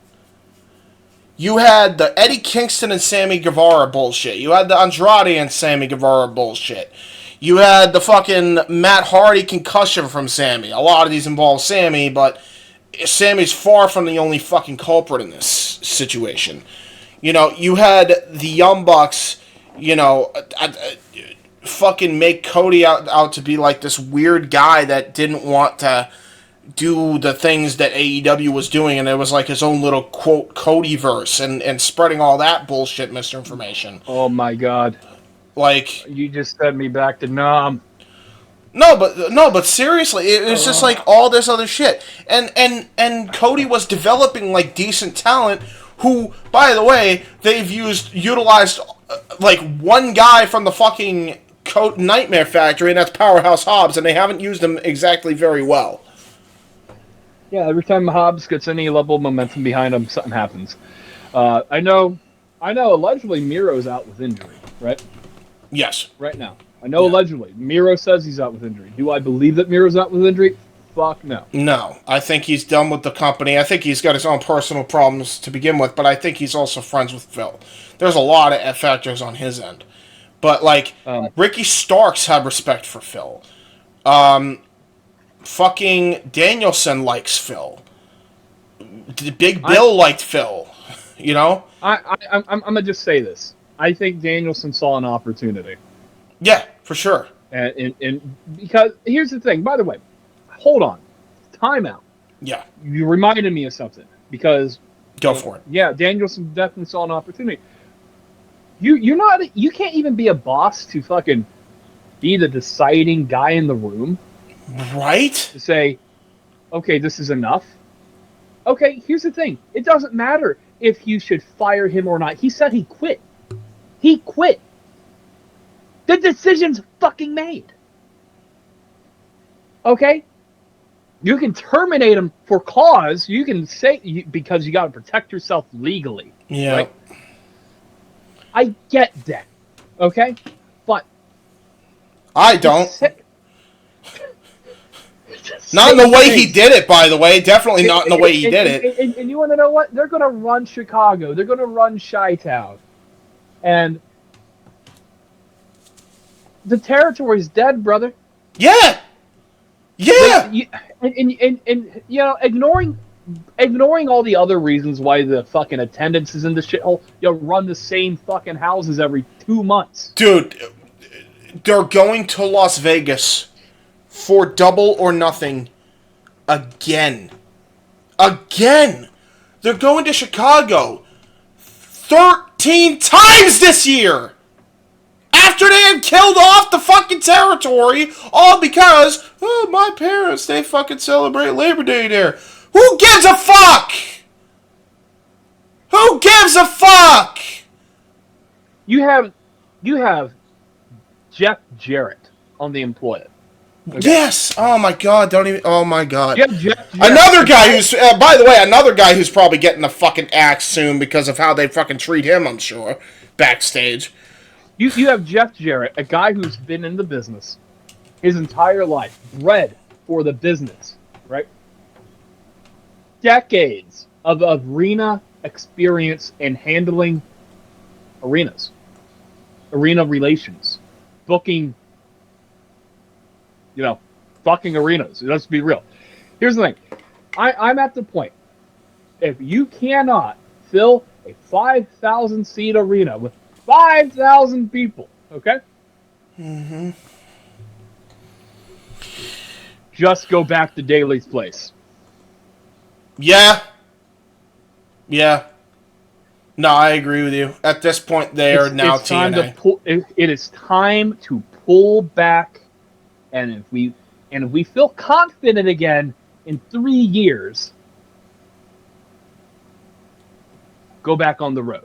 You had the Eddie Kingston and Sammy Guevara bullshit. You had the Andrade and Sammy Guevara bullshit. You had the fucking Matt Hardy concussion from Sammy. A lot of these involve Sammy, but Sammy's far from the only fucking culprit in this situation. You know, you had the Young Bucks, you know, fucking make Cody out to be like this weird guy that didn't want to do the things that AEW was doing, and it was like his own little, quote, Codyverse, and spreading all that bullshit misinformation. Oh my god. Like, you just sent me back to Nam. No, but seriously, it's just like all this other shit. And Cody was developing like decent talent who, by the way, they've utilized like one guy from the fucking Nightmare Factory, and that's Powerhouse Hobbs, and they haven't used him exactly very well. Yeah, every time Hobbs gets any level of momentum behind him, something happens. I know allegedly Miro's out with injury, right? Yes. Right now. I know allegedly. Miro says he's out with injury. Do I believe that Miro's out with injury? Fuck no. No. I think he's done with the company. I think he's got his own personal problems to begin with, but I think he's also friends with Phil. There's a lot of factors on his end. But, like, Ricky Starks had respect for Phil. Fucking Danielson likes Phil. Big Bill liked Phil. You know? I'm going to just say this. I think Danielson saw an opportunity. Yeah, for sure. And because here's the thing. By the way, hold on, timeout. Yeah, you reminded me of something because go for it. Yeah, Danielson definitely saw an opportunity. You can't even be a boss to fucking be the deciding guy in the room, right? To say, okay, this is enough. Okay, here's the thing. It doesn't matter if you should fire him or not. He said he quit. He quit. The decision's fucking made. Okay? You can terminate him for cause. You can say, because you got to protect yourself legally. Yeah. Right? I get that. Okay? But. I don't. Not in the way he did it, by the way. Definitely not in the way he did it. And you want to know what? They're going to run Chicago. They're going to run Chi-Town. And the territory's dead, brother. Yeah. Yeah. And you know, ignoring all the other reasons why the fucking attendance is in the shithole, you run the same fucking houses every 2 months. Dude, they're going to Las Vegas for Double or Nothing again. Again. They're going to Chicago 13 times this year. After they had killed off the fucking territory, all because, my parents, they fucking celebrate Labor Day there. Who gives a fuck? Who gives a fuck? You have Jeff Jarrett on the Employed. Okay. Yes. Oh my God. Don't even. Oh my God. Jeff another guy who's, by the way, another guy who's probably getting the fucking axe soon because of how they fucking treat him. I'm sure backstage. You have Jeff Jarrett, a guy who's been in the business his entire life, bred for the business, right? Decades of arena experience in handling arenas, arena relations, booking, fucking arenas. Let's be real. Here's the thing. I'm at the point. If you cannot fill a 5,000 seat arena with 5,000 people, okay? Mm-hmm. Just go back to Daly's place. Yeah. Yeah. No, I agree with you. At this point, they are now it's time TNA. it is time to pull back, and if we feel confident again in 3 years, go back on the road.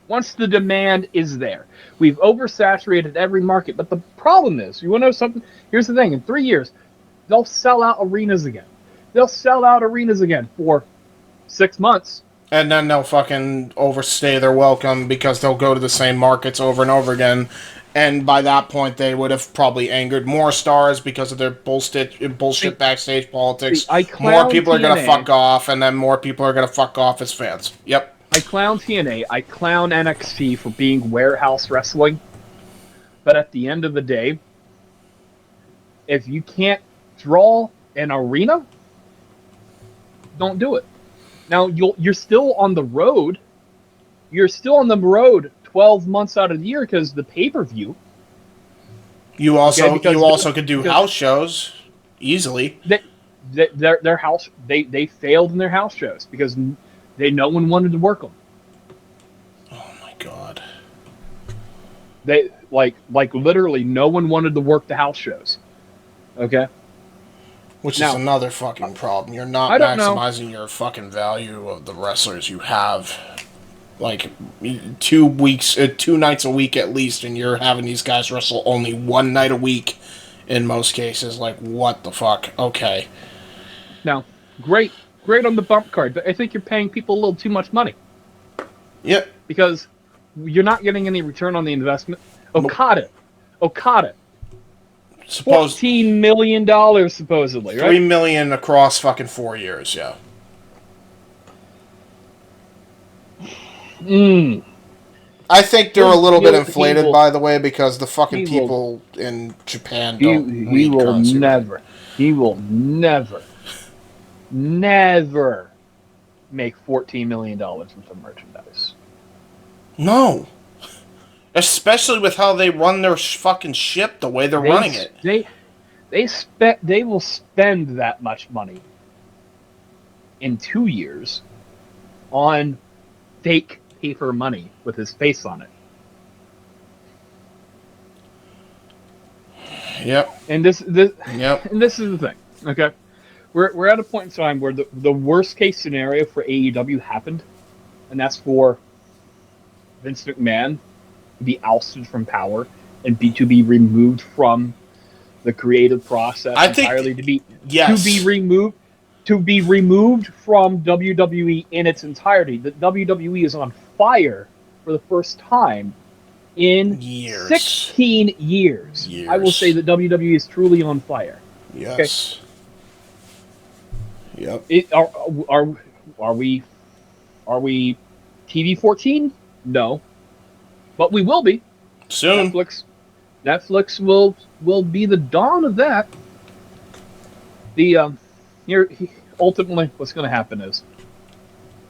Once the demand is there. We've oversaturated every market, but the problem is, you want to know something? Here's the thing, in 3 years, they'll sell out arenas again. They'll sell out arenas again for 6 months. And then they'll fucking overstay their welcome because they'll go to the same markets over and over again. And by that point, they would have probably angered more stars because of their bullshit backstage politics. More people are going to fuck off, and then more people are going to fuck off as fans. Yep. I clown TNA, I clown NXT for being warehouse wrestling. But at the end of the day, if you can't draw an arena, don't do it. Now, you're still on the road. You're still on the road 12 months out of the year because the pay-per-view. You also could do house shows easily. Their house they failed in their house shows because no one wanted to work them. Oh my god. They like literally no one wanted to work the house shows. Okay? Which is another fucking problem. You're not maximizing your fucking value of the wrestlers you have. Like, 2 nights a week at least, and you're having these guys wrestle only 1 night a week in most cases. Like, what the fuck? Okay. Now, great on the bump card, but I think you're paying people a little too much money. Yep. Because you're not getting any return on the investment. Okada. $14 million supposedly, right? $3 million across fucking 4 years, yeah. I think they're a little bit inflated, by the way, because the fucking people in Japan don't read currency. He will never make $14 million worth of merchandise. No. Especially with how they run their fucking ship, the way they're running it. They will spend that much money in 2 years on fake paper money with his face on it. Yep. And this is the thing. Okay, we're at a point in time where the worst case scenario for AEW happened, and that's for Vince McMahon to be ousted from power and to be removed from the creative process entirely, to be removed from WWE in its entirety. The WWE is on fire for the first time in 16 years. I will say that WWE is truly on fire. Yes. Okay? Yep. Are we TV 14? No. But we will be. Soon. Netflix will be the dawn of that. Ultimately, what's going to happen is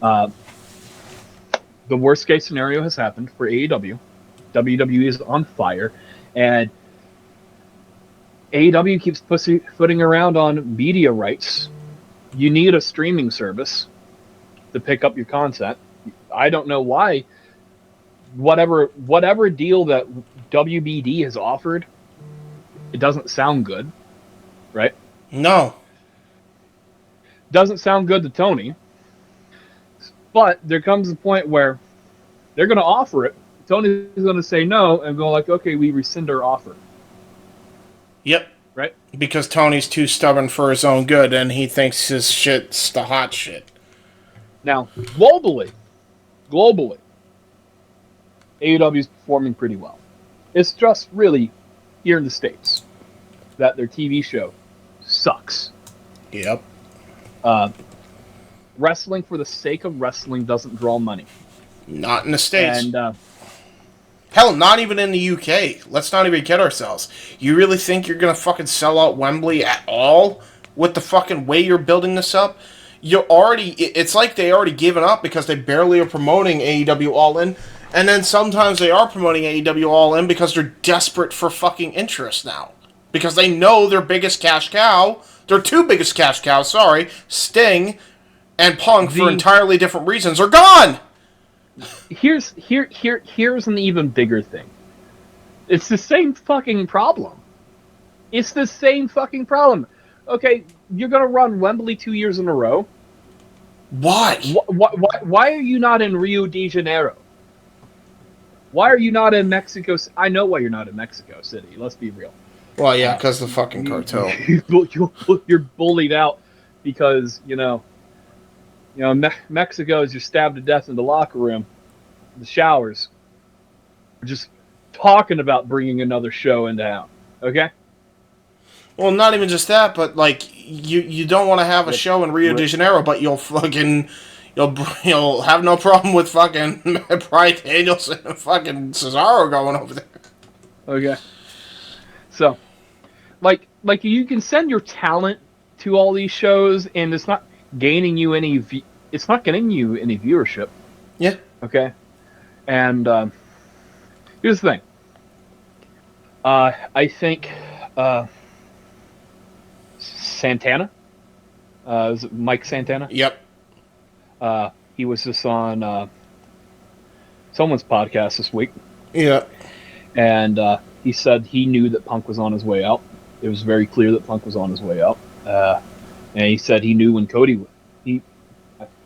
the worst case scenario has happened for AEW. WWE is on fire, and AEW keeps footing around on media rights. You need a streaming service to pick up your content. I don't know why. Whatever deal that WBD has offered, it doesn't sound good, right? No. Doesn't sound good to Tony. But there comes a point where they're going to offer it. Tony's going to say no and go like, okay, we rescind our offer. Yep. Right? Because Tony's too stubborn for his own good, and he thinks his shit's the hot shit. Now, globally, AEW is performing pretty well. It's just really here in the States that their TV show sucks. Yep. Wrestling for the sake of wrestling doesn't draw money. Not in the States. And hell, not even in the UK. Let's not even kid ourselves. You really think you're going to fucking sell out Wembley at all with the fucking way you're building this up? It's like they already given up because they barely are promoting AEW All In. And then sometimes they are promoting AEW All In because they're desperate for fucking interest now. Because they know their biggest cash cow, their two biggest cash cows, Sting and Punk, for entirely different reasons, are gone! Here's an even bigger thing. It's the same fucking problem. It's the same fucking problem. Okay, you're gonna run Wembley 2 years in a row. Why? Why are you not in Rio de Janeiro? Why are you not in Mexico? I know why you're not in Mexico City. Let's be real. Well, yeah, because the fucking cartel. You're bullied out because Mexico is you're stabbed to death in the locker room, the showers. We're just talking about bringing another show in town. Okay. Well, not even just that, but like you don't want to have a show in Rio de Janeiro, but you'll have no problem with fucking Bryan Danielson and fucking Cesaro going over there. Okay. So, like you can send your talent to all these shows, and it's not gaining you any. It's not getting you any viewership. Yeah. Okay. And here's the thing. I think Santana. Is it Mike Santana? Yep. He was just on someone's podcast this week. Yeah. And he said he knew that Punk was on his way out. It was very clear that Punk was on his way out. And he said he knew when Cody...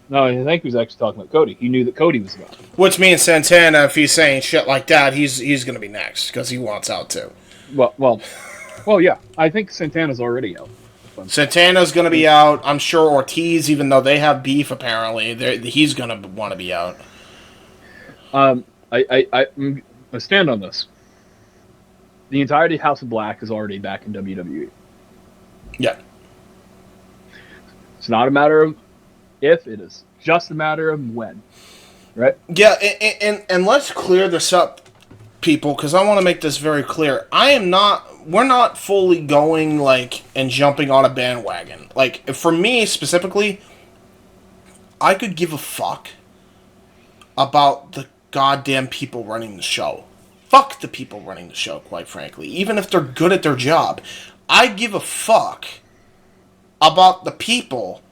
No, I think he was actually talking about Cody. He knew that Cody was gone. Which means Santana, if he's saying shit like that, he's going to be next, because he wants out too. Well, yeah. I think Santana's already out. Santana's going to be out. I'm sure Ortiz, even though they have beef, apparently, he's going to want to be out. I stand on this. The entirety of House of Black is already back in WWE. Yeah. It's not a matter of if, it is just a matter of when. Right? Yeah, and let's clear this up, people, because I want to make this very clear. We're not fully going, and jumping on a bandwagon. For me, specifically, I could give a fuck about the goddamn people running the show. Fuck the people running the show, quite frankly. Even if they're good at their job. I give a fuck about the people,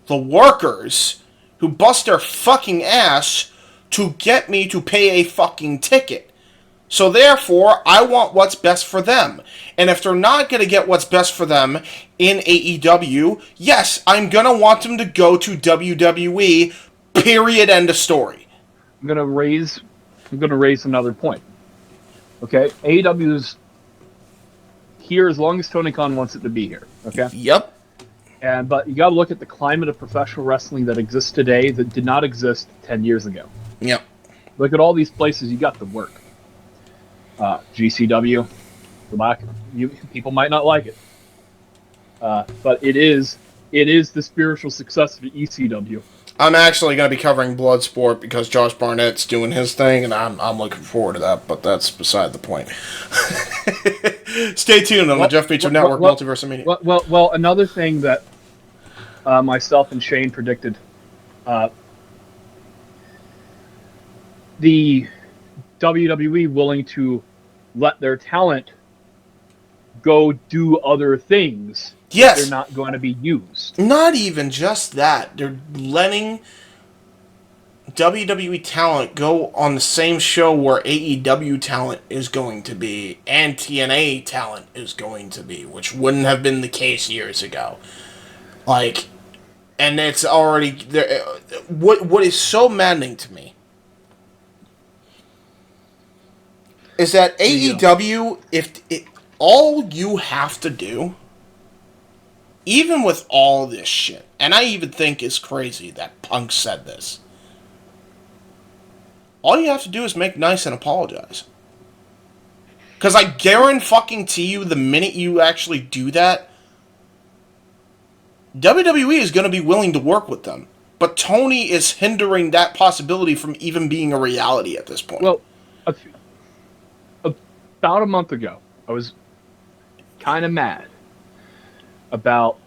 the workers, who bust their fucking ass to get me to pay a fucking ticket. So therefore, I want what's best for them. And if they're not going to get what's best for them in AEW, yes, I'm going to want them to go to WWE, period, end of story. I'm going to raise another point. Okay? AEW is here as long as Tony Khan wants it to be here. Okay? Yep. But you got to look at the climate of professional wrestling that exists today that did not exist 10 years ago. Yep. Look at all these places you got to work. GCW, people might not like it, but it is the spiritual successor to ECW. I'm actually going to be covering Bloodsport because Josh Barnett's doing his thing, and I'm looking forward to that. But that's beside the point. Stay tuned on the Jeff Meacham Network, Multiverse Media. Well, another thing that myself and Shane predicted, the WWE willing to let their talent go do other things. Yes. They're not going to be used. Not even just that. They're letting WWE talent go on the same show where AEW talent is going to be and TNA talent is going to be, which wouldn't have been the case years ago. And it's already there. What is so maddening to me is that AEW, all you have to do, even with all this shit, and I even think it's crazy that Punk said this, all you have to do is make nice and apologize. Because I guarantee you, the minute you actually do that, WWE is going to be willing to work with them. But Tony is hindering that possibility from even being a reality at this point. Well, about a month ago, I was kind of mad about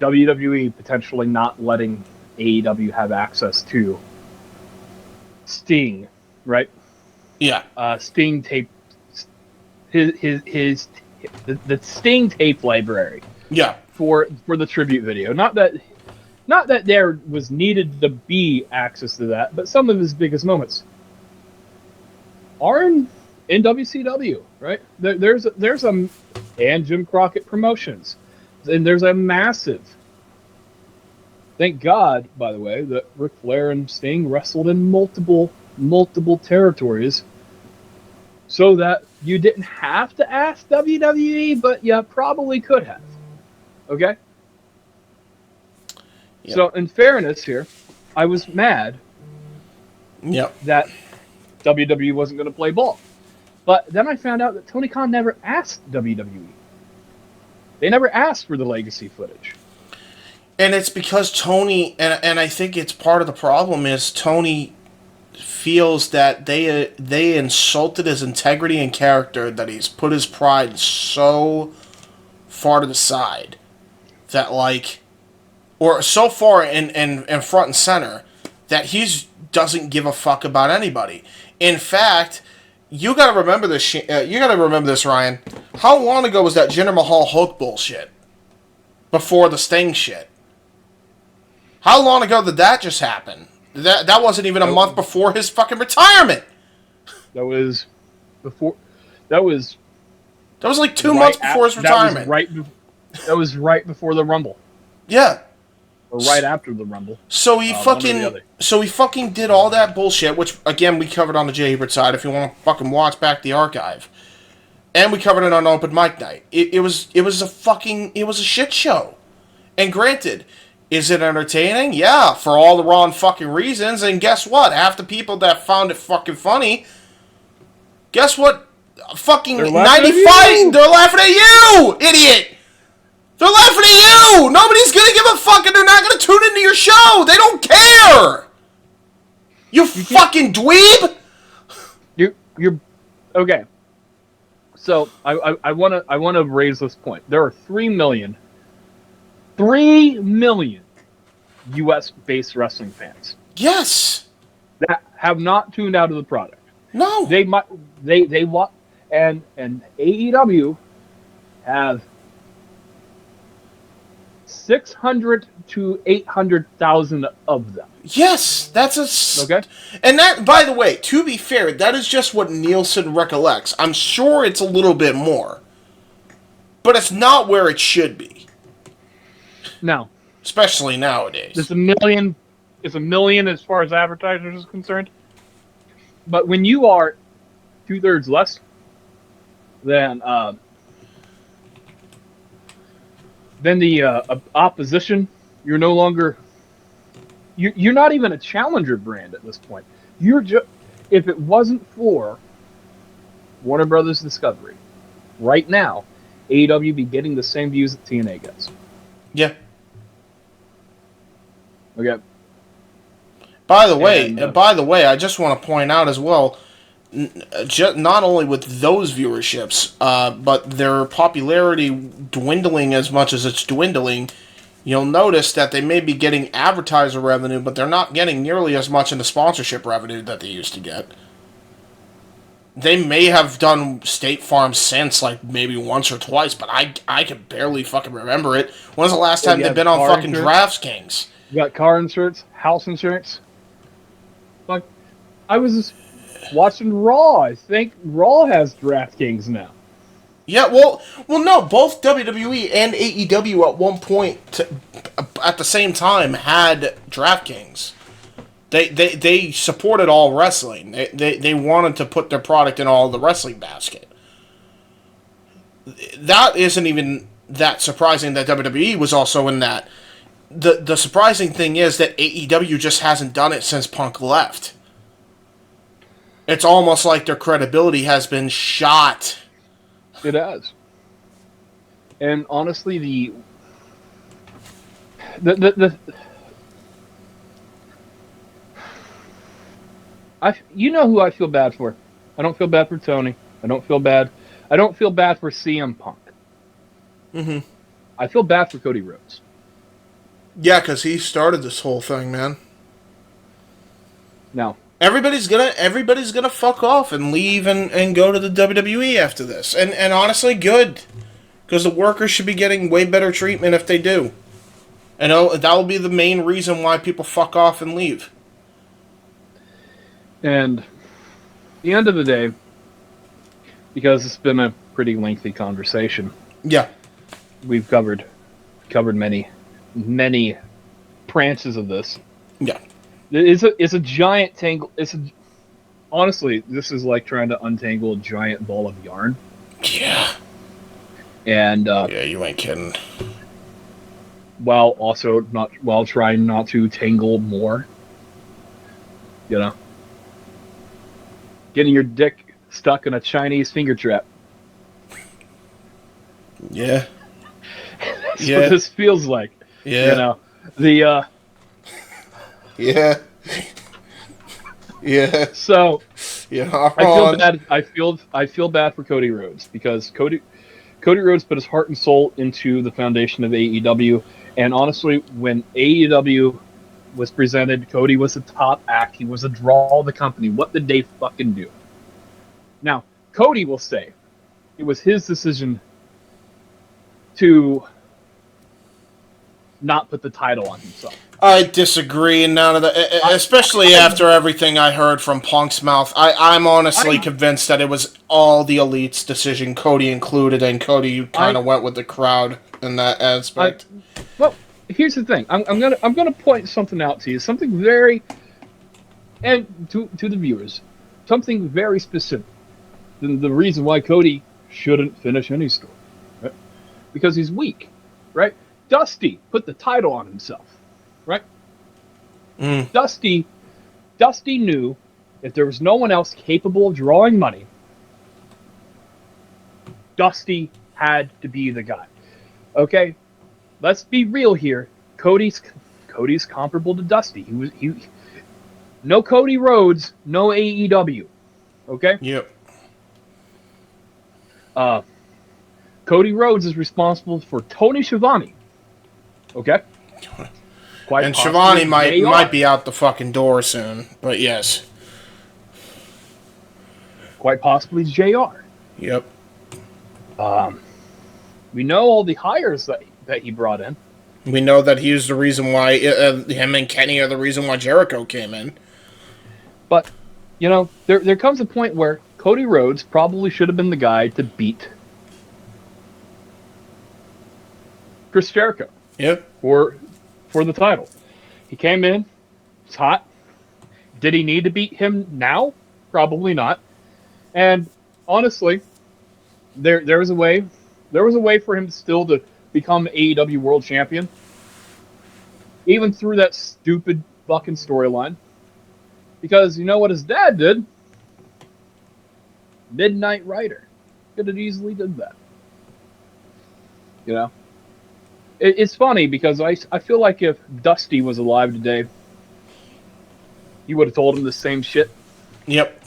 WWE potentially not letting AEW have access to Sting right? Yeah. Sting tape, the Sting tape library Yeah. for the tribute video. Not that there was needed to be access to that, but some of his biggest moments are in WCW, right? There's a and Jim Crockett Promotions, and there's a massive. Thank God, by the way, that Ric Flair and Sting wrestled in multiple territories, so that you didn't have to ask WWE, but you probably could have. Okay. Yep. So, in fairness here, I was mad Yep. that WWE wasn't going to play ball. But then I found out that Tony Khan never asked WWE. They never asked for the legacy footage. And it's because Tony, and I think it's part of the problem, is Tony feels that they insulted his integrity and character, that he's put his pride so far to the side that, like, or so far in front and center that he doesn't give a fuck about anybody. In fact, you gotta remember this. You gotta remember this, Ryan. How long ago was that Jinder Mahal Hulk bullshit? Before the Sting shit. How long ago did that just happen? That wasn't even a month before his fucking retirement. That was before. That was like 2 months before his retirement. That was right before the Rumble. Yeah. Or right after the Rumble. So he fucking did all that bullshit, which again we covered on the JHebert side. If you want to fucking watch back the archive, and we covered it on Open Mic Night. It was a shit show. And granted, is it entertaining? Yeah, for all the wrong fucking reasons. And guess what? Half the people that found it fucking funny, guess what? Fucking 95, they're laughing at you, idiot! They're laughing at you! Nobody's gonna give a fuck and they're not gonna tune into your show! They don't care! You fucking dweeb! You're okay. So I wanna raise this point. There are 3 million US based wrestling fans. Yes. That have not tuned out of the product. No. They want and AEW have 600 to 800,000 of them. Yes, that's okay. And that, by the way, to be fair, that is just what Nielsen recollects. I'm sure it's a little bit more, but it's not where it should be. No, especially nowadays. It's a million as far as advertisers is concerned. But when you are 2/3 less than the opposition, you're no longer. You're not even a challenger brand at this point. You're just. If it wasn't for Warner Brothers Discovery, right now, AEW be getting the same views that TNA gets. Yeah. Okay. By the way, I just want to point out as well, not only with those viewerships, but their popularity dwindling as much as it's dwindling, you'll notice that they may be getting advertiser revenue, but they're not getting nearly as much in the sponsorship revenue that they used to get. They may have done State Farm since, like, maybe once or twice, but I can barely fucking remember it. When was the last time they've been on fucking DraftKings? You got car insurance, house insurance. Like, I was just watching Raw. I think Raw has DraftKings now. Yeah, well, no, both WWE and AEW at one point, at the same time, had DraftKings. They supported all wrestling. They wanted to put their product in all the wrestling basket. That isn't even that surprising that WWE was also in that. The surprising thing is that AEW just hasn't done it since Punk left. It's almost like their credibility has been shot. It has. And honestly, you know who I feel bad for. I don't feel bad for Tony. I don't feel bad for CM Punk. Mm-hmm. I feel bad for Cody Rhodes. Yeah, because he started this whole thing, man. Now, Everybody's gonna fuck off and leave and go to the WWE after this. And honestly, good. Because the workers should be getting way better treatment if they do. And that'll be the main reason why people fuck off and leave. And at the end of the day, because it's been a pretty lengthy conversation. Yeah. We've covered many branches of this. Yeah. It's a giant tangle. Honestly, this is like trying to untangle a giant ball of yarn. Yeah. And yeah, you ain't kidding. While trying not to tangle more. You know, getting your dick stuck in a Chinese finger trap. Yeah. That's what this feels like. Yeah. You know, the Yeah. Yeah. So yeah. I feel bad. I feel bad for Cody Rhodes because Cody Rhodes put his heart and soul into the foundation of AEW, and honestly, when AEW was presented, Cody was the top act. He was a draw of the company. What did they fucking do? Now, Cody will say it was his decision to not put the title on himself. I disagree, and none of that, especially after everything I heard from Punk's mouth. I'm honestly convinced that it was all the Elite's decision, Cody included, and Cody kind of went with the crowd in that aspect. Well, here's the thing. I'm gonna point something out to you. Something very, and to the viewers, something very specific. The reason why Cody shouldn't finish any story, right? Because he's weak, right? Dusty put the title on himself, right? Dusty knew if there was no one else capable of drawing money, Dusty had to be the guy. Okay, let's be real here. Cody's comparable to Dusty. He no Cody Rhodes, no AEW. Okay. Yep. Cody Rhodes is responsible for Tony Schiavone. Okay. And Schiavone might be out the fucking door soon, but yes. Quite possibly JR. Yep. We know all the hires that he brought in. We know that he was the reason why him and Kenny are the reason why Jericho came in. But, you know, there comes a point where Cody Rhodes probably should have been the guy to beat Chris Jericho. Yep. For the title. He came in, it's hot. Did he need to beat him now? Probably not. And honestly, there was a way for him still to become AEW World Champion. Even through that stupid fucking storyline. Because you know what his dad did? Midnight Rider. Could have easily did that. You know? It's funny because I feel like if Dusty was alive today, he would have told him the same shit. Yep.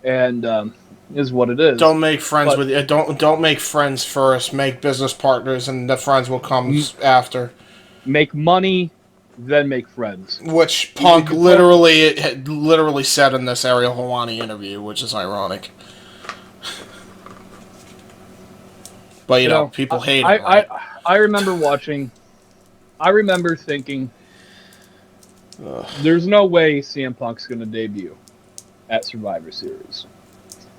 And is what it is. Don't make friends with don't make friends first. Make business partners, and the friends will come after. Make money, then make friends. Which Punk literally said in this Ariel Helwani interview, which is ironic. But, you know, people hate it. Right? I remember watching... I remember thinking... There's no way CM Punk's going to debut at Survivor Series.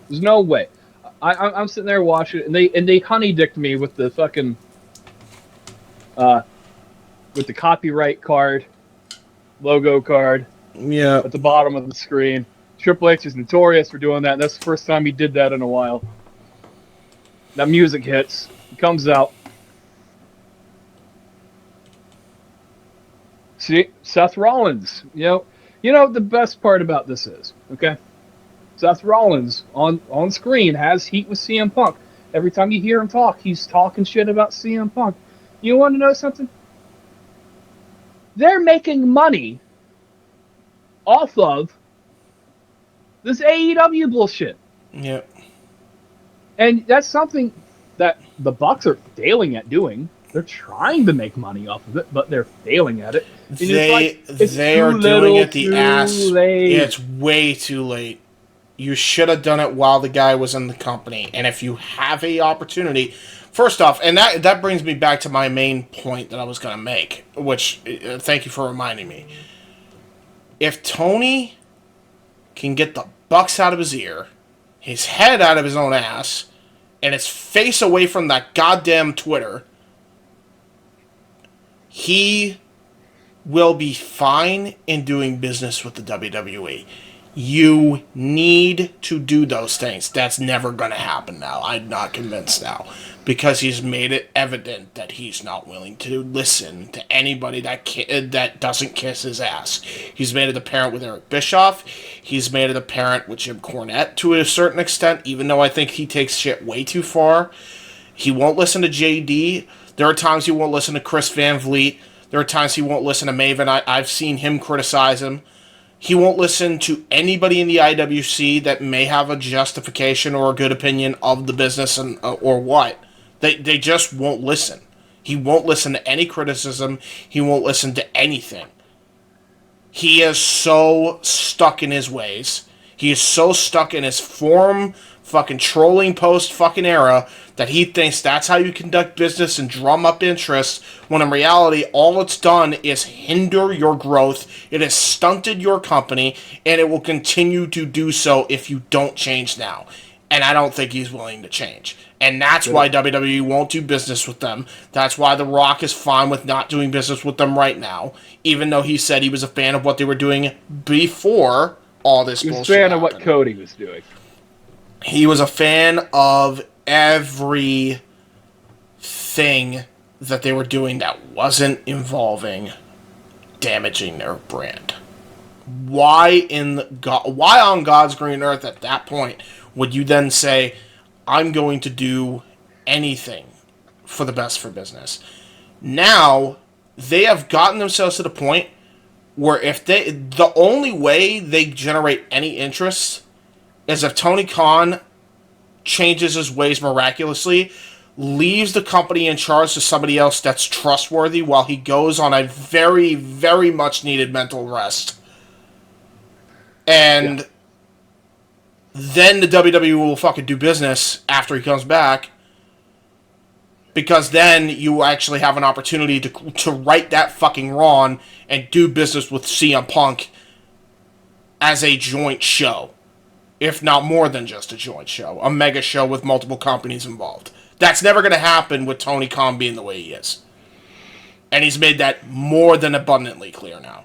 There's no way. I'm sitting there watching it, and they honey-dicked me with the fucking... with the copyright card, logo card. Yeah. At the bottom of the screen. Triple H is notorious for doing that, and that's the first time he did that in a while. That music hits. He comes out. See, Seth Rollins. You know the best part about this is, okay? Seth Rollins on screen has heat with CM Punk. Every time you hear him talk, he's talking shit about CM Punk. You want to know something? They're making money off of this AEW bullshit. Yep. And that's something that the Bucks are failing at doing. They're trying to make money off of it, but they're failing at it. And They are doing it the ass. late. It's way too late. You should have done it while the guy was in the company. And if you have a opportunity, first off, and that brings me back to my main point that I was going to make, which thank you for reminding me. If Tony can get the bucks out of his ear, his head out of his own ass, and his face away from that goddamn Twitter, he will be fine in doing business with the WWE. You need to do those things. That's never going to happen now. I'm not convinced now. Because he's made it evident that he's not willing to listen to anybody that doesn't kiss his ass. He's made it apparent with Eric Bischoff. He's made it apparent with Jim Cornette to a certain extent, even though I think he takes shit way too far. He won't listen to JD. There are times he won't listen to Chris Van Vliet. There are times he won't listen to Maven. I've seen him criticize him. He won't listen to anybody in the IWC that may have a justification or a good opinion of the business or what. They just won't listen. He won't listen to any criticism. He won't listen to anything. He is so stuck in his ways. He is so stuck in his forum fucking trolling post fucking era that he thinks that's how you conduct business and drum up interest, when in reality all it's done is hinder your growth. It has stunted your company, and it will continue to do so if you don't change now. And I don't think he's willing to change. And that's why WWE won't do business with them. That's why The Rock is fine with not doing business with them right now, even though he said he was a fan of what they were doing before all this bullshit He was a fan of happened. what Cody was doing. He was a fan of every thing that they were doing that wasn't involving damaging their brand. Why on God's green earth at that point would you then say, I'm going to do anything for the best for business? Now, they have gotten themselves to the point where the only way they generate any interest is if Tony Khan changes his ways miraculously, leaves the company in charge to somebody else that's trustworthy while he goes on a very, very much needed mental rest. And then the WWE will fucking do business after he comes back, because then you actually have an opportunity to right that fucking wrong and do business with CM Punk as a joint show. If not more than just a joint show. A mega show with multiple companies involved. That's never going to happen with Tony Khan being the way he is. And he's made that more than abundantly clear now.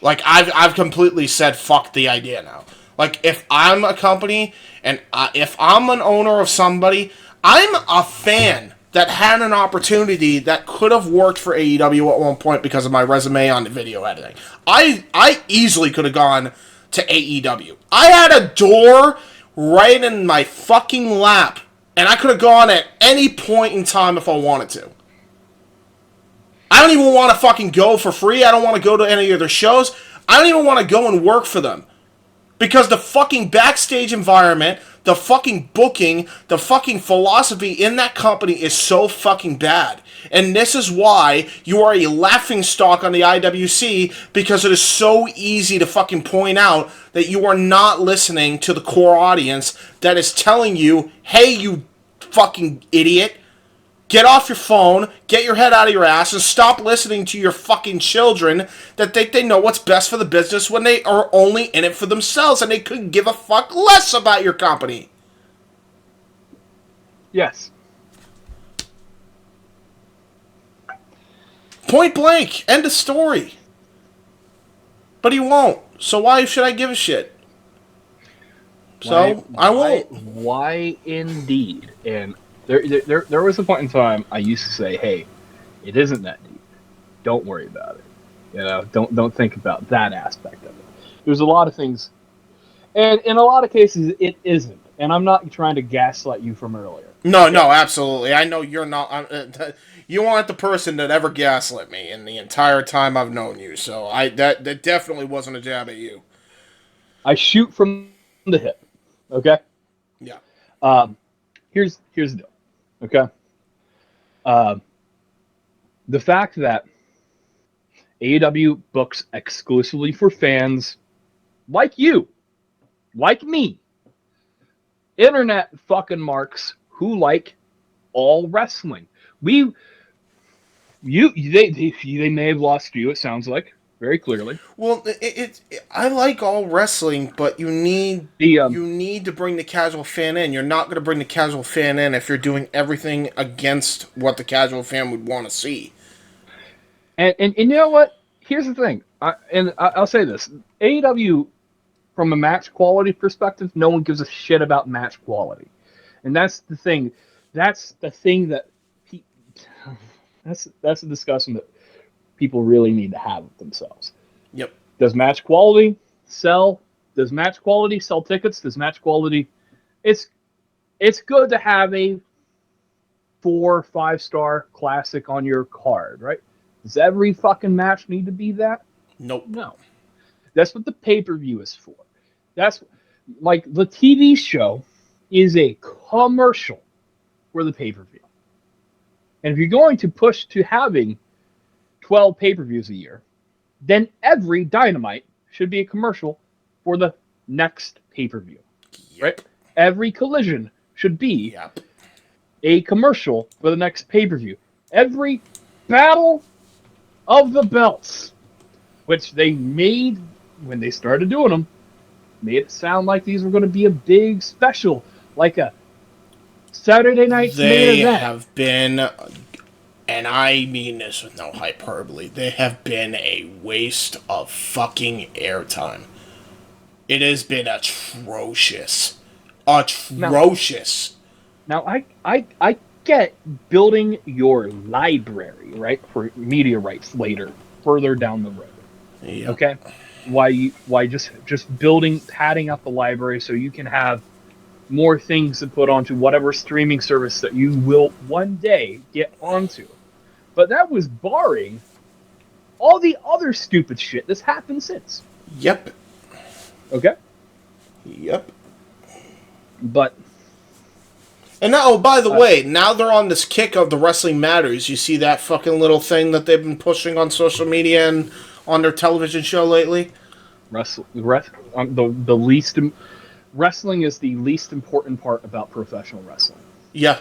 Like, I've completely said fuck the idea now. Like, if I'm a company, and if I'm an owner of somebody, I'm a fan that had an opportunity that could have worked for AEW at one point because of my resume on the video editing. I easily could have gone to AEW. I had a door right in my fucking lap, and I could have gone at any point in time if I wanted to. I don't even want to fucking go for free. I don't want to go to any of their shows. I don't even want to go and work for them. Because the fucking backstage environment, the fucking booking, the fucking philosophy in that company is so fucking bad. And this is why you are a laughingstock on the IWC, because it is so easy to fucking point out that you are not listening to the core audience that is telling you, hey, you fucking idiot, get off your phone, get your head out of your ass, and stop listening to your fucking children that think they know what's best for the business when they are only in it for themselves and they couldn't give a fuck less about your company. Yes. Point blank. End of story. But he won't. So why should I give a shit? So, I won't. Why indeed? And there was a point in time I used to say, hey, it isn't that deep. Don't worry about it. You know, don't think about that aspect of it. There's a lot of things, and in a lot of cases, it isn't. And I'm not trying to gaslight you from earlier. No, absolutely. I know you're not. You aren't the person that ever gaslit me in the entire time I've known you. So that definitely wasn't a jab at you. I shoot from the hip. Okay. Yeah. Here's the deal. Okay. the fact that AEW books exclusively for fans like you, like me, internet fucking marks who like all wrestling. They may have lost you. It sounds like very clearly. Well, I like all wrestling, but you need The to bring the casual fan in. You're not going to bring the casual fan in if you're doing everything against what the casual fan would want to see. and you know what? Here's the thing. I'll say this: AEW, from a match quality perspective, no one gives a shit about match quality, and that's the thing. That's the thing that that's a discussion that people really need to have with themselves. Yep. Does match quality sell? Does match quality sell tickets? Does match quality? It's good to have a 4 or 5-star classic on your card, right? Does every fucking match need to be that? Nope. No. That's what the pay-per-view is for. That's like the TV show is a commercial for the pay-per-view. And if you're going to push to having 12 pay-per-views a year, then every Dynamite should be a commercial for the next pay-per-view, right? Every Collision should be a commercial for the next pay-per-view. Every Battle of the Belts, which they made when they started doing them, made it sound like these were going to be a big special, like a Saturday night's main event. They have been, and I mean this with no hyperbole, they have been a waste of fucking airtime. It has been atrocious. Atrocious. Now I get building your library, right, for media rights later, further down the road. Yep. Okay? Why just building, padding up the library so you can have more things to put onto whatever streaming service that you will one day get onto. But that was barring all the other stupid shit that's happened since. Yep. Okay? Yep. But... And now, oh, by the way, now they're on this kick of the Wrestling Matters. You see that fucking little thing that they've been pushing on social media and on their television show lately? Wrestling is the least important part about professional wrestling. Yeah.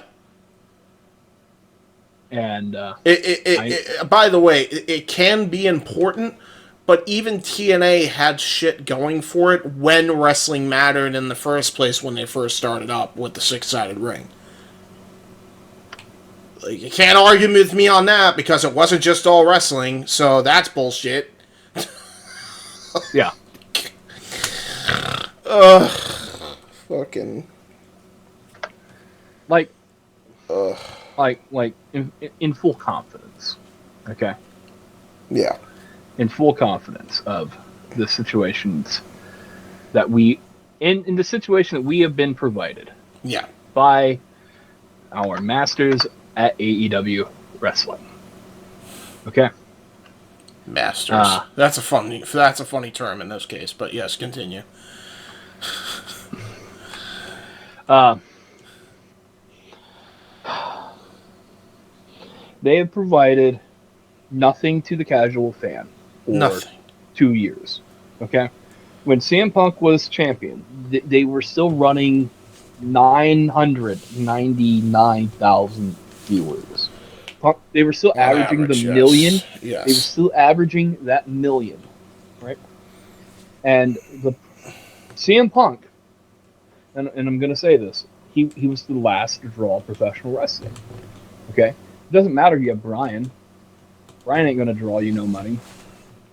And by the way, it can be important, but even TNA had shit going for it when wrestling mattered in the first place when they first started up with the 6-sided ring. Like, you can't argue with me on that because it wasn't just all wrestling, so that's bullshit. Yeah. Fucking. Like in full confidence. Okay? Yeah. In full confidence of the situations that in the situation that we have been provided. Yeah. By our masters at AEW Wrestling. Okay? Masters. That's a funny term in this case, but yes, continue. They have provided nothing to the casual fan for 2 years. Okay? When CM Punk was champion, they were still running 999,000 viewers. They were still averaging the million. Yes. They were still averaging that million, right? And the CM Punk, and I'm going to say this, he was the last to draw professional wrestling. Okay? It doesn't matter if you have Brian. Brian ain't going to draw you no money.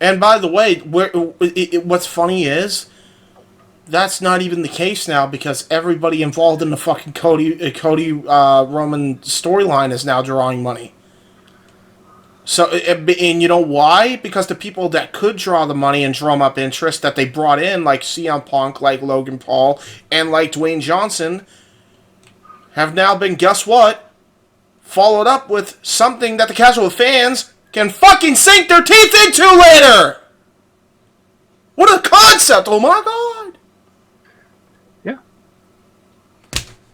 And by the way, what's funny is that's not even the case now because everybody involved in the fucking Cody Roman storyline is now drawing money. So, and you know why? Because the people that could draw the money and drum up interest that they brought in, like CM Punk, like Logan Paul, and like Dwayne Johnson, have now been, guess what? Followed up with something that the casual fans can fucking sink their teeth into later! What a concept! Oh my god! Yeah.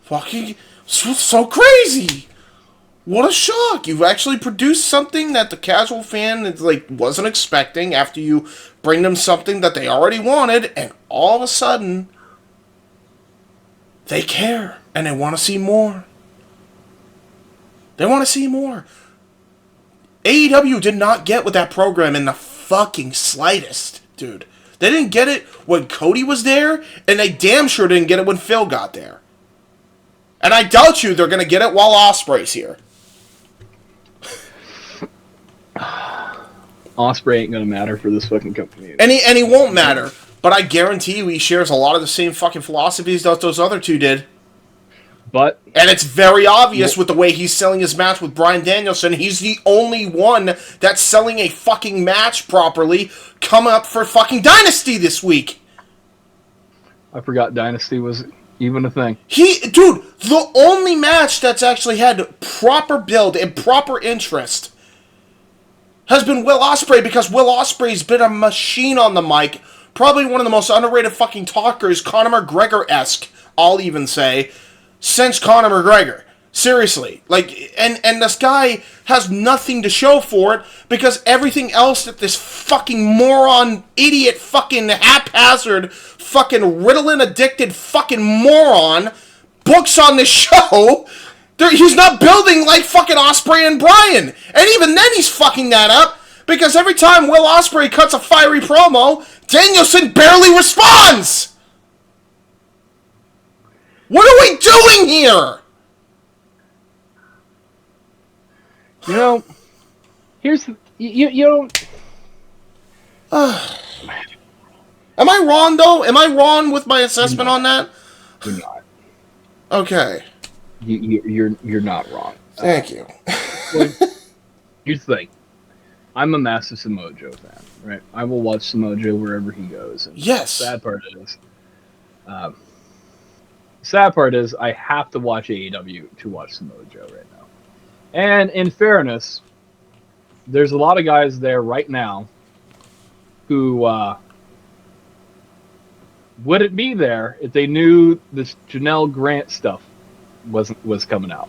Fucking so crazy! What a shock! You've actually produced something that the casual fan is, like, wasn't expecting after you bring them something that they already wanted, and all of a sudden, they care, and they want to see more. They want to see more. AEW did not get with that program in the fucking slightest, dude. They didn't get it when Cody was there, and they damn sure didn't get it when Phil got there. And I doubt you they're going to get it while Ospreay's here. Ospreay ain't gonna matter for this fucking company. And he won't matter. But I guarantee you he shares a lot of the same fucking philosophies that those other two did. But... And it's very obvious with the way he's selling his match with Bryan Danielson. He's the only one that's selling a fucking match properly coming up for fucking Dynasty this week. I forgot Dynasty was even a thing. Dude, the only match that's actually had proper build and proper interest has been Will Ospreay, because Will Ospreay's been a machine on the mic. Probably one of the most underrated fucking talkers, Conor McGregor-esque, I'll even say, since Conor McGregor. Seriously. Like, and this guy has nothing to show for it, because everything else that this fucking moron, idiot, fucking haphazard, fucking Ritalin-addicted fucking moron books on this show... He's not building like fucking Ospreay and Bryan. And even then he's fucking that up, because every time Will Ospreay cuts a fiery promo, Danielson barely responds! What are we doing here? You know, here's... You don't... Am I wrong, though? Am I wrong with my assessment on that? You're not. Okay. You're not wrong. Thank you. Here's the thing. I'm a massive Samoa Joe fan, right? I will watch Samoa Joe wherever he goes. And Yes. The sad part is I have to watch AEW to watch Samoa Joe right now. And in fairness, there's a lot of guys there right now who wouldn't be there if they knew this Janelle Grant stuff was coming out.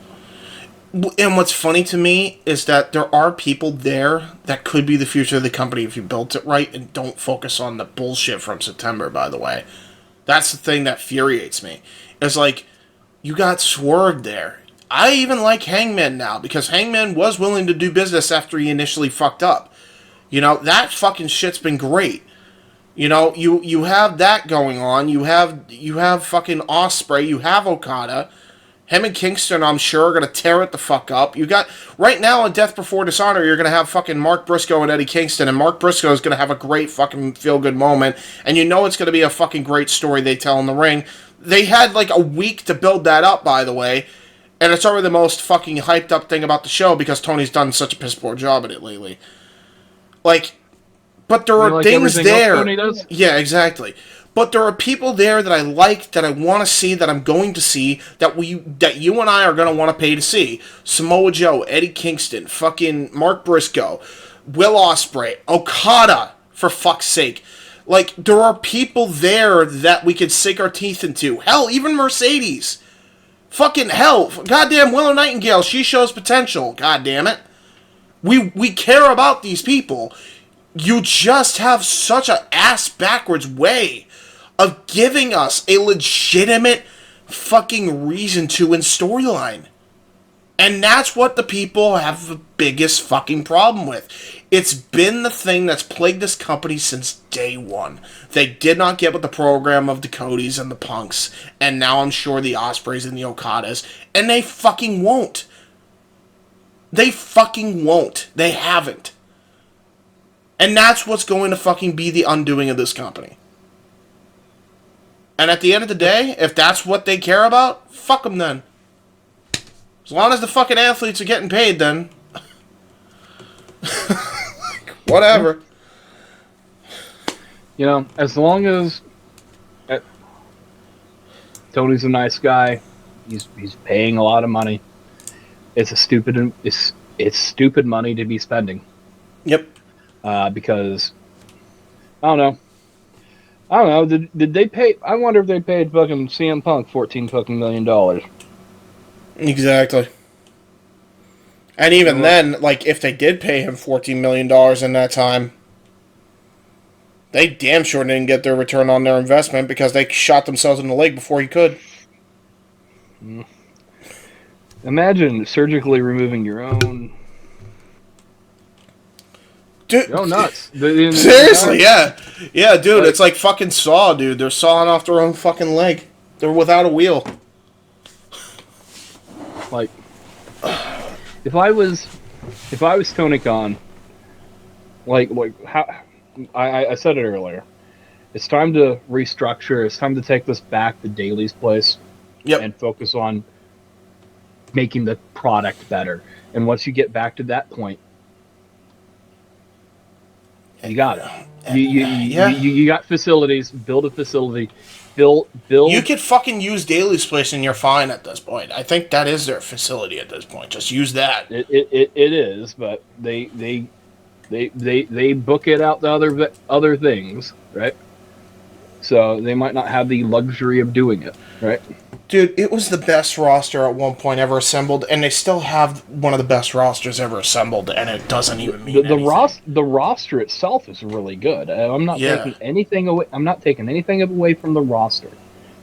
And what's funny to me is that there are people there that could be the future of the company if you built it right and don't focus on the bullshit from September, by the way. That's the thing that infuriates me. It's like, you got Swerve there. I even like Hangman now, because Hangman was willing to do business after he initially fucked up. You know, that fucking shit's been great. You know, you have that going on. You have fucking Ospreay. You have Okada. Him and Kingston, I'm sure, are going to tear it the fuck up. You got, right now on Death Before Dishonor, you're going to have fucking Mark Briscoe and Eddie Kingston, and Mark Briscoe is going to have a great fucking feel-good moment, and you know it's going to be a fucking great story they tell in the ring. They had like a week to build that up, by the way, and it's already the most fucking hyped up thing about the show, because Tony's done such a piss poor job at it lately. Like, but there are things there. Tony does? Yeah, exactly. But there are people there that I like, that I want to see, that I'm going to see, that you and I are going to want to pay to see. Samoa Joe, Eddie Kingston, fucking Mark Briscoe, Will Ospreay, Okada, for fuck's sake. Like, there are people there that we could sink our teeth into. Hell, even Mercedes. Fucking hell. Goddamn Willow Nightingale, she shows potential. God damn it. We care about these people. You just have such an ass-backwards way of giving us a legitimate fucking reason to in storyline. And that's what the people have the biggest fucking problem with. It's been the thing that's plagued this company since day one. They did not get with the program of the Codys and the Punks, and now I'm sure the Ospreys and the Okadas, and they fucking won't. They fucking won't. They haven't. And that's what's going to fucking be the undoing of this company. And at the end of the day, if that's what they care about, fuck them then. As long as the fucking athletes are getting paid, then. Whatever. You know, as long as Tony's a nice guy, he's paying a lot of money. It's stupid money to be spending. Yep. Because I don't know. Did they pay? I wonder if they paid fucking CM Punk $14 million. Exactly. And even then, like, if they did pay him $14 million in that time, they damn sure didn't get their return on their investment because they shot themselves in the leg before he could. Imagine surgically removing your own. Dude, Go nuts. Seriously, yeah. Yeah, dude, it's like fucking Saw, dude. They're sawing off their own fucking leg. They're without a wheel. Like, if I was Tony Khan, like how I said it earlier, it's time to restructure. It's time to take this back to Daly's place, and focus on making the product better. And once you get back to that point, you got it. You got facilities. Build a facility. Build. You could fucking use Daly's place and you're fine at this point. I think that is their facility at this point. Just use that. It is, but they book it out to other things, right? So they might not have the luxury of doing it, right? Dude, it was the best roster at one point ever assembled, and they still have one of the best rosters ever assembled, and it doesn't even mean anything. The roster itself is really good. I'm not taking anything away. I'm not taking anything away from the roster.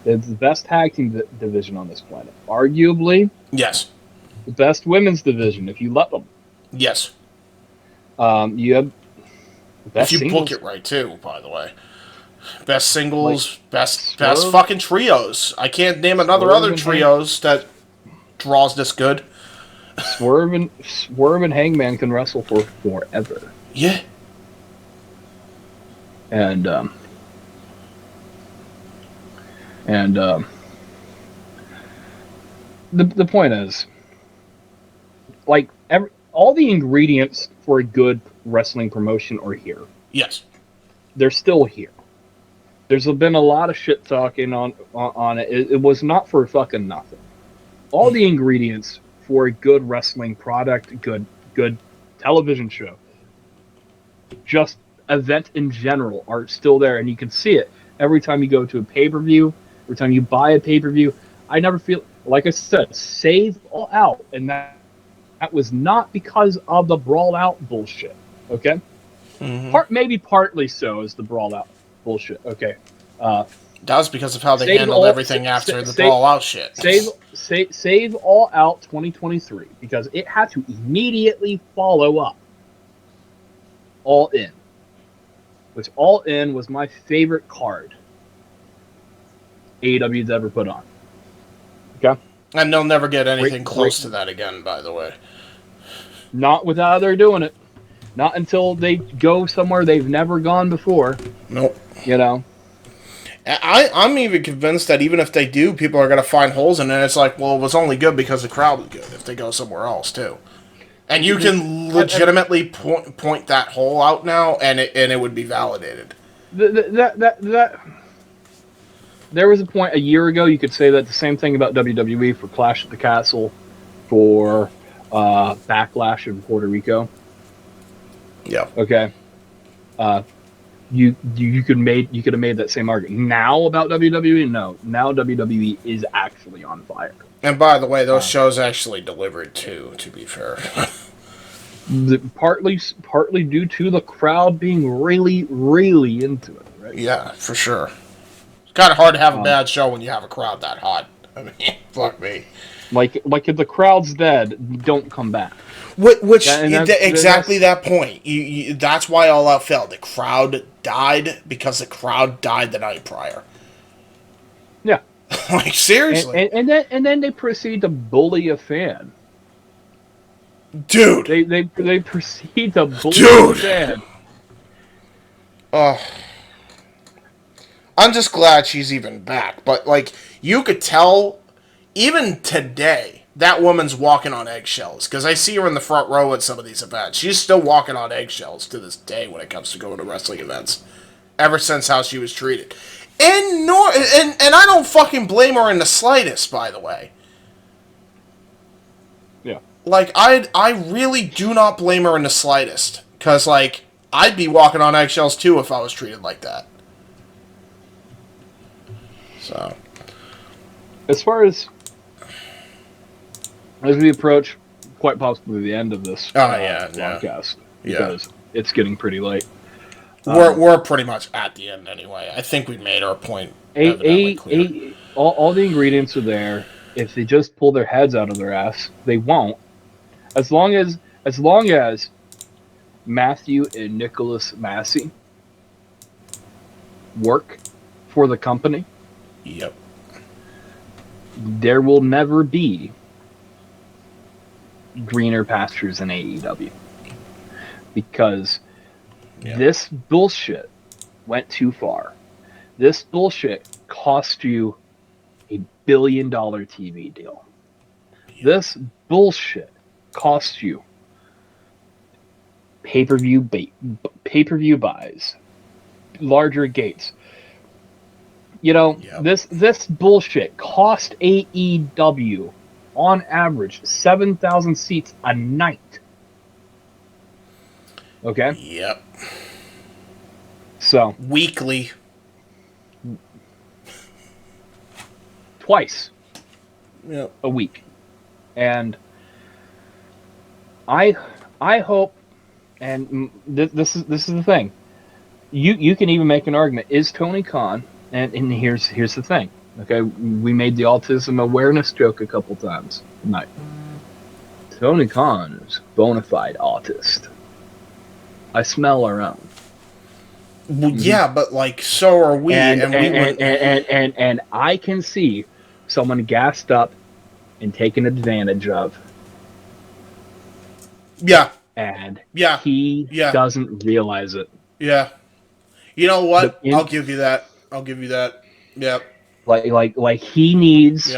It's the best tag team division on this planet, arguably. Yes. The best women's division, if you let them. Yes. You have the best if you singles. book it right too, by the way. Best singles, best fucking trios. I can't name other trios that draws this good. Swerve and Hangman can wrestle for forever. Yeah. And the point is, like, all the ingredients for a good wrestling promotion are here. Yes. They're still here. There's been a lot of shit talking on it. It was not for fucking nothing. All the ingredients for a good wrestling product, good television show, just event in general are still there, and you can see it every time you go to a pay-per-view, every time you buy a pay-per-view. I never feel, like I said, save all out, and that was not because of the brawl out bullshit. Okay, maybe partly so is the brawl out bullshit. Okay, that was because of how they handled everything after the brawl out shit. Save all out 2023 because it had to immediately follow up All In, which All In was my favorite card AEW's ever put on. Okay, and they'll never get anything close to that again. By the way, not without they're doing it. Not until they go somewhere they've never gone before. Nope. You know? I'm even convinced that even if they do, people are going to find holes in it. It's like, well, it was only good because the crowd was good if they go somewhere else, too. And you can legitimately point that hole out now, and it would be validated. There was a point a year ago you could say that the same thing about WWE for Clash at the Castle, for Backlash in Puerto Rico. Yeah. Okay. You could have made that same argument. Now about WWE, no. Now WWE is actually on fire. And by the way, those shows actually delivered too. To be fair, partly due to the crowd being really, really into it. Right? Yeah, for sure. It's kind of hard to have a bad show when you have a crowd that hot. I mean, fuck me. Like if the crowd's dead, don't come back. Exactly that point. That's why All Out failed. The crowd died because the crowd died the night prior. Yeah. Like, seriously. And then they proceed to bully a fan. Dude. They proceed to bully a fan. I'm just glad she's even back. But, like, you could tell, even today, that woman's walking on eggshells. Because I see her in the front row at some of these events. She's still walking on eggshells to this day when it comes to going to wrestling events. Ever since how she was treated. And I don't fucking blame her in the slightest, by the way. Yeah. Like, I really do not blame her in the slightest. Because, like, I'd be walking on eggshells too if I was treated like that. So. As far as we approach quite possibly the end of this podcast because it's getting pretty late. We're pretty much at the end anyway. I think we made our point evidently clear. All the ingredients are there. If they just pull their heads out of their ass, they won't. As long as Matthew and Nicholas Massey work for the company, yep, there will never be greener pastures in AEW. Because this bullshit went too far. This bullshit cost you $1 billion TV deal. Yep. This bullshit cost you pay-per-view buys, larger gates. You know, this bullshit cost AEW on average 7,000 seats a night. Okay? Yep. So weekly. Twice. Yep. A week. And I hope, and this is the thing. You can even make an argument. Is Tony Khan, and here's the thing. Okay, we made the autism awareness joke a couple times tonight. Tony Khan is a bona fide autist. I smell our own. Well, yeah, but like so are we, and I can see someone gassed up and taken advantage of. Yeah. And he doesn't realize it. Yeah. You know what? I'll give you that. Yep. Like he needs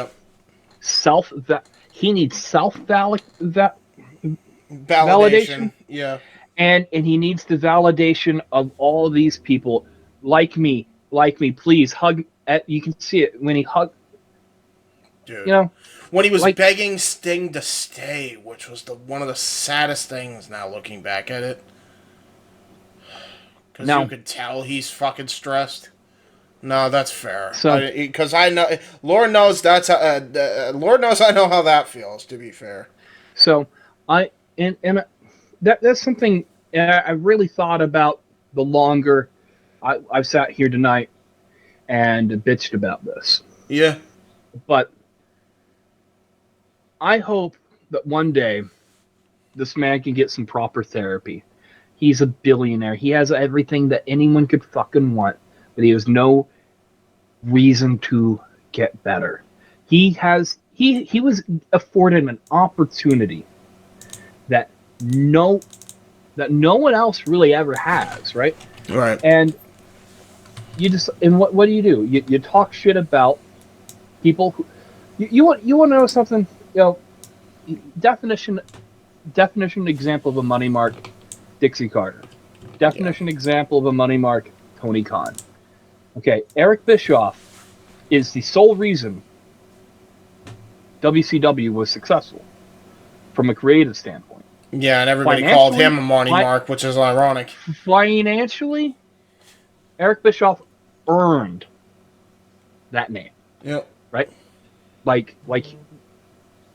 validation. Yeah. And he needs the validation of all these people like me. Please hug. You can see it when he hugged. Dude. You know, when he was begging Sting to stay, which was one of the saddest things now looking back at it. Because you could tell he's fucking stressed. No, that's fair. Because I know, Lord knows that's Lord knows I know how that feels. To be fair. So that's something I really thought about the longer I've sat here tonight and bitched about this. Yeah. But I hope that one day this man can get some proper therapy. He's a billionaire. He has everything that anyone could fucking want, but he has no reason to get better. He was afforded an opportunity that no one else really ever has, right? Right. And what do? You talk shit about people who you want to know something, you know, definition example of a money mark, Dixie Carter. Definition example of a money mark, Tony Khan. Okay, Eric Bischoff is the sole reason WCW was successful from a creative standpoint. Yeah, and everybody called him a money mark, which is ironic. Financially, Eric Bischoff earned that name. Yep. Right? Like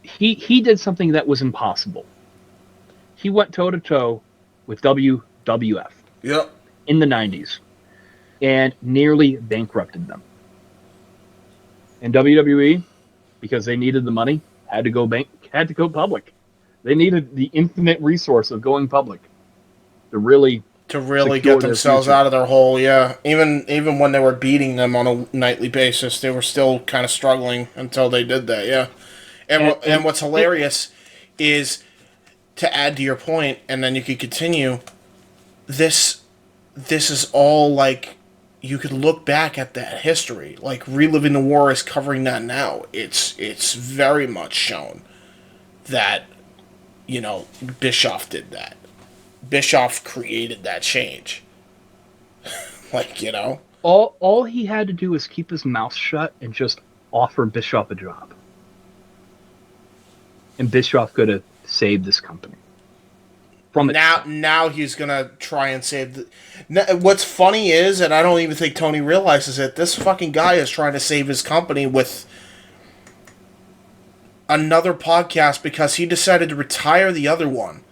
he did something that was impossible. He went toe-to-toe with WWF. Yep. In the 90s. And nearly bankrupted them. And WWE, because they needed the money, had to go public. They needed the infinite resource of going public to really get themselves out of their hole. Yeah, even when they were beating them on a nightly basis, they were still kind of struggling until they did that. Yeah, and what's hilarious is, to add to your point, and then you could continue. This is all like, you could look back at that history, like Reliving the War is covering that now. It's very much shown that, you know, Bischoff did that. Bischoff created that change. Like, you know, all he had to do was keep his mouth shut and just offer Bischoff a job, and Bischoff could have saved this company. Now he's gonna try and save the. What's funny is, and I don't even think Tony realizes it, this fucking guy is trying to save his company with another podcast because he decided to retire the other one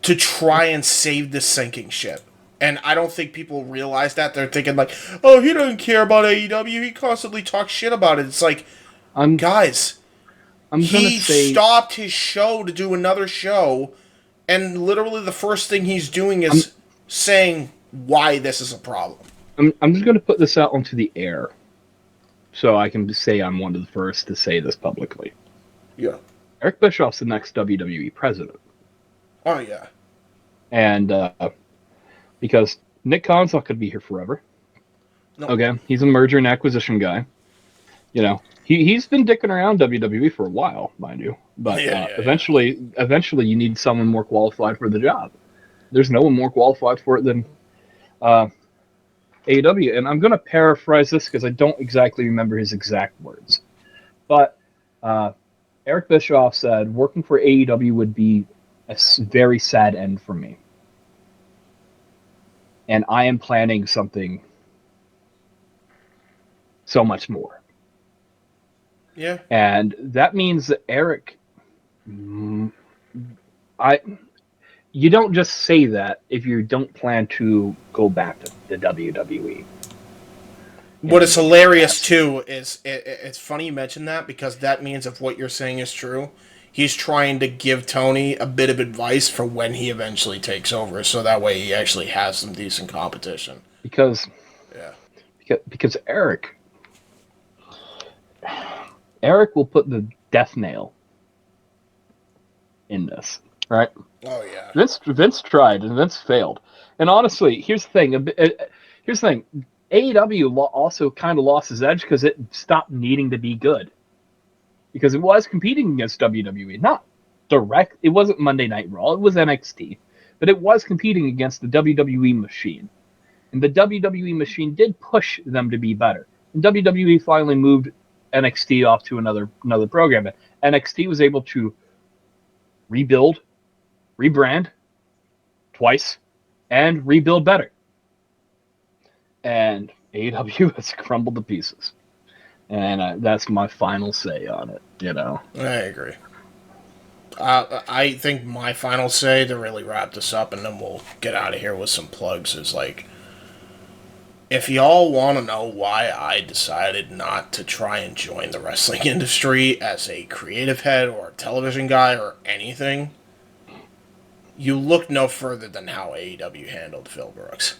to try and save this sinking ship. And I don't think people realize that. They're thinking like, oh, he doesn't care about AEW. He constantly talks shit about it. It's like, guys, he stopped his show to do another show, and literally the first thing he's doing is saying why this is a problem. I'm just going to put this out onto the air so I can say I'm one of the first to say this publicly. Yeah. Eric Bischoff's the next WWE president. Oh, yeah. And because Nick Khan's not going to be here forever. No. Okay, he's a merger and acquisition guy. You know, he's been dicking around WWE for a while, mind you. But eventually you need someone more qualified for the job. There's no one more qualified for it than AEW. And I'm going to paraphrase this because I don't exactly remember his exact words. But Eric Bischoff said, working for AEW would be a very sad end for me. And I am planning something so much more. Yeah. And that means that Eric, you don't just say that if you don't plan to go back to the WWE. What is hilarious, too, is it's funny you mention that, because that means if what you're saying is true, he's trying to give Tony a bit of advice for when he eventually takes over, so that way he actually has some decent competition. Because Eric will put the death nail in this, right? Oh, yeah. Vince tried, and Vince failed. And honestly, here's the thing. AEW also kind of lost his edge because it stopped needing to be good. Because it was competing against WWE. Not direct. It wasn't Monday Night Raw. It was NXT. But it was competing against the WWE machine. And the WWE machine did push them to be better. And WWE finally moved NXT off to another program. And NXT was able to rebuild, rebrand twice, and rebuild better. And AEW has crumbled to pieces. And that's my final say on it, you know. I agree. I think my final say to really wrap this up, and then we'll get out of here with some plugs, is like, if y'all want to know why I decided not to try and join the wrestling industry as a creative head or a television guy or anything, you look no further than how AEW handled Phil Brooks.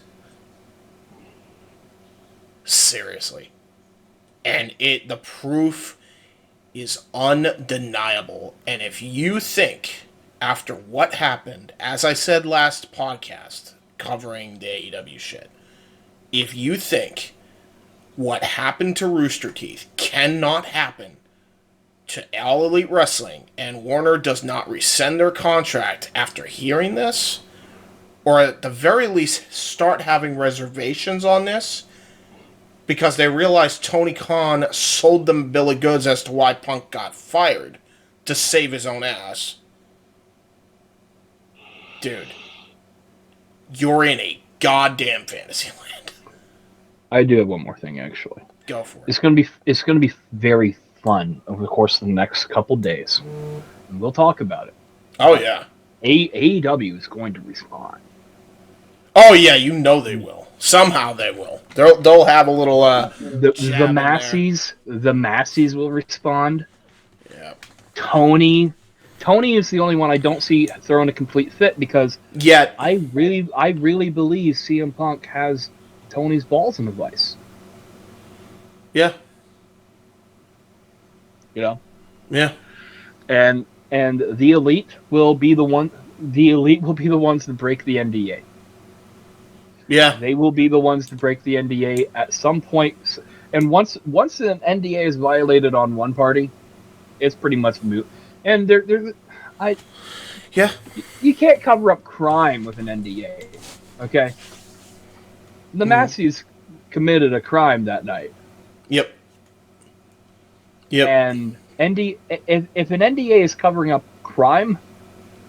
Seriously. And the proof is undeniable. And if you think, after what happened, as I said last podcast, covering the AEW shit, if you think what happened to Rooster Teeth cannot happen to All Elite Wrestling, and Warner does not rescind their contract after hearing this, or at the very least start having reservations on this, because they realized Tony Khan sold them a bill of goods as to why Punk got fired to save his own ass. Dude, you're in a goddamn fantasy land. I do have one more thing, actually. Go for it. It's gonna be very fun over the course of the next couple days. And we'll talk about it. Oh yeah. AEW is going to respond. Oh yeah, you know they will. Somehow they will. They'll have a little the masses will respond. Yeah. Tony is the only one I don't see throwing a complete fit, because yet I really believe CM Punk has Tony's balls in the vice. Yeah. You know? Yeah. And the elite will be the ones to break the NDA. Yeah. They will be the ones to break the NDA at some point. And once an NDA is violated on one party, it's pretty much moot. And you can't cover up crime with an NDA. Okay? The Massies committed a crime that night. Yep. And if an NDA is covering up crime,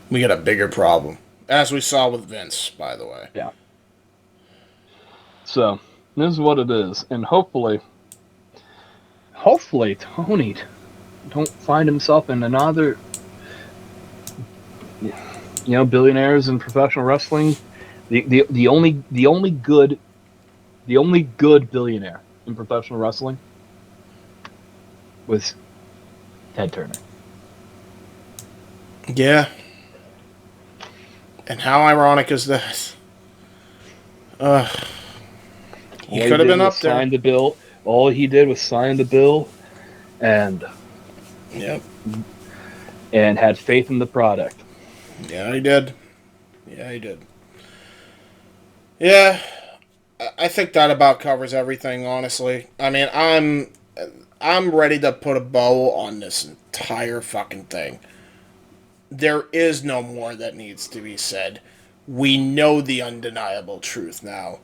we got a bigger problem, as we saw with Vince, by the way. Yeah. So this is what it is, and hopefully Tony don't find himself in another, billionaires in professional wrestling. The only good billionaire in professional wrestling was Ted Turner. Yeah. And how ironic is this? He could have been up there. Sign the bill. All he did was sign the bill, and had faith in the product. Yeah, he did. Yeah, I think that about covers everything. Honestly, I mean, I'm ready to put a bow on this entire fucking thing. There is no more that needs to be said. We know the undeniable truth now.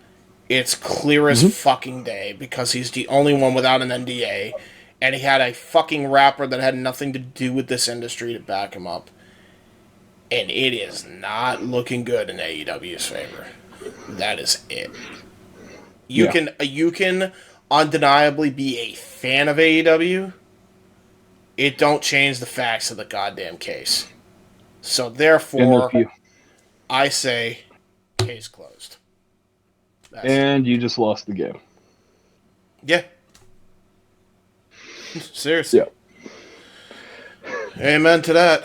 It's clear as fucking day because he's the only one without an NDA, and he had a fucking rapper that had nothing to do with this industry to back him up. And it is not looking good in AEW's favor. That is it. You can undeniably be a fan of AEW. It don't change the facts of the goddamn case. So therefore, I say, case closed. And you just lost the game. Yeah. Seriously. Yeah. Amen to that.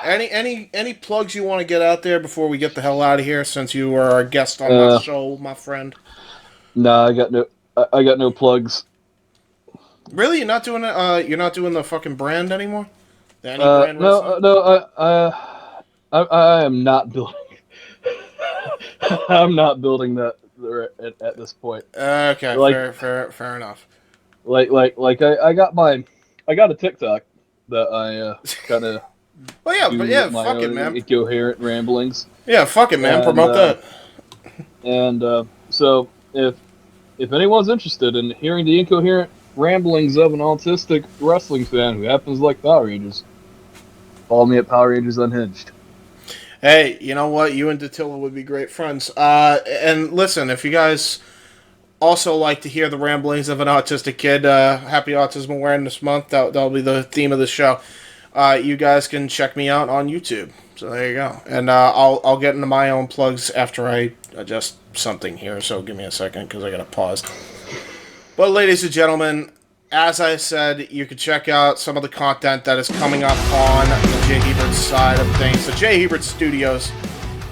Any plugs you want to get out there before we get the hell out of here? Since you are a guest on my show, my friend. No, I got no plugs. Really, you're not doing it? You're not doing the fucking brand anymore? The brand no. I am not building. I'm not building that at this point. Okay, fair enough. I got a TikTok that I kind of. Well, yeah, fuck it, man. Incoherent ramblings. Yeah, fuck it, man. Promote that. And so if anyone's interested in hearing the incoherent ramblings of an autistic wrestling fan who happens to like Power Rangers, follow me at Power Rangers Unhinged. Hey, you know what? You and Dattila would be great friends. And listen, if you guys also like to hear the ramblings of an autistic kid, Happy Autism Awareness Month, that'll be the theme of the show. You guys can check me out on YouTube. So there you go. And I'll get into my own plugs after I adjust something here. So give me a second because I got to pause. But ladies and gentlemen, as I said, you can check out some of the content that is coming up on the JHebert side of things. The JHebert Studios,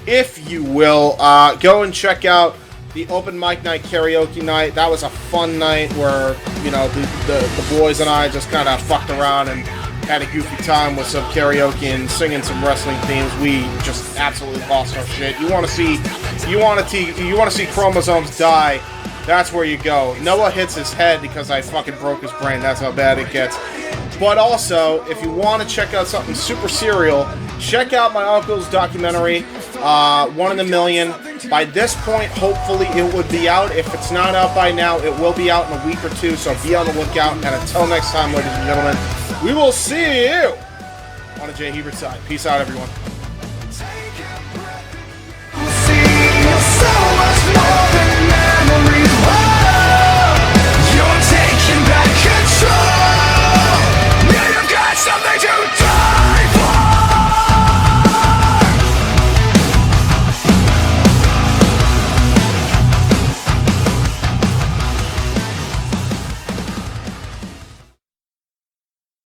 if you will. Go and check out the Open Mic Night Karaoke Night. That was a fun night where, the boys and I just kind of fucked around and had a goofy time with some karaoke and singing some wrestling themes. We just absolutely lost our shit. You want to see chromosomes die? That's where you go. Noah hits his head because I fucking broke his brain. That's how bad it gets. But also, if you want to check out something super serial, check out my uncle's documentary, 1 in a Million. By this point, hopefully it would be out. If it's not out by now, it will be out in a week or two, so be on the lookout. And until next time, ladies and gentlemen, we will see you on the JHebert side. Peace out, everyone. So much more.